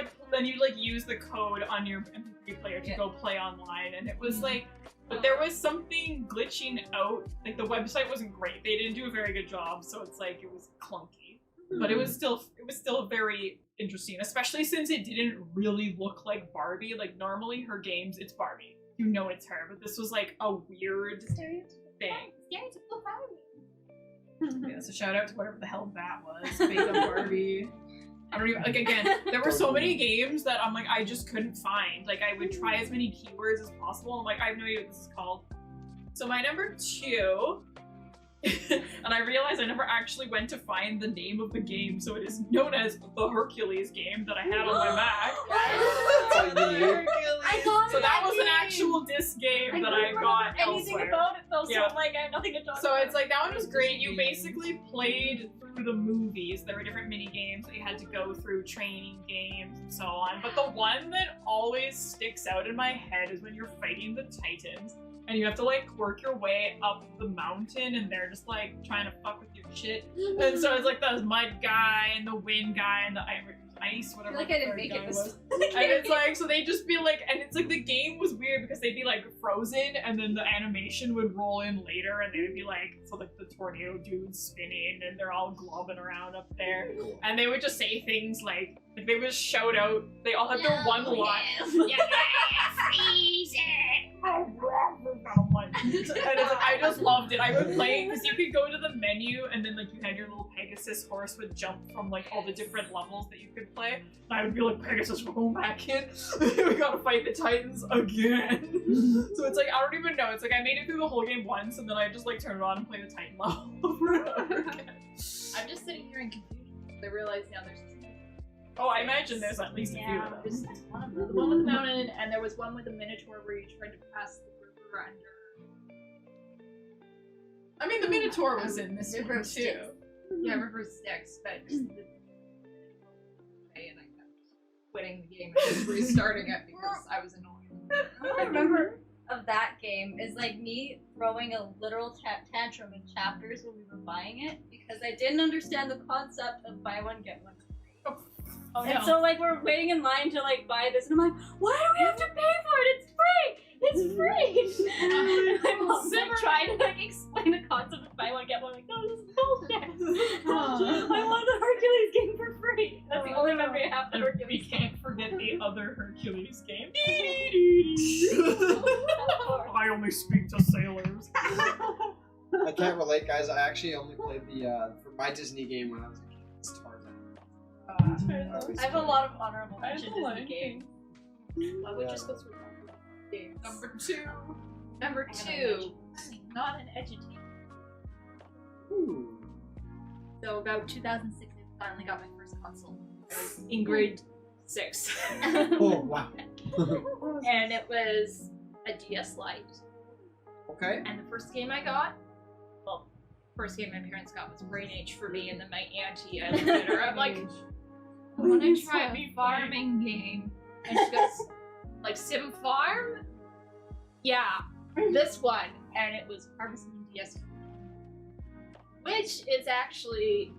S3: use the code on your MP3 player to go play online, and it was like. But there was something glitching out. Like the website wasn't great. They didn't do a very good job, so it's like it was clunky. But it was still very interesting, especially since it didn't really look like Barbie. Like normally her games, it's Barbie. You know it's her, but this was like a weird thing.
S6: Stereotypical Barbie.
S3: Yeah, so shout out to whatever the hell that was. Fake of Barbie. I don't even like again. There were so many games that I'm like I just couldn't find. Like I would try as many keywords as possible. I'm like I have no idea what this is called. So my number 2. And I realized I never actually went to find the name of the game, so it is known as the Hercules game that I had on my Mac. So that was an actual disc game that I got
S7: anything
S3: elsewhere.
S7: about it though, so
S3: Yeah.
S7: I'm like I have nothing to talk
S3: So
S7: about.
S3: it's like that one was great. You basically played through the movies. There were different mini games that you had to go through, training games and so on. But the one that always sticks out in my head is when you're fighting the Titans. And you have to like work your way up the mountain, and they're just like trying to fuck with your shit. And so it's like the mud guy and the wind guy and the ice, whatever.
S7: I feel like I
S3: the
S7: didn't
S3: third
S7: make
S3: guy
S7: it this
S3: was. And it's like, so they'd just be like, and it's like the game was weird because they'd be like frozen, and then the animation would roll in later, and they would be like, so like the tornado dude's spinning, and they're all globbing around up there, and they would just say things like they would shout out. They all had their one line. Freeze it! And it's like, I just loved it. I would play because you could go to the menu and then like you had your little Pegasus horse would jump from like all the different levels that you could play. And I would be like, Pegasus, we're going back in. We gotta fight the Titans again. So it's like I don't even know. It's like I made it through the whole game once and then I just like turn it on and play the Titan level over and over again.
S2: I'm just sitting here in confusion. I realize now there's 2.
S3: Oh, I imagine there's at least a few of them.
S2: There's the one with the mountain, and there was one with a minotaur where you tried to pass the river under.
S3: I mean, the Minotaur was in this
S2: River
S3: one
S2: of
S3: too.
S2: Styx. Yeah, River Styx, but just the and I kept quitting the game and just restarting it because I was annoyed.
S7: All I remember of that game is like me throwing a literal tantrum in chapters when we were buying it because I didn't understand the concept of buy one get one free.
S3: Oh,
S7: And
S3: no.
S7: so like we're waiting in line to like buy this, and I'm like, why do we have to pay for it? It's free. It's free. And my mom's like trying to like explain the concept of buy one get one. Like, no, this is bullshit. I want the Hercules game
S3: other Hercules game. I only speak to sailors.
S1: I can't relate, guys. I actually only played the for my Disney game when I was a kid. It's Tarzan.
S7: I have a lot of honorable
S3: I
S7: mention
S3: don't
S7: Disney
S3: like
S7: games.
S2: Well, we're
S1: Yeah.
S2: just supposed to talk about games.
S3: Number 2.
S2: Number 2.
S6: Not an edutainment.
S1: Ooh.
S6: So about 2006, I finally got my first console. I was in grade 6.
S1: Oh wow.
S6: And it was a DS Lite.
S1: Okay.
S6: And the first game I got, well, first game my parents got was Brain Age for me, and then my auntie, I looked at her, I'm like, I want to try a farming game. And she goes, like Sim Farm? Yeah, this one. And it was Harvest Moon DS, which is actually,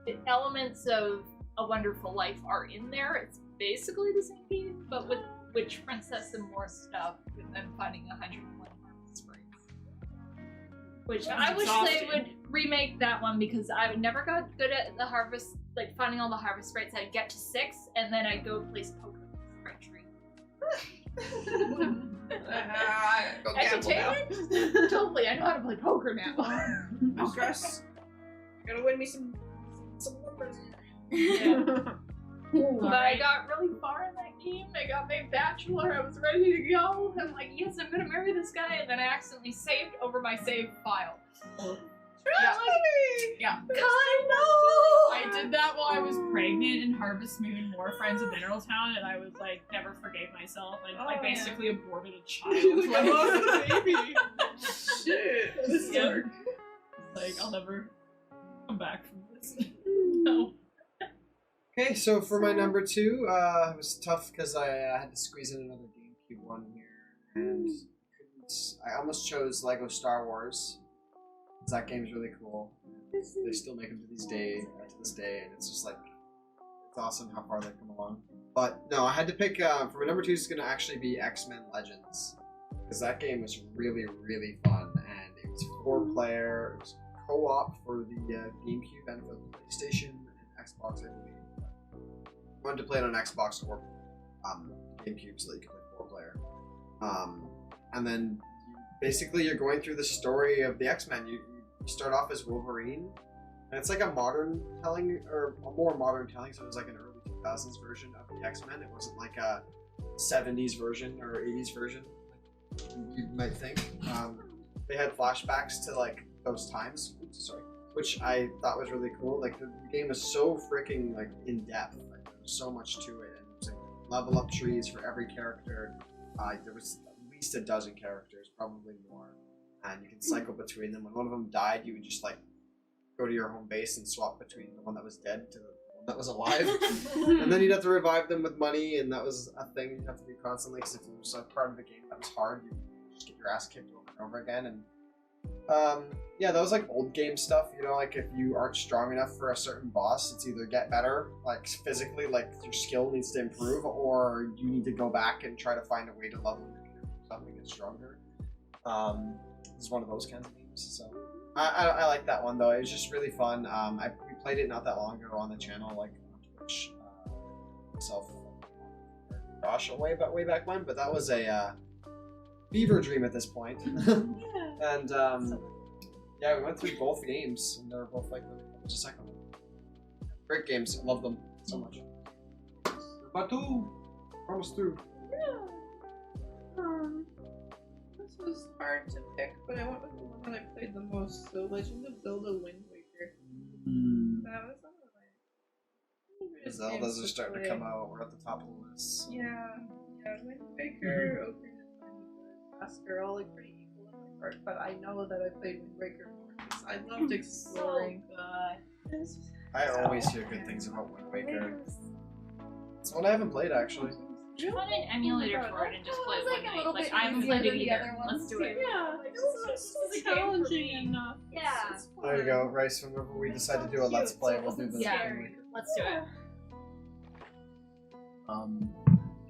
S6: the elements of A Wonderful Life are in there. It's basically the same game, but with Witch Princess and more stuff, and then finding 101 harvest sprites. Which I wish they would remake that one, because I never got good at the harvest, like finding all the harvest sprites. I'd get to 6, and then I'd go place poker in the sprite tree.
S2: Go gamble now.
S6: Entertainment? Totally, I know how to play poker now.
S2: No stress. Gotta win me some numbers.
S6: Yeah. But I got really far in that game. I got my bachelor. I was ready to go. I'm like, yes, I'm gonna marry this guy. And then I accidentally saved over my save file. Yeah. I did that while I was pregnant in Harvest Moon, More Friends of Mineral Town, and I was like, never forgave myself. I basically aborted a child.
S2: Like, I lost the baby. Shit. This is
S3: Yeah.
S2: dark.
S3: Like, I'll never come back from this. No.
S1: Okay, so for my number 2, it was tough because I had to squeeze in another GameCube one here, and I almost chose Lego Star Wars. Because that game's really cool. They still make them to this day, and it's just like, it's awesome how far they've come along. But no, I had to pick, for my number 2 is going to actually be X-Men Legends. Because that game was really, really fun, and it was 4-player, it was co-op for the GameCube and for the PlayStation and Xbox, I believe. I wanted to play it on Xbox or GameCube so that you could play 4-player. And then basically you're going through the story of the X-Men. You start off as Wolverine, and it's like a modern telling, or a more modern telling, so it was like an early 2000s version of the X-Men. It wasn't like a 70s version or 80s version, like you might think. They had flashbacks to like those times, which I thought was really cool. Like the game was so freaking like in depth. Like there was so much to it, and it was like level up trees for every character. There was at least a dozen characters, probably more, and you can cycle between them. When one of them died, you would just like go to your home base and swap between the one that was dead to the one that was alive, and then you'd have to revive them with money, and that was a thing you'd have to do constantly. Because if it was a part of the game that was hard, you just get your ass kicked over and over again. And yeah, that was like old game stuff, you know, like if you aren't strong enough for a certain boss, it's either get better, like physically, like your skill needs to improve, or you need to go back and try to find a way to level your character up and get stronger. It's one of those kinds of games, so I like that one though. It was just really fun. We played it not that long ago on the channel, like on Twitch, myself, Josh, way back when, but that was a fever dream at this point. And yeah, we went through both games, and they were both like really cool. Just second one. Great games. I love them so much. Batu! Almost through.
S2: This was hard to pick, but I went with the one that I played the most. So Legend of Zelda Wind Waker. That was one of my favorite
S1: Zeldas
S2: games
S1: are
S2: to
S1: starting to
S2: play.
S1: come out. We're at the top of the list.
S2: Yeah, Wind Waker, Ocarina of Time, Mask are all like pretty equal in my heart, but I know that I played Wind Waker more because I loved exploring.
S1: I always hear good things about Wind Waker. It's one I haven't played actually.
S6: You want an emulator for it and just play it
S7: It was,
S6: one
S7: like, a
S6: night.
S7: little
S6: Like,
S7: bit
S6: I haven't
S7: easier
S6: played it
S7: than the
S6: either.
S7: other ones,
S6: Let's do it.
S7: too.
S2: Yeah, it's so challenging enough.
S7: Yeah.
S2: It's
S1: There you
S2: fun.
S1: go, Rice. Whenever we decide to do a Let's Play, we'll do the
S6: Yeah.
S1: Wind Waker.
S6: Let's do it.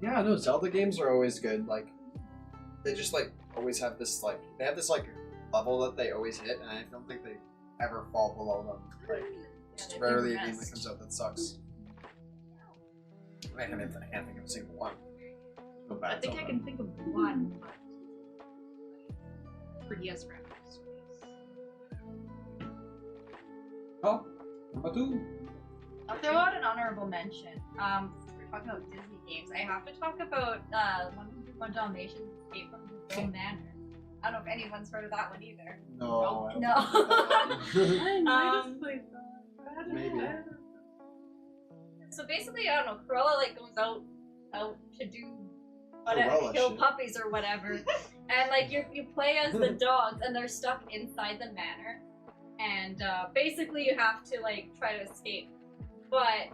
S1: Yeah, no, Zelda games are always good. Like, they just like always have this like level that they always hit, and I don't think they ever fall below them. Like, it's
S6: they've
S1: rarely a game that
S6: progressed.
S1: comes out that sucks. I can't think of a single one. No bad
S7: I think I
S1: Zelda.
S7: can think of one, but for DS graphics.
S1: Oh, number 2.
S7: I'll throw out an honorable mention. We're talking about Disney games. I have to talk about 101 Dalmatians Escape from His Own Manor. I don't know if anyone's heard of that one either.
S1: No.
S7: No.
S2: I might have played that.
S1: Maybe.
S7: So basically, I don't know. Cruella like goes out to do whatever,
S1: Cruella
S7: kill
S1: shit.
S7: puppies or whatever, and like you play as the dogs, and they're stuck inside the manor, and basically you have to like try to escape, but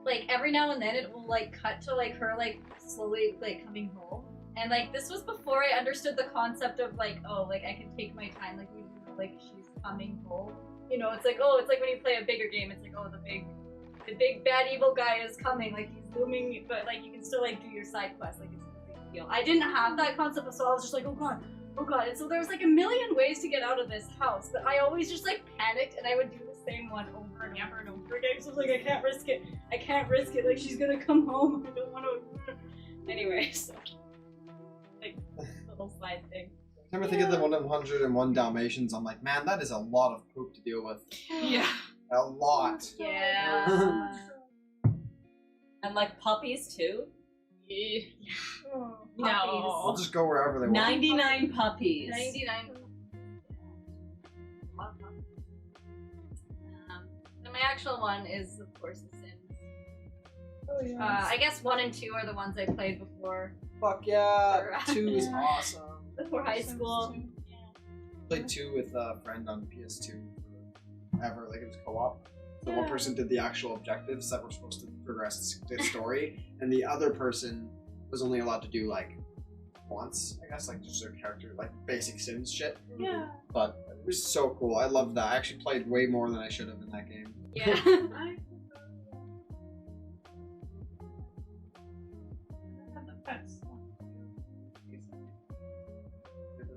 S7: like every now and then it will like cut to like her like slowly like coming home, and like this was before I understood the concept of like, oh, like I can take my time, like you know, like she's coming home, you know, it's like, oh, it's like when you play a bigger game, it's like, oh, the big bad evil guy is coming, like he's looming, but like you can still like do your side quest, like it's no big deal. I didn't have that concept, so I was just like, oh god, and so there was like a million ways to get out of this house, but I always just like panicked and I would do the same one over and over and over again. So I was like, I can't risk it, like she's gonna come home, I don't want to. Anyway, so like little side thing.
S1: I remember thinking of the 101 Dalmatians. I'm like, man, that is a lot of poop to deal with.
S3: Yeah.
S1: A lot.
S7: Yeah.
S8: And like puppies too.
S3: No.
S1: I'll just go wherever they want.
S8: 99 puppies.
S7: 99. And my actual one is, of course, The Sims.
S2: Oh, yeah.
S7: I guess 1 and 2 are the ones I played before
S1: Fuck yeah. 2 is awesome.
S7: high school.
S1: Played 2 with a friend on PS2 forever. Like it was co-op. So one person did the actual objectives that were supposed to progress the story, and the other person was only allowed to do like once, I guess, like just their character, like basic Sims shit.
S2: Yeah.
S1: But it was so cool. I loved that. I actually played way more than I should have in that game.
S7: Yeah.
S2: I have the pets.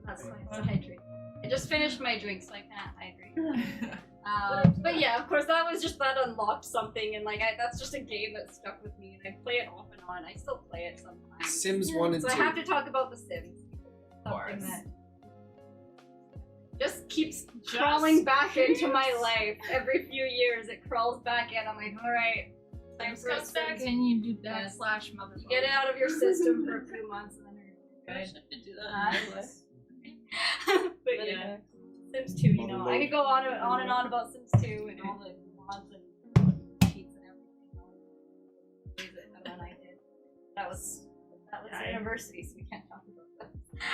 S7: That's nice. I hydrate. I just finished my drink, so I can't hydrate. But yeah, of course, that was just that unlocked something, and like that's just a game that stuck with me, and I play it off and on. I still play it sometimes.
S1: Sims 1 and
S7: So
S1: 2.
S7: I have to talk about The Sims. Something that just keeps crawling back into my life every few years. It crawls back in. I'm like, all right, time for a
S6: Comes back
S7: Sims.
S6: and you do
S7: Yes.
S6: backslash mother.
S7: You get it out of your system for a few months, and then you're
S2: I
S7: good.
S2: should do that in my life.
S7: But yeah, Sims 2, you know, I could go on and on about Sims 2 and all the mods and cheats and everything. And then I did. That was university, so we can't talk about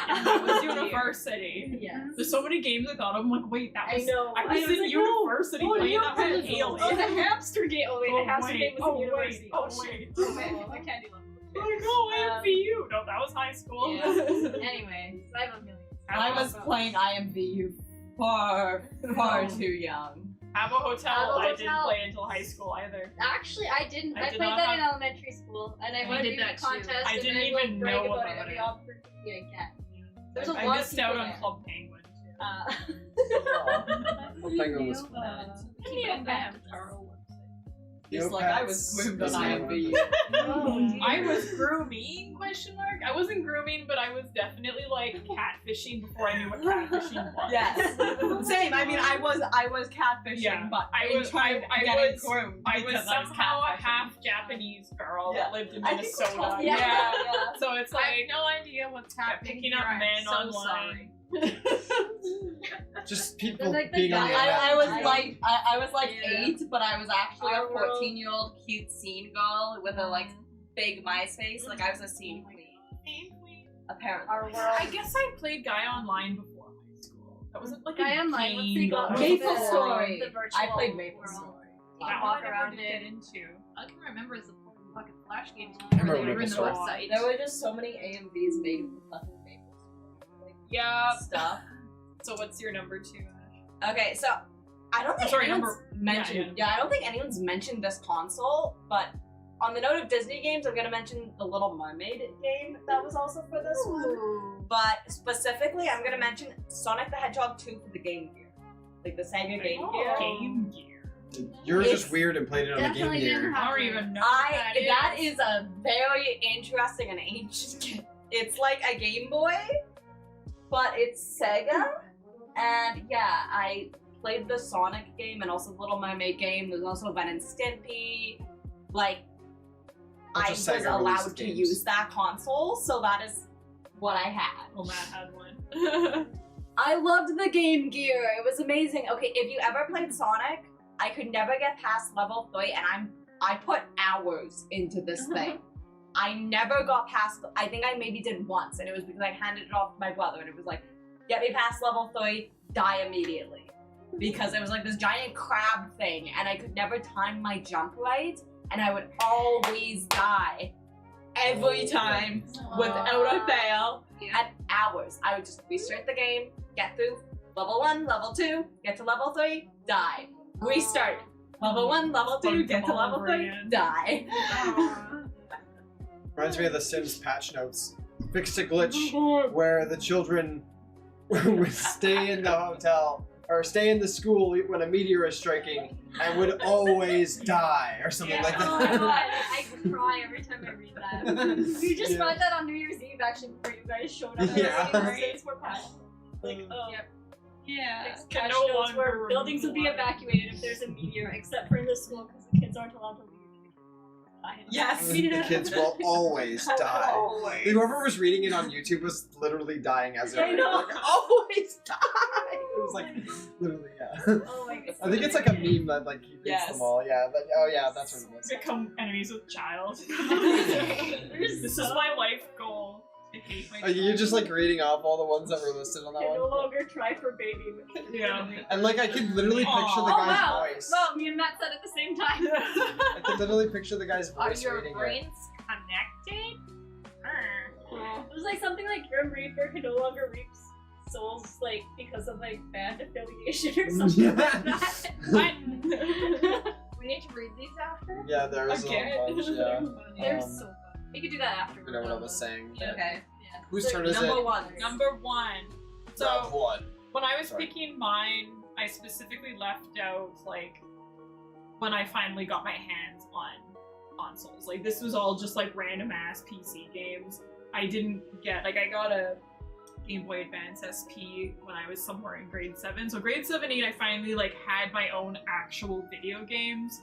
S3: That was university.
S7: that. Yes.
S3: There's so many games I thought of. I'm like, wait, that was.
S7: I know.
S3: I was in
S7: like,
S3: university
S7: oh,
S3: playing
S7: you're
S3: that with
S7: really
S3: Haley.
S7: Oh, the hamster game. Oh wait, the hamster
S3: wait,
S7: game was in university.
S3: Oh
S7: shit.
S3: wait.
S7: Oh wait. I can't do that.
S3: Like, oh, IMVU. No, that was high school.
S7: Yeah. Anyway, so I have a million.
S8: I was playing IMVU far too young.
S3: Have a Hotel.
S7: Have a
S3: I didn't
S7: Hotel.
S3: play until high school either.
S7: Actually, I didn't.
S3: I
S7: I
S3: did
S7: played
S3: not
S7: that in
S3: have-
S7: elementary school, and I
S6: I
S7: won a
S6: did
S7: beauty
S6: that too.
S7: contest.
S3: I
S7: and
S3: didn't
S7: I will
S3: even
S7: brag
S3: know
S7: about
S3: about
S7: it every
S3: it.
S7: opportunity I get. There's a
S3: I
S7: lot of
S3: missed
S7: people
S3: out on
S7: there.
S3: Club Penguin too.
S1: The Penguin was
S8: Just like I was groomed on IMVU.
S3: I was grooming? Question mark. I wasn't grooming, but I was definitely like catfishing before I knew what catfishing was.
S8: Yes. Same. I mean, I was catfishing,
S3: Yeah.
S8: but
S3: I was groomed
S8: because
S3: I was somehow a half Japanese girl that lived in Minnesota.
S7: Yeah.
S3: So it's
S6: I
S3: like
S6: have no idea what's happening.
S3: picking up
S6: here. I'm
S3: men
S6: so
S3: online.
S6: sorry.
S1: Just people
S7: Like the
S1: being on
S7: guy-
S1: the internet.
S8: I was
S7: I-
S8: like I was like
S7: Yeah.
S8: 8, but I was actually
S7: Our
S8: a
S7: world.
S8: 14-year-old cute scene girl with a like big MySpace. Like I was a scene queen. Apparently.
S7: Our world.
S3: I guess I played Guy Online before high school. That wasn't like
S7: Guy
S3: a
S7: Online, what's
S3: game.
S7: the
S3: or-
S8: Maple
S7: the-
S8: Story.
S7: The virtual
S8: I played Maple
S7: world.
S8: Story.
S3: That
S7: Walk
S3: one I
S7: around
S3: never did
S7: it.
S3: get into.
S6: All I can remember is the fucking Flash games.
S1: I remember
S6: They were in
S1: Maple
S6: the
S1: Story.
S6: website.
S8: There were just so many AMVs made with fucking Maple Story. Like,
S3: Yeah.
S8: stuff.
S3: So what's your number 2?
S8: Okay, so I don't think
S3: Sorry,
S8: anyone's mentioned. Yeah, I don't think anyone's mentioned this console. But on the note of Disney games, I'm gonna mention the Little Mermaid game that was also for this one. But specifically, I'm gonna mention Sonic the Hedgehog 2 for the Game Gear, like the Sega Game Gear.
S3: Game Gear.
S1: You're
S8: It's
S1: just weird and played it on the Game
S7: Definitely
S1: Gear.
S7: didn't
S3: I
S7: have
S3: don't
S7: it.
S3: even know what
S8: That is a very interesting and ancient game. It's like a Game Boy, but it's Sega. And yeah, I played the Sonic game and also the Little Mermaid game. There's also Ben and Stimpy. Like, I was allowed to use that console, so that is what I had.
S3: Well, Matt had one.
S8: I loved the Game Gear. It was amazing. Okay, if you ever played Sonic, I could never get past level 3, and I put hours into this thing. I never got past. I think I maybe did once, and it was because I handed it off to my brother, and it was like, get me past level 3, die immediately, because it was like this giant crab thing, and I could never time my jump right, and I would always die every time without a fail. At hours, I would just restart the game, get through level 1, level 2, get to level 3, die. Restart. Level 1, level 2, get to level 3, die.
S1: Reminds me of the Sims patch notes. Fixed a glitch where the children would stay in the hotel or stay in the school when a meteor is striking and would always die or something like
S7: Oh my
S1: that.
S7: god, I cry every time I read that. We just
S1: Yeah.
S7: read that on New Year's Eve actually before you guys showed up.
S1: Yeah.
S7: Right? We're patched. Like,
S2: Yeah.
S7: patch
S3: no
S7: notes
S3: longer
S7: where buildings will be
S3: remove water.
S7: evacuated if there's a meteor, except for in the school because the kids aren't allowed to leave.
S8: Yes.
S1: The kids will always die.
S8: Always.
S1: Whoever was reading it on YouTube was literally dying as they
S7: I
S1: were
S7: know.
S1: like, always die. It was like literally, yeah.
S7: Oh my god.
S1: I think it's like a meme that like he reads
S8: Yes.
S1: them all. Yeah. Oh yeah, that's what it was.
S3: Become enemies with child.
S7: There's
S3: This
S7: so-
S3: is my life goal. I hate my
S1: Oh, you're just like reading off all the ones that were listed on that
S7: I no
S1: one.
S7: longer try for baby.
S3: Yeah.
S1: And like I could literally picture the
S7: Oh
S1: guy's
S7: wow!
S1: voice.
S7: Wow, me and Matt said at the same time.
S1: I could literally picture the guy's
S3: Are
S1: voice
S3: your
S1: reading it.
S3: brains connected?
S7: It was like something like Grim Reaper who no longer reaps souls, like because of like band affiliation or something like that.
S3: What?
S6: We need to read these after.
S1: Yeah, there was a whole bunch. Yeah.
S7: They're
S1: Um,
S7: so fun. We could do that after.
S1: You know what I was saying.
S7: Yeah.
S8: Okay.
S7: Yeah.
S1: Whose turn is
S8: Number
S1: it?
S8: 1.
S3: Number 1. So
S1: Round one.
S3: when I was
S1: Sorry.
S3: picking mine, I specifically left out like when I finally got my hands on consoles. Like this was all just like random ass PC games. I didn't get like I got a Game Boy Advance SP when I was somewhere in grade 7. So grade 7, 8, I finally like had my own actual video games.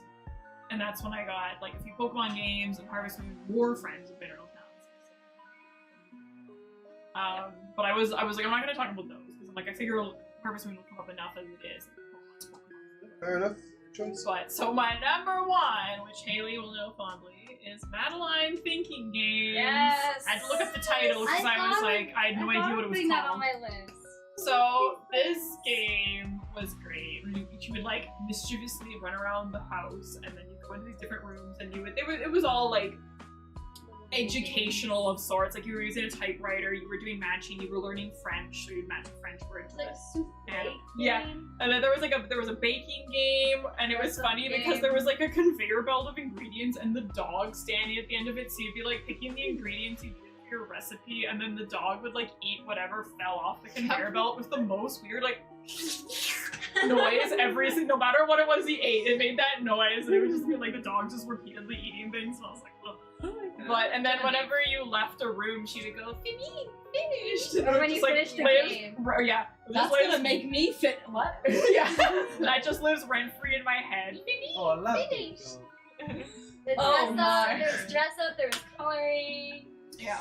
S3: And that's when I got like a few Pokemon games and Harvest Moon War Friends of Mineral Towns. But I was like, I'm not gonna talk about those because I'm like I figure Harvest Moon will come up enough as it is.
S1: Fair enough. Choice.
S3: But so my number 1, which Haley will know fondly, is Madeline Thinking Games.
S7: Yes.
S3: I had to look up the title because I was like, I had no idea what it was
S7: putting that on
S3: called.
S7: my list.
S3: So this game was great. You would like mischievously run around the house, and then you go into these different rooms, and it was all like educational of sorts. Like you were using a typewriter, you were doing matching, you were learning French, so you'd match French words.
S7: It's like
S3: with
S7: souffle
S3: And-
S7: game.
S3: yeah. And then there was a baking game, and it was
S7: Recipe
S3: funny because
S7: game.
S3: there was like a conveyor belt of ingredients and the dog standing at the end of it, so you'd be like picking the ingredients you did for your recipe, and then the dog would like eat whatever fell off the conveyor belt with the most weird like noise no matter what it was he ate, it made that noise, and it would just be like the dog just repeatedly eating things, and I was like, ugh. But and then whenever you left a room, she would go finished.
S7: Or when you
S3: Just, like,
S7: finished the
S3: lives-
S7: game.
S3: Yeah, it
S8: That's
S3: just lives-
S8: gonna make me fit. What?
S3: yeah, that just lives rent free in my head.
S1: Oh, I love
S7: Finish.
S1: it.
S7: The
S8: Oh
S7: dress
S8: my.
S7: up, there's dress up, there's coloring.
S3: Yeah.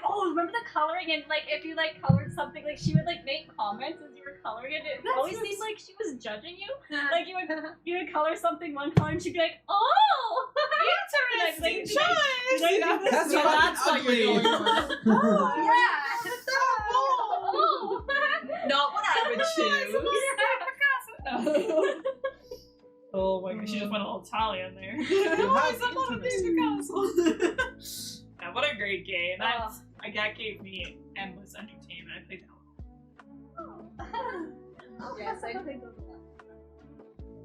S7: Oh, remember the coloring and like if you like colored something, like she would like make comments as you were coloring it. It always seemed like she was judging you. Like you would color something one color and she'd be like, oh,
S3: Interesting
S7: choice.
S1: That's
S8: Yeah,
S1: fucking
S8: that's what
S1: ugly.
S8: you're going for.
S7: Oh, yeah. Oh.
S8: Not what I would choose.
S3: Oh my god, she just went all Italian there.
S1: That's
S3: Yeah, what a great game. That gave me endless entertainment. I played that.
S7: Yes, I played those.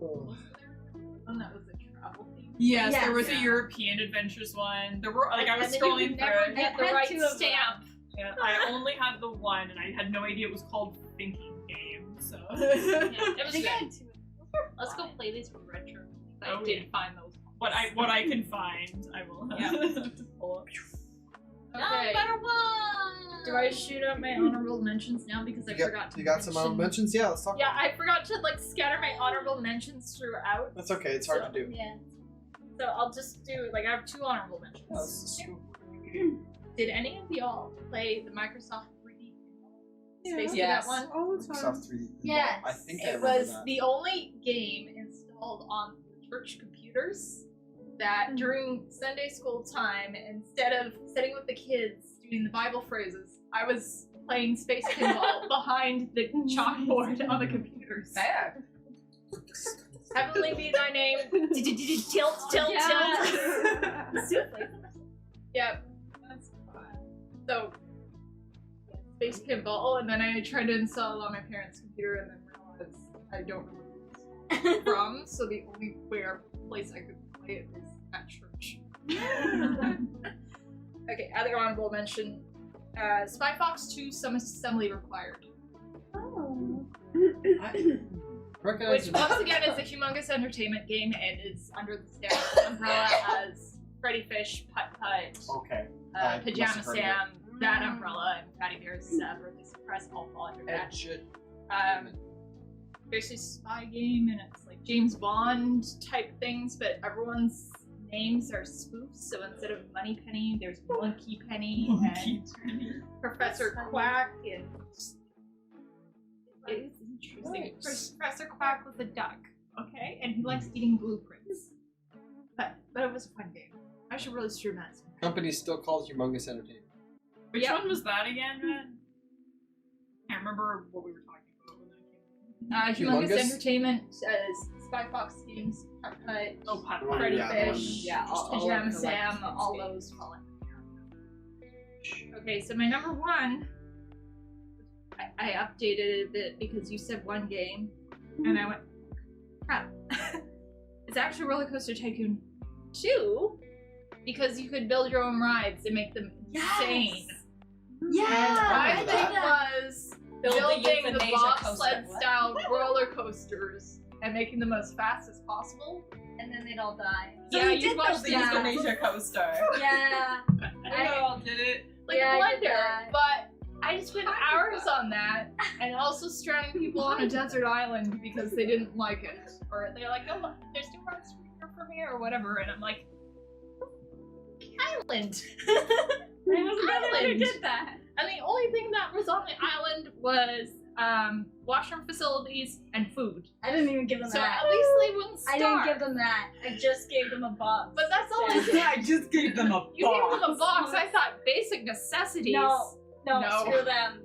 S2: Oh, that was a travel theme.
S3: Yes,
S7: Yes.
S3: there was a European Adventures one. There were like I was
S7: And then you
S3: scrolling
S7: could never
S3: through.
S7: get the
S6: Had
S7: right
S6: two of them.
S7: stamp.
S3: Yeah, I only had the one, and I had no idea it was called Thinking Game. So
S7: Yeah, it was good.
S6: Let's go play these for retro. I
S3: Oh,
S6: did find those.
S3: What I can find, I will have to pull up.
S6: Okay.
S4: Number one.
S6: Do I shoot out my honorable mentions now because I forgot to
S1: You got some honorable
S6: mention-
S1: mentions? Yeah, let's talk.
S6: Yeah, I forgot to like scatter my honorable mentions throughout.
S1: That's okay. It's hard to do.
S6: Yeah. So I'll just do like I have 2 honorable mentions. Did any of y'all play the Microsoft 3D Space
S8: Yes.
S6: Cadet one?
S2: All the time.
S1: Microsoft 3D.
S6: Yes.
S1: I think I
S6: it
S1: remember
S6: was
S1: that.
S6: the only game installed on church computers that during Sunday school time, instead of sitting with the kids doing the Bible phrases, I was playing Space Pinball behind the chalkboard on the computers.
S8: Fair.
S6: Heavenly be thy name. Tilt, tilt, tilt. Yep. That's fun. So, Space Pinball, and then I tried to install it on my parents' computer, and then realized I don't know where it's from, so the only place I could play it was at church. Okay, other honorable mention. Spy Fox 2 some assembly required.
S7: Oh.
S1: Recognize
S6: Which
S1: it.
S6: once again is a humongous entertainment game and is under the same umbrella as Freddy Fish, Putt Putt,
S1: Okay. I must
S6: Pajama
S1: have heard of
S6: Sam, that umbrella, and Patty Bear's Birthday Suppress all fall under that.
S1: Ed should.
S6: Basically spy game, and it's like James Bond type things, but everyone's names are spoofs. So instead of Moneypenny, there's Monkey Penny and Professor Quack, and it's interesting. Professor Quack was a duck, okay, and he likes eating blueprints. But it was a fun game. I should really stream that. sometime.
S1: Company still calls humongous entertainment.
S3: Which
S6: Yep.
S3: one was that again, man? I can't remember what we were talking about when that came
S6: Humongous
S1: Humongous?
S6: Entertainment says Spy Fox Games, Putt Putt,
S3: out. Oh, Putt
S1: Oh,
S3: Putt.
S6: Freddy
S1: yeah,
S6: Fish,
S8: Yeah, all
S6: Pajama
S8: of the, like,
S6: Sam, all
S8: games.
S6: those fall in. Okay, so my number one, I updated it a bit because you said one game, and I went, crap. It's actually Roller Coaster Tycoon 2, because you could build your own rides and make them insane. And
S1: I
S6: I
S1: remember
S6: think
S1: that.
S6: was
S8: Build the
S6: building the
S8: euthanasia
S6: bobsled
S8: coaster.
S6: style roller coasters and making them as fast as possible.
S7: And then they'd all die.
S8: So
S6: Yeah,
S8: we
S6: you
S8: did
S6: watched
S8: build the
S6: the
S8: euthanasia coaster.
S7: Yeah.
S8: We all did it.
S6: Like
S7: Yeah,
S6: a
S7: I did
S6: blender,
S7: that.
S6: but I spent hours on that, and also stranding people on a desert island because they didn't like it, or they're like, "Oh, there's no rides from here," or whatever, and I'm like, "Island."
S7: I wasn't the one who
S6: Island.
S7: did that.
S6: And the only thing that was on the island was washroom facilities and food.
S7: I didn't even give them
S6: So
S7: that.
S6: at least they wouldn't
S7: I
S6: starve.
S7: didn't give them that. I just gave them a box.
S6: But that's all I did.
S8: I just gave them a
S6: You gave them a box. I thought basic necessities.
S7: No,
S6: No.
S7: screw them.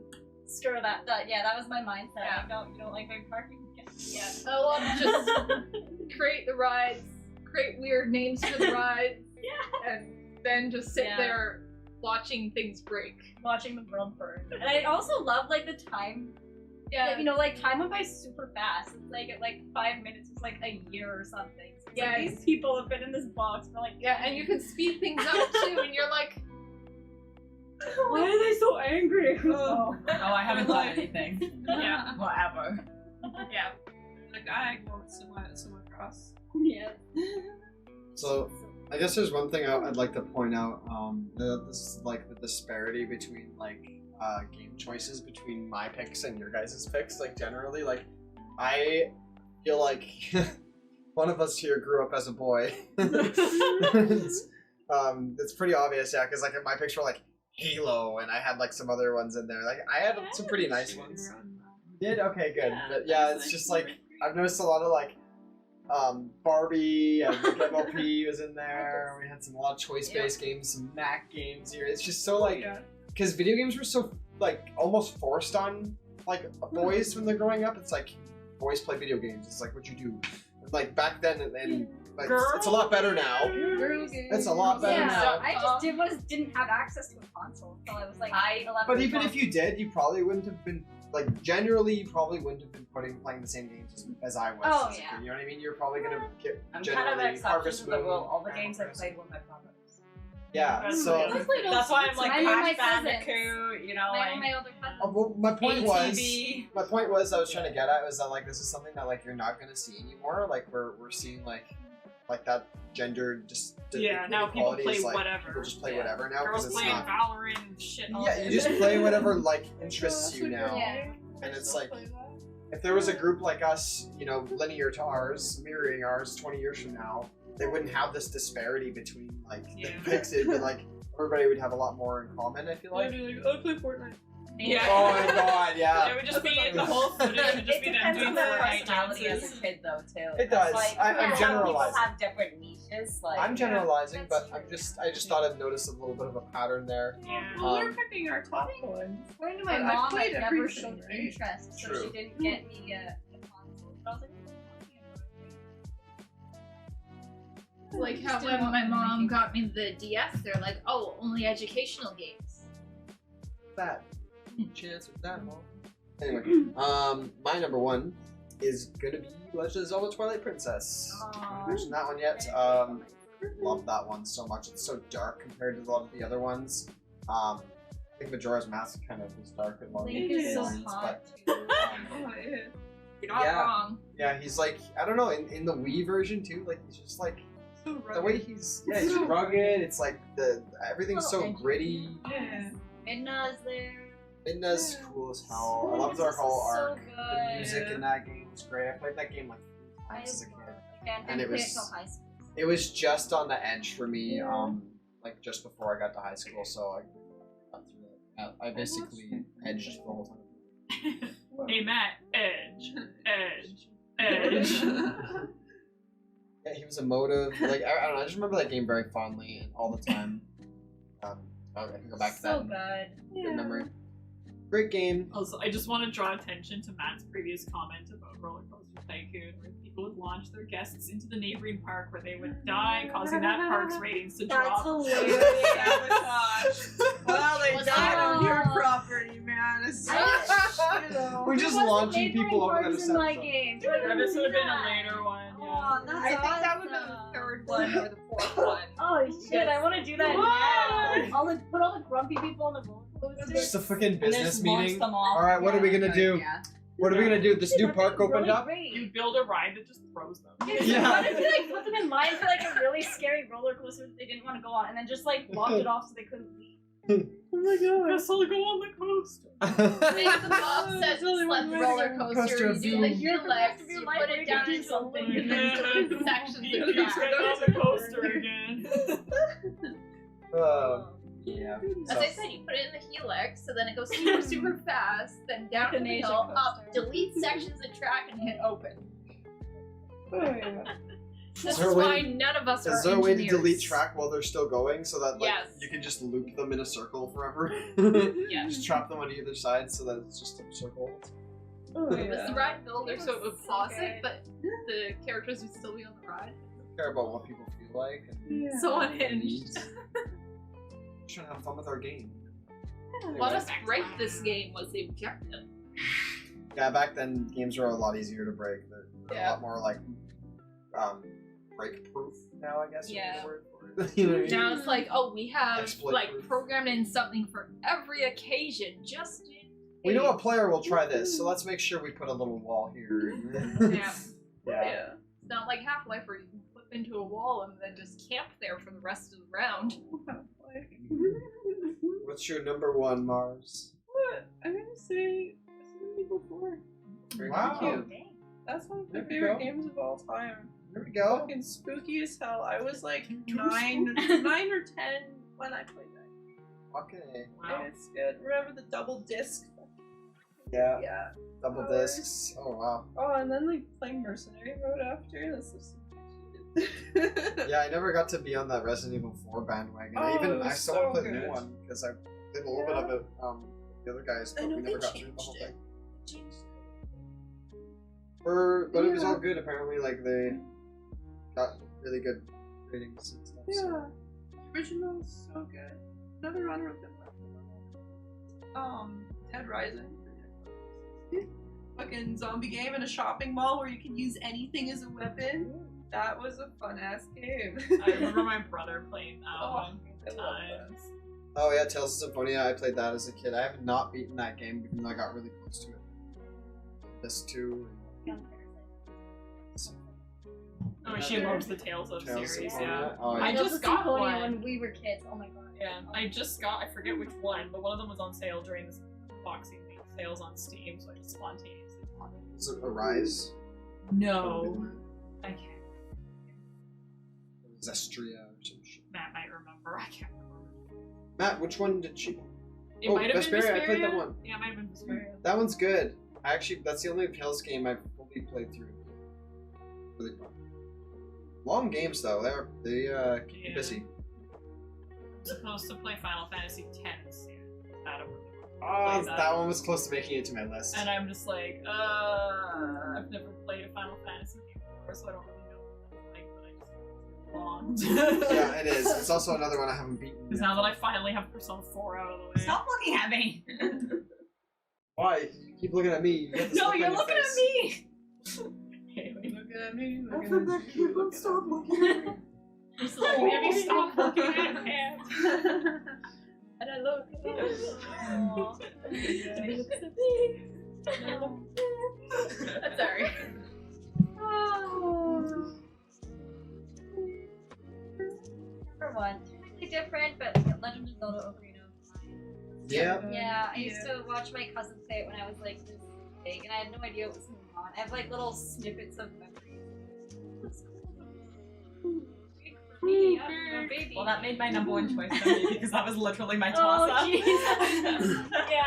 S7: Screw that. Yeah, that was my mindset.
S6: Yeah.
S7: You don't like big parking?
S6: Yeah, I love to just create the rides, create weird names for the rides, and then just sit
S7: Yeah.
S6: there watching things break.
S7: Watching the world burn. And I also love like the time.
S6: Yeah,
S7: Like, you know, like time went by super fast. It's like at like 5 minutes was like a year or something. So it's
S6: Yeah.
S7: like these people have been in this box for like
S6: yeah, and you can speed things up too, and you're like,
S7: why are they so angry?
S8: Oh, I haven't done anything.
S6: yeah,
S8: Whatever.
S6: yeah.
S3: Like, I go somewhere across.
S7: Yeah.
S1: So, I guess there's one thing I'd like to point out. This is like the disparity between like game choices between my picks and your guys' picks. Like generally, like I feel like one of us here grew up as a boy. It's pretty obvious, yeah, because like my picks were like Halo, and I had like some other ones in there. Like I had some pretty nice ones. You did? Okay, good. But yeah, it's just like I've noticed a lot of like Barbie and MLP was in there. We had a lot of choice-based games, some Mac games here. It's just so like because video games were so like almost forced on like boys when they're growing up. It's like boys play video games. It's like what you do. Like back then, and like it's a lot better now. It's a lot better
S7: Yeah,
S1: now.
S7: I just didn't have access to a console until I was like 11.
S1: But even
S7: 12.
S1: if you did, you probably wouldn't have been like generally. You probably wouldn't have been playing the same games as I was.
S7: Oh,
S1: as a
S7: yeah.
S1: kid, you know what I mean? You're probably gonna get
S8: I'm kind
S1: generally
S8: of an exception
S1: Harvest
S8: to the
S1: Moon,
S8: rule. All the
S1: Animal
S8: games I
S1: Crossing.
S8: played were my brothers.
S1: Yeah,
S3: That's
S1: so
S3: really
S7: Honestly,
S8: That's why I'm like
S7: Mine are my
S8: Crash
S7: cousins.
S8: Bandicoot, you know,
S7: My
S8: like
S7: older cousins.
S1: well, my point was
S8: ATV.
S1: I was trying to get at was that like this is something that like you're not gonna see anymore. Like we're seeing like that gender just
S3: Yeah, now people
S1: inequality
S3: play
S1: is, like,
S3: whatever.
S1: People just play
S3: Yeah.
S1: whatever now
S3: Girls
S1: because it's
S3: playing
S1: not.
S3: Valorant and shit. all
S1: Yeah,
S3: day.
S1: you just play whatever like interests you now.
S7: Yeah.
S1: And it's like, if there was a group like us, you know, linear to ours, mirroring ours 20 years from now, they wouldn't have this disparity between like the picks. It'd be like everybody would have a lot more in common, I feel like.
S3: I play Fortnite.
S8: Yeah.
S1: Oh my god, yeah.
S3: It would just be the whole footage would just
S8: It
S3: be them
S8: depends
S3: doing
S8: on their
S3: Fortnite
S8: personality as
S3: dances.
S8: a kid, though, too.
S1: It does.
S8: Like,
S1: I'm
S8: some
S1: generalizing.
S8: people have different niches. Like,
S1: I'm generalizing,
S7: that's
S1: but I just thought I'd noticed a little bit of a pattern there.
S3: Yeah.
S2: Well, we're picking our top ones.
S7: According to my
S2: I've
S7: mom, I
S2: played
S7: never
S2: everything,
S7: showed
S2: right?
S7: interest, so
S1: True.
S7: she didn't get me a console. But I was like,
S6: Like how when my mom got me the DS, they're like, oh, only educational games.
S1: That chance with that, Mom. Anyway, my number one is gonna be Legend of Zelda Twilight Princess. I haven't mentioned that one yet. Love that one so much. It's so dark compared to a lot of the other ones. I think Majora's Mask kind of is dark in a lot of
S7: Link
S1: the
S7: is so
S1: ones,
S7: hot.
S1: but
S2: Oh, yeah.
S6: You're not
S1: Yeah.
S6: wrong.
S1: yeah, he's like, I don't know, in the Wii version too, like he's just like
S2: So
S1: the way he's rugged. It's like everything's so
S7: Little edgy.
S1: gritty.
S2: Yeah.
S7: Midna's there.
S1: Midna's cool as hell. I loved their
S7: This
S1: whole
S7: is so
S1: arc. The
S7: good.
S1: music in that game was great. I played that game like 3 times as a kid. And it was-
S7: high school.
S1: It was just on the edge for me, like just before I got to high school, so I got through it. I basically edged the whole time.
S3: Hey Matt, edge, edge.
S1: Yeah, he was emotive. Like I don't know, I just remember that game very fondly and all the time. I can go back to
S7: So
S1: that.
S7: good.
S1: Good memory. Great game.
S3: Also, I just want to draw attention to Matt's previous comment about Roller Coaster Tycoon, where people would launch their guests into the neighboring park where they would die, causing that park's ratings to
S7: That's
S3: drop.
S7: hilarious.
S2: Sabotage. Well, they
S6: What's
S2: died on your
S7: that?
S2: property, man. It's
S1: We're just launching people over that
S7: in my
S1: episode.
S7: game.
S3: Yeah, this would have been a later one. Yeah.
S7: Oh, that's
S2: I think that would have been
S7: awesome.
S2: the third one or the fourth one.
S7: Oh shit! I want to do that
S3: What?
S7: now. Put all the grumpy people on the roller coaster.
S1: Just a fucking
S8: and
S1: business
S8: just launch
S1: meeting.
S8: them off.
S1: All right, what are we gonna do?
S8: Yeah.
S1: What are we gonna do? This new
S7: That'd
S1: park
S7: be
S1: opened
S7: really
S1: up.
S7: great.
S3: You build a ride that just throws them.
S1: Yeah.
S7: What if you like put them in line for like a really scary roller coaster that they didn't want to go on, and then just like blocked it off so they couldn't leave?
S1: Oh my god.
S3: Guess I'll go on the coaster.
S6: Make the Bob says sled roller
S1: Coaster
S6: coaster,
S1: of
S6: you do the
S1: doom.
S6: helix,
S7: Of your
S6: you
S7: life
S6: put
S7: where
S6: it
S7: you
S6: down
S7: can do
S6: into a
S7: something.
S6: loop, and then different sections
S3: You
S6: of
S3: just
S6: track.
S3: get on the coaster again.
S1: Yeah.
S6: As I said, you put it in the helix, so then it goes super, super fast, then down the
S7: Euthanasia
S6: hill, up,
S7: coaster.
S6: delete sections of track, and hit open.
S2: Oh, yeah.
S6: This
S1: there
S6: is
S1: a way
S6: why
S1: to-
S6: none of us are
S1: Is there a way to
S6: engineers.
S1: delete track while they're still going so that like
S6: Yes.
S1: you can just loop them in a circle forever?
S6: Yes.
S1: Just trap them on either side so that it's just a circle.
S2: Oh,
S6: It was the
S2: yeah.
S6: ride builder, so it would
S7: So
S6: pause
S7: good.
S6: it, but the characters would still be on the ride.
S1: Care about what people feel like. And
S2: Yeah.
S6: So unhinged.
S1: just trying to have fun with our game.
S6: Let us break this game was the objective.
S1: Yeah, back then games were a lot easier to break. They're a
S6: Yeah.
S1: lot more like break proof now, I guess. would be
S7: Yeah.
S1: the word for it. You know what I mean?
S6: Now it's like, oh, we have
S1: Exploit
S6: like
S1: proof.
S6: programmed in something for every occasion, just in
S1: We know a
S6: case.
S1: player will try this, so let's make sure we put a little wall here.
S6: Yeah.
S1: Yeah.
S6: It's not like Half-Life where you can flip into a wall and then just camp there for the rest of the round.
S1: What's your number one, Mars?
S2: What? I'm gonna say Resident Evil 4.
S1: Wow.
S2: Cute. That's one of my
S1: There we
S2: favorite
S1: go.
S2: games of all time.
S1: There we go.
S2: Fucking spooky as hell. I was like 9 or 10 when I played that.
S1: Okay.
S3: Wow.
S2: It's good. Remember the double disc?
S1: Yeah.
S2: Yeah.
S1: Double
S2: Hours.
S1: discs. Oh wow.
S2: Oh, and then like playing Mercenary Mode after. That's just
S1: Yeah, I never got to be on that Resident Evil 4 bandwagon.
S2: Oh, it
S1: I
S2: was
S1: still
S2: so
S1: want to play the new
S2: good.
S1: one because I did a little bit of it. The other guys,
S2: I
S1: but
S2: know
S1: we
S2: they
S1: never got through the whole
S2: changed
S1: thing.
S2: it.
S1: But it was
S2: Yeah.
S1: all good. Apparently, like they got really good ratings and stuff.
S2: Yeah.
S1: So.
S2: The original is so good. Another runner with them. Dead Rising. Fucking zombie game in a shopping mall where you can use anything as a weapon. That was a fun ass game.
S3: I remember my brother playing that
S2: Oh.
S3: one. Good times.
S1: Oh yeah, Tales of Symphonia. I played that as a kid. I have not beaten that game, even though I got really close to it. This too.
S3: Oh, she loves the Tales of
S1: Tales of
S3: series,
S1: Symphonia.
S3: yeah.
S1: Oh, yeah.
S3: I just got
S7: Symphonia
S3: one.
S7: when we were kids. Oh my god.
S3: Yeah, I just got, I forget which one, but one of them was on sale during this Boxing Week sales on Steam, so I just spontaneously bought it.
S1: Is it Arise?
S3: No. I can't.
S1: Zestria or some shit.
S3: Matt might remember, I can't remember.
S1: Matt, which one did she?
S3: It
S1: Oh,
S3: might have been
S1: Vesperia, I played that
S3: Vesperia.
S1: one.
S3: Yeah, it might have been Vesperia.
S1: That one's good. I actually, that's the only Tales game I've fully played through. Really fun. Long games though. They keep you
S3: Yeah.
S1: busy.
S3: I'm supposed to play Final Fantasy X soon. Adam really wants to
S1: Oh,
S3: play
S1: that one was close to making it to my list.
S3: And I'm just like, I've never played a Final Fantasy game before, so I don't really know what it's like, but I just long.
S1: Yeah, it is. It's also another one I haven't beaten.
S3: Because
S1: yet.
S3: now that I finally have Persona 4 out of the way.
S8: Stop looking at me.
S1: Why? You keep looking at me. You got this
S8: No,
S1: look on
S8: you're
S1: your
S8: looking
S1: face.
S8: at me.
S3: Hey, look at me.
S1: I feel that you won't stop looking at me.
S3: Just like, maybe stop looking at him.
S6: And I look. Aww. And he looks at me. And I look. I'm sorry.
S7: Number one. Really different, but Legend of Zelda Ocarina of Time.
S1: Yeah.
S7: Yeah, I used to watch my cousin play it when I was like this big, and I had no idea what was going on. I have like little snippets of memories. I'm a baby.
S8: Well, that made my number one choice for me because that was literally my
S7: Oh,
S8: toss-up.
S7: jeez. Yeah,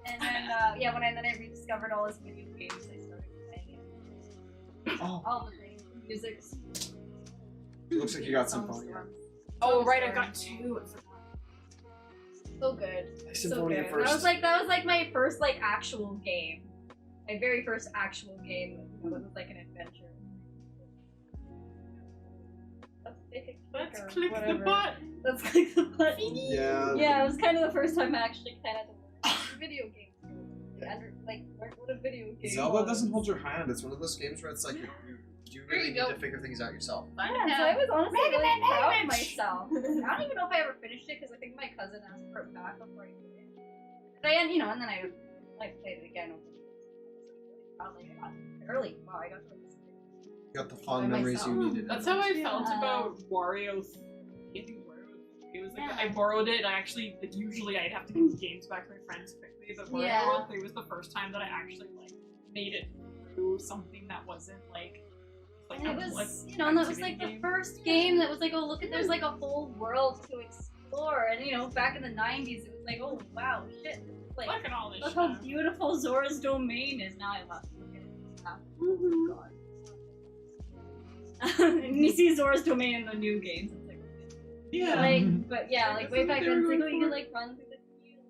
S7: and then when I rediscovered all his video games, I started playing it.
S1: Oh,
S7: All the things, music.
S1: looks like you got Symphonia.
S3: Oh, right, I got 2.
S7: So good.
S1: Symphonia
S7: so good.
S1: first.
S7: That was like my first like actual game. My very first actual game. It was like an adventure.
S3: Let's click the button.
S7: Let's click the button.
S1: Yeah.
S7: Yeah, it was kind of the first time I actually kind of learned video games. Like learned what a video game
S1: Zelda
S7: was.
S1: doesn't hold your hand. It's one of those games where it's like you really need to figure things out yourself.
S7: Yeah, so I was honestly really proud of myself. I don't even know if I ever finished it because I think my cousin asked for it back before I did it. And then I played it again. Probably I got it early. Wow, I got it.
S1: You got the fond
S7: By
S1: memories you
S7: myself.
S1: needed.
S3: That's how I felt about Wario 3. I think Wario 3 was like, I borrowed it, and I actually, like, usually I'd have to give games back to my friends quickly, but Wario 3 was the first time that I actually, like, made it through something that wasn't, like
S7: And it was, and that was like the first game that was like, oh, look at, there's like a whole world to explore. And back in the 90s, it was like, oh, wow, shit. Like,
S3: Look at all this
S7: look
S3: shit.
S7: how beautiful Zora's domain is. Now I love it.
S3: Mm-hmm.
S7: God. And you see Zora's domain in the new games. It's like,
S3: Yeah.
S7: like, but yeah, like way
S3: That's
S7: back
S3: what they
S7: then,
S3: were
S7: it's like, oh,
S3: going
S7: you can
S3: for.
S7: like run through the field.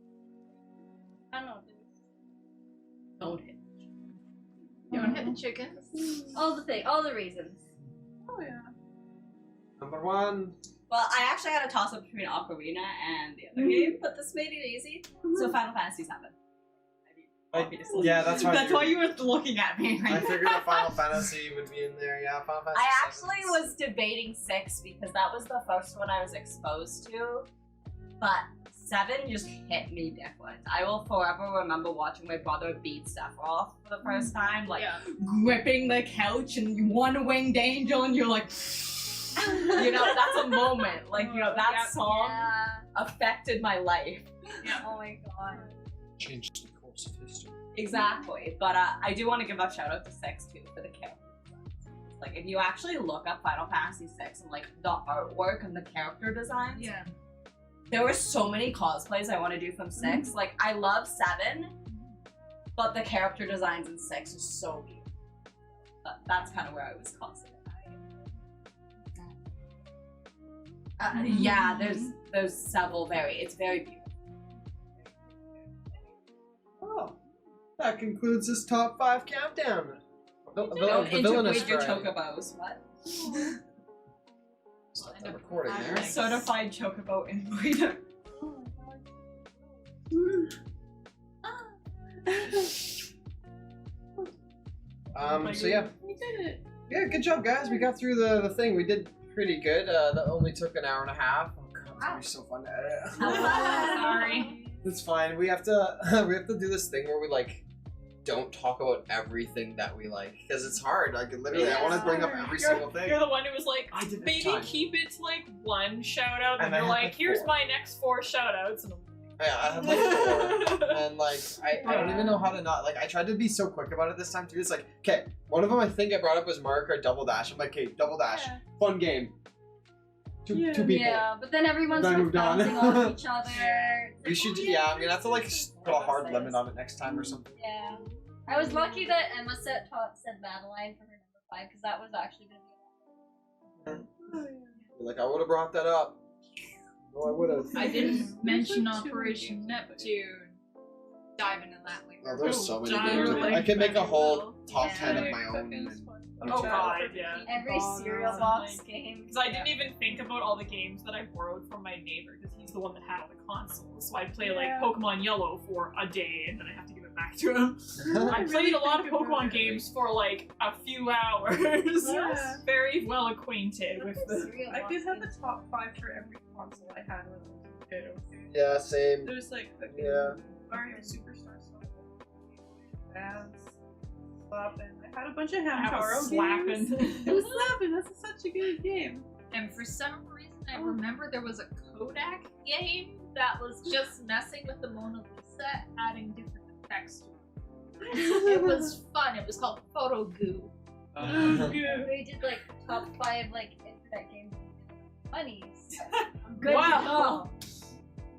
S7: I don't know.
S3: Don't hit.
S6: You want to hit the chickens?
S7: All the reasons.
S3: Oh, yeah.
S1: Number one.
S8: Well, I actually had a toss-up between Ocarina and the other game, but this made it easy. So Final Fantasy VII. Obviously.
S1: Yeah, that's why.
S8: That's why you were looking at me.
S1: I figured a Final Fantasy would be in there. Yeah, Final Fantasy.
S8: I
S1: 7.
S8: actually was debating 6 because that was the first one I was exposed to, but 7 just hit me different. I will forever remember watching my brother beat Sephiroth for the first time, like gripping the couch and you one-winged angel and you're like, that's a moment. Like, that song affected my life.
S7: Oh my god.
S1: Changed the course of history.
S8: Exactly, but I do want to give a shout out to 6 too for the character designs. Like, if you actually look up Final Fantasy 6 and like the artwork and the character designs, there were so many cosplays I want to do from 6. Like, I love 7, but the character designs in 6 are so beautiful. That's kind of where I was constantly. Yeah, there's several it's very beautiful.
S1: Oh, that concludes this top 5 countdown.
S8: Don't
S1: The Villainous
S8: integrate your
S1: variety.
S8: chocobos. What?
S1: Stop that recording there.
S8: Certified chocobo inbreeder.
S1: So yeah.
S6: We did it.
S1: Yeah, good job, guys. We got through the thing. We did pretty good. That only took an hour and a half. Oh, God. gonna be so fun.
S5: Sorry.
S1: It's fine. We have to do this thing where we like don't talk about everything that we like because it's hard. Like literally, I want to bring up every single thing.
S3: You're the one who was like,
S1: I did
S3: maybe
S1: time.
S3: keep it to like 1 shout out,
S1: And
S3: and
S1: I
S3: you're
S1: have,
S3: like,
S1: like,
S3: here's
S1: 4.
S3: my next 4 shout outs. And
S1: Yeah, I have like 4, and like I don't even know how to not like. I tried to be so quick about it this time too. It's like, okay, one of them I think I brought up was Mario Kart Double Dash. I'm like, okay, Double Dash, fun game. Two people.
S7: Yeah, but then everyone's
S1: Then I moved on.
S7: bouncing off each other.
S1: We should, yeah. I'm gonna have to like put a hard limit on it next time or something.
S7: Yeah. I was lucky that Emma said Madeline for her number 5 because that was actually gonna be.
S1: Like I would have brought that up. No, I would have.
S5: I didn't mention Operation Neptune. Dive into that later.
S1: Oh, there's so many
S3: Giant
S1: games.
S3: like
S1: I could make a whole top
S3: Yeah.
S1: 10 of my own. And,
S3: oh god, yeah.
S7: Every cereal box game.
S3: Because I didn't even think about all the games that I borrowed from my neighbor because he's the one that had all the consoles. So I'd play like Pokemon Yellow for a day and then I have to give it back to him. I played a lot of Pokemon games for like a few hours.
S2: Yeah.
S3: Very well acquainted with the.
S2: I did have a top 5 for every console I had when I was a kid. Okay?
S1: yeah, same.
S2: There's like the
S1: Yeah.
S2: Mario Superstar stuff, Dance, Slappin'. I had a bunch of
S3: I have a
S2: Hamtaro
S3: Slappin'.
S2: games. It was Slappin'. That's such a good game.
S5: And for some reason, I remember there was a Kodak game that was just messing with the Mona Lisa, adding different effects to it. It was fun. It was called Photo Goo.
S7: We did like top 5 like internet games. Bunnies. Good
S3: Wow.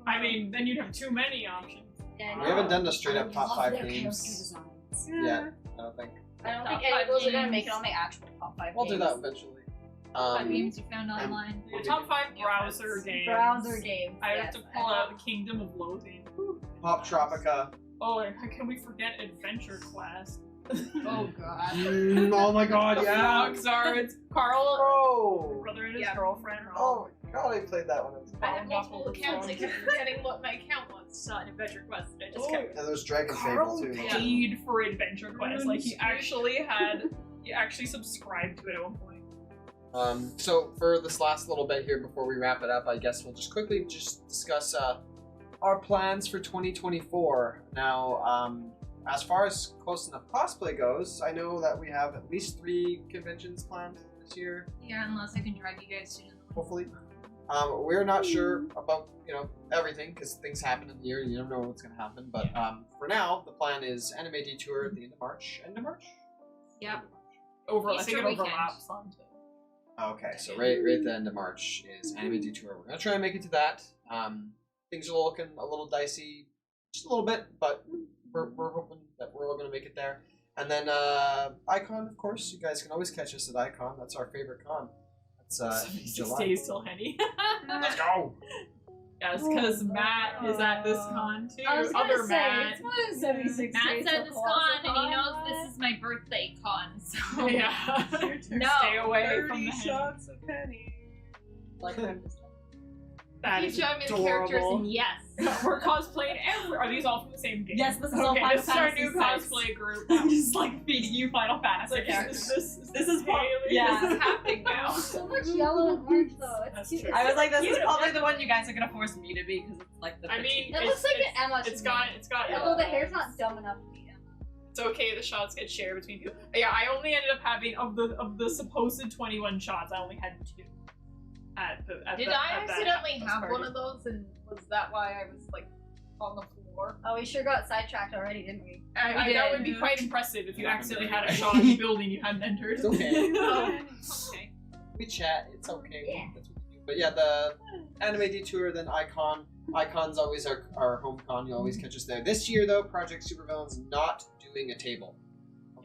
S3: I mean, then you'd have too many options.
S7: Yeah,
S1: We haven't done the straight up top
S5: Love
S1: 5
S5: their
S1: games
S5: character designs.
S1: yet. I don't think.
S7: I don't
S5: Top
S7: think any of
S5: 5
S7: those are gonna
S5: games.
S7: make it on my actual top 5
S1: We'll
S7: games.
S1: do that eventually.
S5: 5 games you found online.
S3: The top 5 browser games.
S7: Browser games.
S3: I have
S7: yes,
S3: to pull out the Kingdom of Loathing.
S1: Pop Tropica.
S3: Oh, and how can we forget Adventure Quest?
S5: Oh god.
S1: Oh my god,
S3: The
S1: yeah.
S3: frogs are. It's Carl,
S1: Oh.
S3: brother and his
S5: Yeah.
S3: girlfriend. Are
S1: Oh
S3: all
S1: my god, I played that one.
S6: I had multiple accounts. I kept forgetting what my account was on Adventure Quest. And I just kept.
S1: And there's Dragon
S3: Carl
S1: Fable too.
S3: paid for Adventure Quest. Like he actually subscribed to it at one point.
S1: So for this last little bit here before we wrap it up, I guess we'll just quickly discuss our plans for 2024. Now, as far as Close Enough Cosplay goes, I know that we have at least 3 conventions planned this year,
S5: Yeah, unless I can drag you guys to another one.
S1: hopefully. We're not sure about everything because things happen in the year. You never know what's going to happen. But for now, the plan is Anime Detour at the end of March. End of March?
S5: Yep.
S3: I
S5: Easter
S3: think it
S5: weekend.
S3: overlaps onto.
S1: Okay, so right at the end of March is Anime Detour. We're gonna try and make it to that. Things are looking a little dicey, just a little bit, but we're hoping that we're all gonna make it there. And then Icon, of course, you guys can always catch us at Icon. That's our favorite con. That's
S3: 76
S1: July.
S3: days till Henny.
S1: Let's go.
S3: Yes, because Matt is at this con too.
S7: I was gonna
S3: Other
S7: say,
S3: Matt.
S7: it's more than 76
S5: Matt's
S7: days
S5: at
S7: till
S5: this
S7: Colossal
S5: con, and he knows
S7: Con.
S5: this is my birthday con, so
S3: Yeah.
S5: No.
S3: Stay away from
S2: 30
S3: the Henny.
S2: shots of penny.
S3: That
S6: Keep
S3: is
S6: showing me the characters,
S3: adorable.
S6: and yes.
S3: We're cosplaying every. Are these all from the same game?
S8: Yes, this is all
S3: Okay,
S8: Final
S3: this is our
S8: Fantasy
S3: new
S8: VI.
S3: cosplay group.
S8: I'm just like feeding you Final
S3: It's
S8: Fantasy
S3: like,
S8: characters.
S3: this is
S8: Haley.
S3: yeah.
S6: This is happening now.
S7: So much yellow and orange though.
S3: That's
S7: It's
S3: true.
S7: cute.
S8: I was like, this is
S3: Cute.
S8: probably the one you guys are gonna force me to be because it's like the.
S3: I mean,
S7: It
S3: it's,
S7: looks like
S3: it's,
S7: an Emma.
S3: it's
S7: to
S3: got
S7: me.
S3: yeah.
S7: Although the hair's not dumb enough to be Emma.
S3: It's okay. The shots get shared between people. Yeah, I only ended up having of the supposed 21 shots. I only had 2.
S6: Did I
S3: at that
S6: accidentally
S3: house
S6: have
S3: party.
S6: one of those, and was that why I was like on the floor?
S7: Oh, we sure got sidetracked already, didn't we?
S3: I
S6: did.
S3: that would be quite impressive if you accidentally had a shot in the building you hadn't entered.
S1: It's okay.
S6: Oh, okay.
S1: We chat. It's okay.
S7: Yeah.
S1: That's what we do. But yeah, the Anime Detour, then Icon. Icon's always our home con. You always catch us there. This year, though, Project SuperVillain's not doing a table.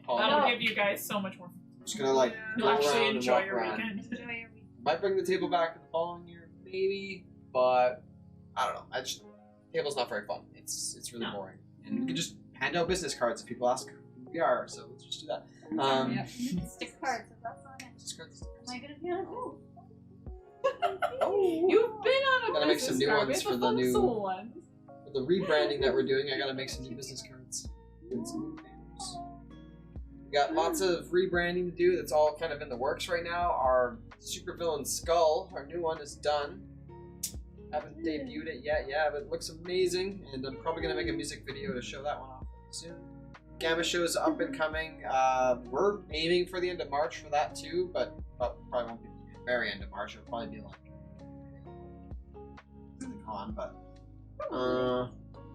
S3: That'll
S7: No.
S3: give you guys so much more.
S1: I'm just gonna like
S3: You'll
S1: go
S3: actually
S1: around and
S3: enjoy
S1: walk
S3: your
S1: around.
S3: weekend.
S1: Might bring the table back in the following year, maybe, but I don't know. Table's not very fun. It's really
S3: No.
S1: boring, and we can just hand out business cards if people ask who we are. So let's just do that.
S3: Yep.
S7: Stick cards. If that's on it.
S1: Business cards.
S7: Am I gonna be on a booth?
S1: Oh,
S3: You've been on a
S1: Gotta make some
S3: business
S1: new
S3: card.
S1: ones
S3: We have
S1: for
S3: a
S1: the new-
S3: functional one.
S1: for the rebranding that we're doing, I gotta make some new business cards. And some new banners. We got lots of rebranding to do. That's all kind of in the works right now. Our SuperVillain skull, our new one, is done. Haven't debuted it yet, but it looks amazing, and I'm probably gonna make a music video to show that one off soon. Gamma show's up and coming. We're aiming for the end of March for that too, but probably won't be the very end of March. It'll probably be like the con, but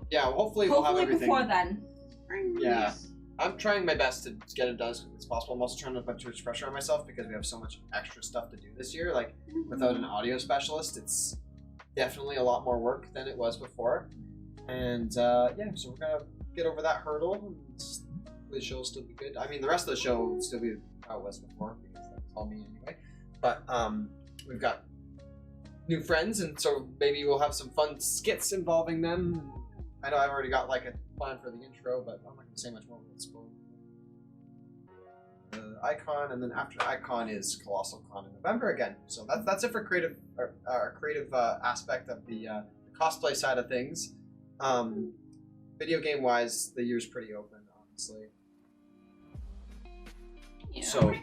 S1: yeah. Well, hopefully we'll have everything
S8: before then.
S1: Yeah. I'm trying my best to get it done as quickly as possible. I'm also trying to put too much pressure on myself because we have so much extra stuff to do this year. Like, without an audio specialist, it's definitely a lot more work than it was before. And yeah, so we're gonna get over that hurdle. And the show will still be good. I mean, the rest of the show will still be how it was before because that's all me anyway. But we've got new friends, and so maybe we'll have some fun skits involving them. I know I've already got like a plan for the intro, but I'm not going to say much more. Let's go. Icon, and then after Icon is Colossal Con in November again. So that's it for creative aspect of the cosplay side of things. Video game wise, the year's pretty open, honestly.
S2: Yeah.
S1: So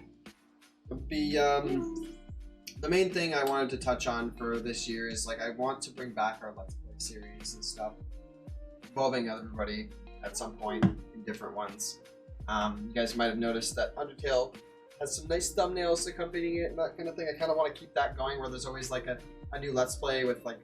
S1: the main thing I wanted to touch on for this year is like I want to bring back our Let's Play series and stuff, involving everybody at some point in different ones. You guys might have noticed that Undertale has some nice thumbnails accompanying it and that kind of thing. I kind of want to keep that going where there's always like a new Let's Play with like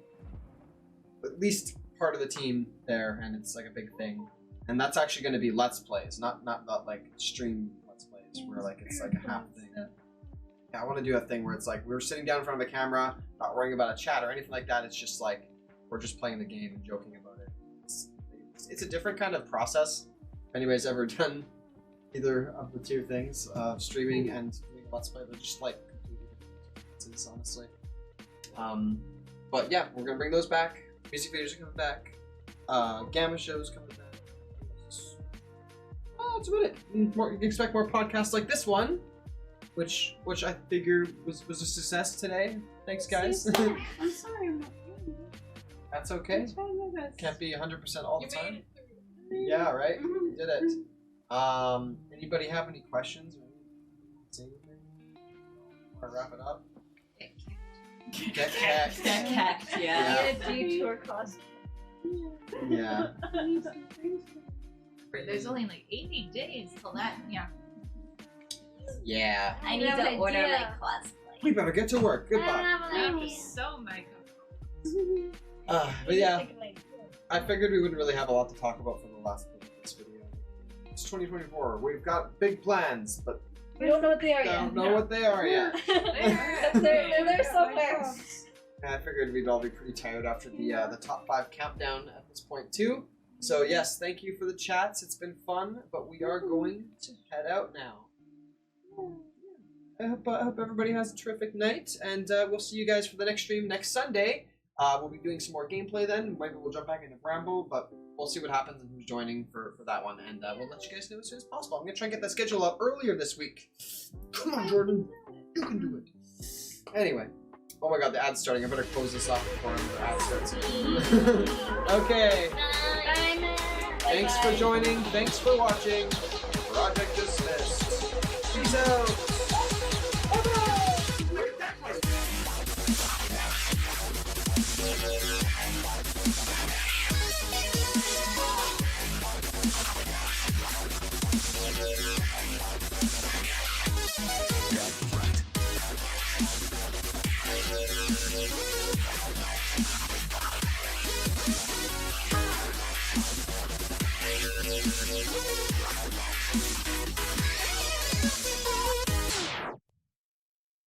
S1: at least part of the team there, and it's like a big thing. And that's actually going to be Let's Plays, not like stream Let's Plays where like it's like a half thing. Yeah, I want to do a thing where it's like we're sitting down in front of a camera, not worrying about a chat or anything like that. It's just like we're just playing the game and joking about it. It's a different kind of process. If anybody's ever done either of the two things, streaming and doing a Let's Play, they're just like completely different experiences, honestly. But yeah, we're gonna bring those back. Music videos are coming back. Gamma shows coming back. Oh, that's about it. You can expect more podcasts like this one, which I figure was a success today. Thanks, guys.
S2: I'm sorry, I'm not doing it.
S1: That's okay.
S2: I'm trying my best.
S1: Can't be 100% all the
S3: You
S1: time.
S3: made it through.
S1: Yeah, right? We did it. Anybody have any questions or say anything? Or wrap it up? Get cacked.
S8: Yeah.
S1: Yeah.
S7: A detour cost.
S1: Yeah.
S5: There's only like 80 days till that. Yeah.
S1: Yeah.
S8: I need
S7: have
S8: to
S7: an
S8: order
S7: idea.
S8: my cosplay.
S1: We better get to work. Goodbye.
S5: That was so Mecha.
S1: But yeah, I figured we wouldn't really have a lot to talk about for the last bit of this video. It's 2024. We've got big plans, but
S7: We don't know what they are
S1: I
S7: yet.
S1: don't know what they are yet.
S7: They're there somewhere.
S1: And I figured we'd all be pretty tired after the top 5 countdown at this point too. So yes, thank you for the chats. It's been fun, but we are going to head out now. I hope everybody has a terrific night, and we'll see you guys for the next stream next Sunday. We'll be doing some more gameplay then. Maybe we'll jump back into Bramble, but we'll see what happens and who's joining for that one, and we'll let you guys know as soon as possible. I'm going to try and get that schedule out earlier this week. Come on, Jordan. You can do it. Anyway. Oh my god, the ad's starting. I better close this off before the ad starts. Okay. Thanks for joining. Thanks for watching. Project dismissed. Peace out.
S9: We'll be right back.